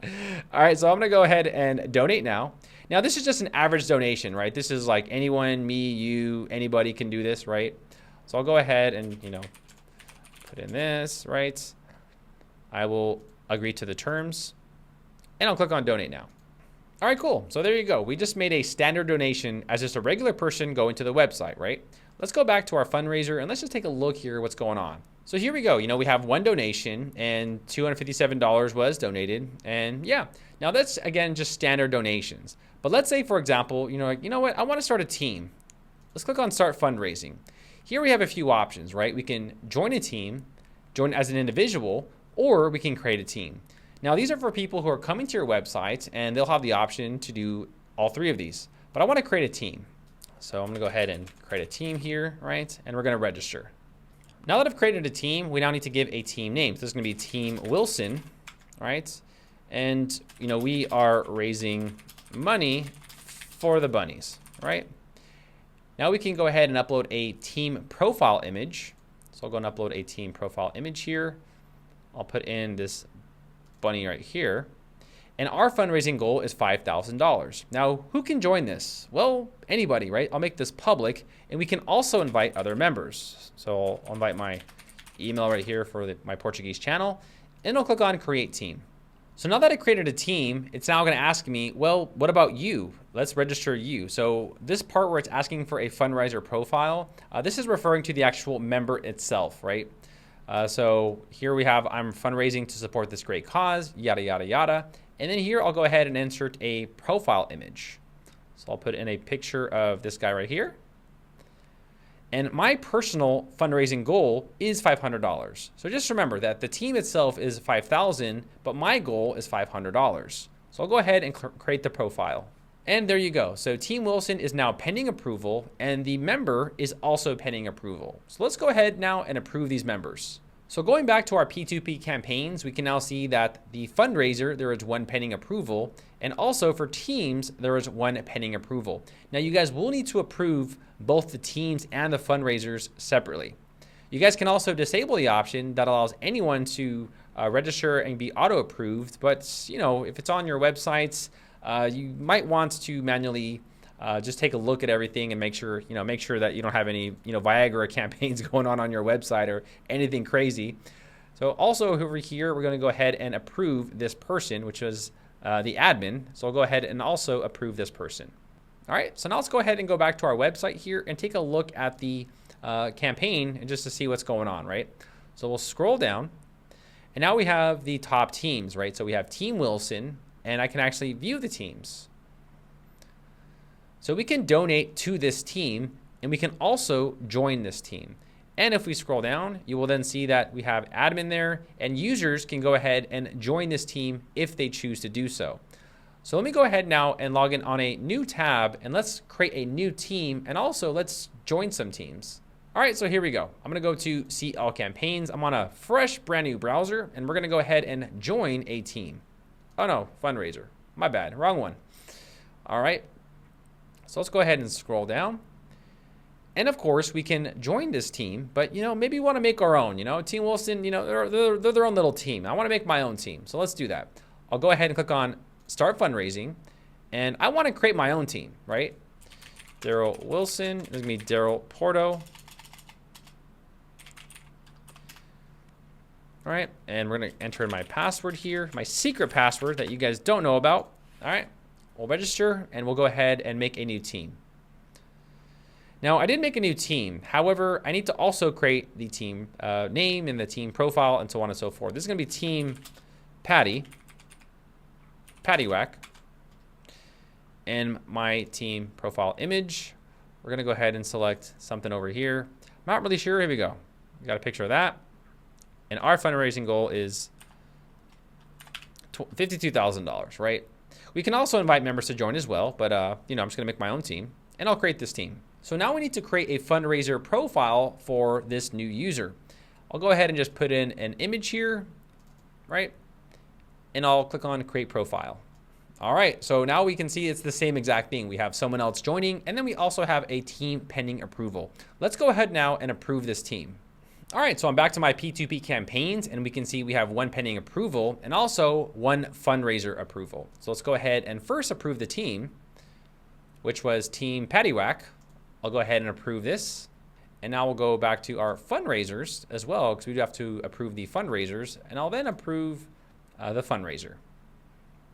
All right, so I'm gonna go ahead and donate now. Now this is just an average donation, right? This is like anyone, me, you, anybody can do this, right? So I'll go ahead and, you know, put in this, right? I will agree to the terms and I'll click on donate now. All right, cool. So there you go. We just made a standard donation as just a regular person going to the website, right? Let's go back to our fundraiser and let's just take a look here what's going on. So here we go. You know, we have one donation and $257 was donated. And yeah, now that's again, just standard donations. But let's say, for example, you know what? I want to start a team. Let's click on start fundraising. Here we have a few options, right? We can join a team, join as an individual, or we can create a team. Now these are for people who are coming to your website and they'll have the option to do all three of these. But I want to create a team. So I'm going to go ahead and create a team here, right? And we're going to register. Now that I've created a team, we now need to give a team name. So this is going to be Team Wilson, right? And, you know, we are raising money for the bunnies, right? Now we can go ahead and upload a team profile image. So I'll go and upload a team profile image here. I'll put in this bunny right here. And our fundraising goal is $5,000. Now, who can join this? Well, anybody, right? I'll make this public, and we can also invite other members. So I'll invite my email right here for my Portuguese channel, and I'll click on Create Team. So now that I created a team, it's now going to ask me, well, what about you? Let's register you. So this part where it's asking for a fundraiser profile, this is referring to the actual member itself, right? So here we have, I'm fundraising to support this great cause, yada, yada, yada. And then here, I'll go ahead and insert a profile image. So I'll put in a picture of this guy right here. And my personal fundraising goal is $500. So just remember that the team itself is $5,000, but my goal is $500. So I'll go ahead and create the profile. And there you go. So Team Wilson is now pending approval and the member is also pending approval. So let's go ahead now and approve these members. So going back to our P2P campaigns, we can now see that the fundraiser, there is one pending approval. And also for teams, there is one pending approval. Now you guys will need to approve both the teams and the fundraisers separately. You guys can also disable the option that allows anyone to register and be auto-approved. But you know, if it's on your websites, you might want to manually just take a look at everything and make sure that you don't have any, Viagra campaigns going on your website or anything crazy. So also over here, we're going to go ahead and approve this person, which is the admin. So I'll go ahead and also approve this person. All right, so now let's go ahead and go back to our website here and take a look at the campaign and just to see what's going on, right? So we'll scroll down and now we have the top teams, right? So we have Team Wilson and I can actually view the teams. So we can donate to this team, and we can also join this team. And if we scroll down, you will then see that we have admin there, and users can go ahead and join this team if they choose to do so. So let me go ahead now and log in on a new tab, and let's create a new team, and also let's join some teams. All right, so here we go. I'm gonna go to see all campaigns. I'm on a fresh brand new browser, and we're gonna go ahead and join a team. Oh no, fundraiser, my bad, wrong one. All right, so let's go ahead and scroll down. And of course, we can join this team, but maybe we want to make our own. Team Wilson, they're their own little team. I want to make my own team, so let's do that. I'll go ahead and click on Start Fundraising, and I want to create my own team, right? Daryl Wilson, this is gonna be Daryl PRO. All right, and we're gonna enter my password here, my secret password that you guys don't know about. All right, we'll register, and we'll go ahead and make a new team. Now, I did make a new team. However, I need to also create the team name and the team profile and so on and so forth. This is going to be Team Paddywhack. And my team profile image, we're going to go ahead and select something over here. I'm not really sure. Here we go. We got a picture of that. And our fundraising goal is $52,000, right? We can also invite members to join as well, but I'm just going to make my own team, and I'll create this team. So now we need to create a fundraiser profile for this new user. I'll go ahead and just put in an image here, right? And I'll click on create profile. All right, so now we can see it's the same exact thing. We have someone else joining, and then we also have a team pending approval. Let's go ahead now and approve this team. All right, so I'm back to my P2P campaigns, and we can see we have one pending approval and also one fundraiser approval. So let's go ahead and first approve the team, which was Team Paddywhack. I'll go ahead and approve this. And now we'll go back to our fundraisers as well, because we do have to approve the fundraisers, and I'll then approve the fundraiser.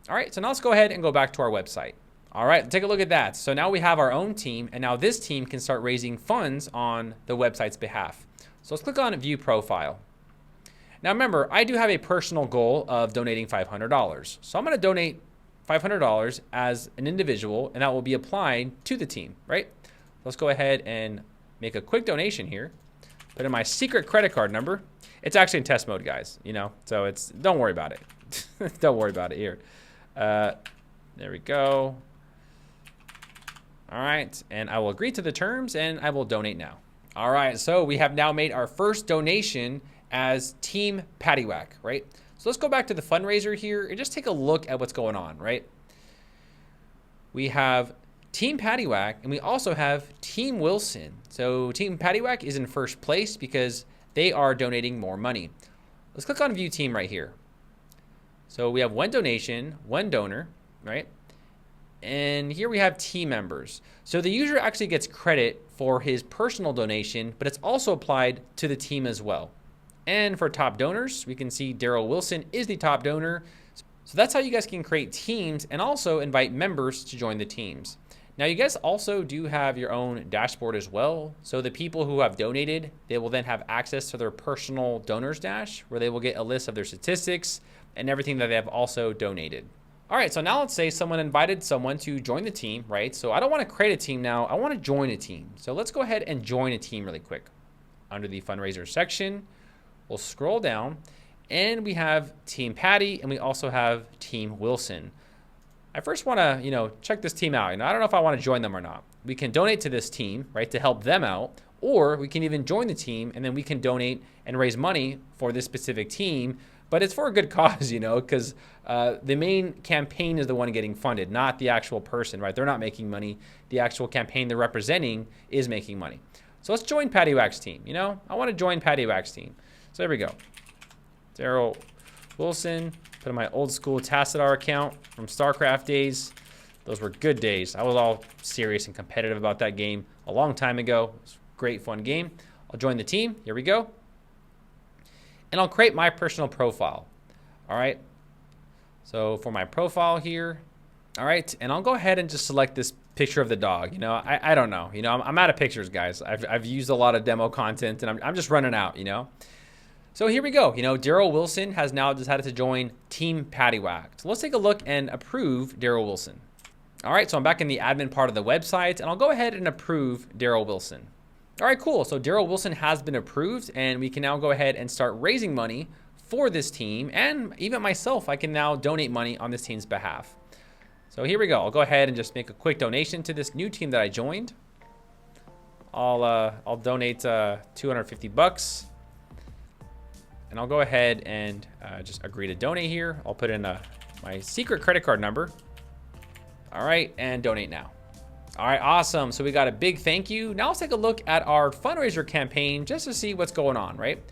All right, so now let's go ahead and go back to our website. All right, take a look at that. So now we have our own team, and now this team can start raising funds on the website's behalf. So let's click on View Profile. Now remember, I do have a personal goal of donating $500. So I'm gonna donate $500 as an individual, and that will be applied to the team, right? Let's go ahead and make a quick donation here. Put in my secret credit card number. It's actually in test mode, guys, so don't worry about it. Don't worry about it here. There we go. All right, and I will agree to the terms, and I will donate now. All right, so we have now made our first donation as Team Paddywhack, right? So let's go back to the fundraiser here and just take a look at what's going on, right? We have Team Paddywhack, and we also have Team Wilson. So Team Paddywhack is in first place because they are donating more money. Let's click on View Team right here. So we have one donation, one donor, right? And here we have team members. So the user actually gets credit for his personal donation, but it's also applied to the team as well. And for top donors, we can see Daryl Wilson is the top donor. So that's how you guys can create teams and also invite members to join the teams. Now you guys also do have your own dashboard as well. So the people who have donated, they will then have access to their personal donors dash, where they will get a list of their statistics and everything that they have also donated. All right, so now let's say someone invited someone to join the team, right? So I don't want to create a team now, I want to join a team. So let's go ahead and join a team really quick. Under the fundraiser section, we'll scroll down, and we have Team Patty, and we also have Team Wilson. I first want to, check this team out. I don't know if I want to join them or not. We can donate to this team, right, to help them out, or we can even join the team, and then we can donate and raise money for this specific team. But it's for a good cause, because the main campaign is the one getting funded, not the actual person, right? They're not making money. The actual campaign they're representing is making money. So let's join Paddywhack's team. I want to join Paddywhack's team. So there we go. Daryl Wilson. Put in my old school Tassadar account from StarCraft days. Those were good days. I was all serious and competitive about that game a long time ago. It was a great, fun game. I'll join the team. Here we go. And I'll create my personal profile. All right. So for my profile here, all right, and I'll go ahead and just select this picture of the dog. I don't know. I'm out of pictures, guys. I've used a lot of demo content, and I'm just running out. So here we go. Daryl Wilson has now decided to join Team Paddywhack. So let's take a look and approve Daryl Wilson. All right, so I'm back in the admin part of the website, and I'll go ahead and approve Daryl Wilson. All right, cool. So Daryl Wilson has been approved, and we can now go ahead and start raising money for this team, and even myself, I can now donate money on this team's behalf. So here we go. I'll go ahead and just make a quick donation to this new team that I joined. I'll donate 250 bucks, and I'll go ahead and just agree to donate here. I'll put in my secret credit card number. All right, and donate now. All right, awesome. So we got a big thank you. Now let's take a look at our fundraiser campaign just to see what's going on, right?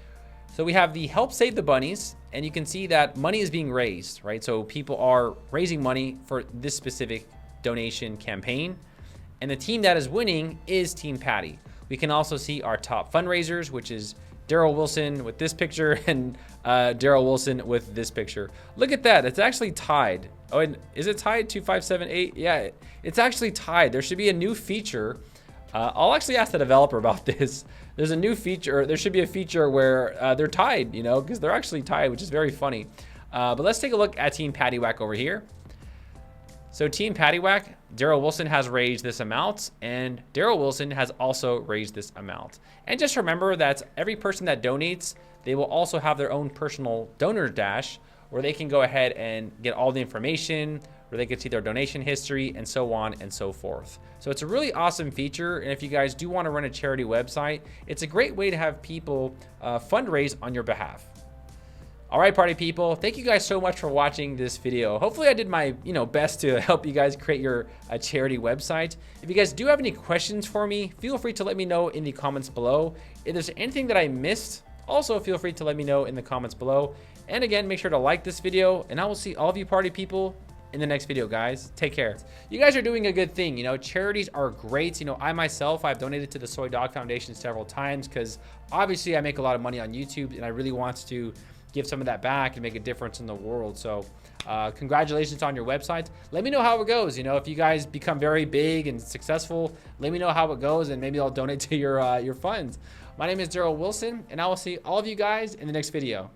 So we have the help save the bunnies, and you can see that money is being raised, right? So people are raising money for this specific donation campaign, and the team that is winning is Team Patty. We can also see our top fundraisers, which is Daryl Wilson with this picture and Daryl Wilson with this picture. Look at that, it's actually tied. Oh, and is it tied 2578? Yeah, it's actually tied. There should be a new feature. I'll actually ask the developer about this. There's a new feature, there should be a feature where they're tied, you know, because they're actually tied, which is very funny. But let's take a look at Team Paddywhack over here. So Team Paddywhack, Daryl Wilson has raised this amount, and Daryl Wilson has also raised this amount. And just remember that every person that donates, they will also have their own personal donor dash where they can go ahead and get all the information, where they can see their donation history, and so on and so forth. So it's a really awesome feature, and if you guys do want to run a charity website, it's a great way to have people fundraise on your behalf. All right, party people, thank you guys so much for watching this video. Hopefully I did my best to help you guys create your charity website. If you guys do have any questions for me, feel free to let me know in the comments below. If there's anything that I missed, also feel free to let me know in the comments below. And again, make sure to like this video, and I will see all of you party people in the next video, guys. Take care. You guys are doing a good thing. Charities are great. I myself, I've donated to the Soy Dog Foundation several times because obviously I make a lot of money on YouTube, and I really want to give some of that back and make a difference in the world. So congratulations on your website. Let me know how it goes. If you guys become very big and successful, let me know how it goes, and maybe I'll donate to your funds. My name is Daryl Wilson, and I will see all of you guys in the next video.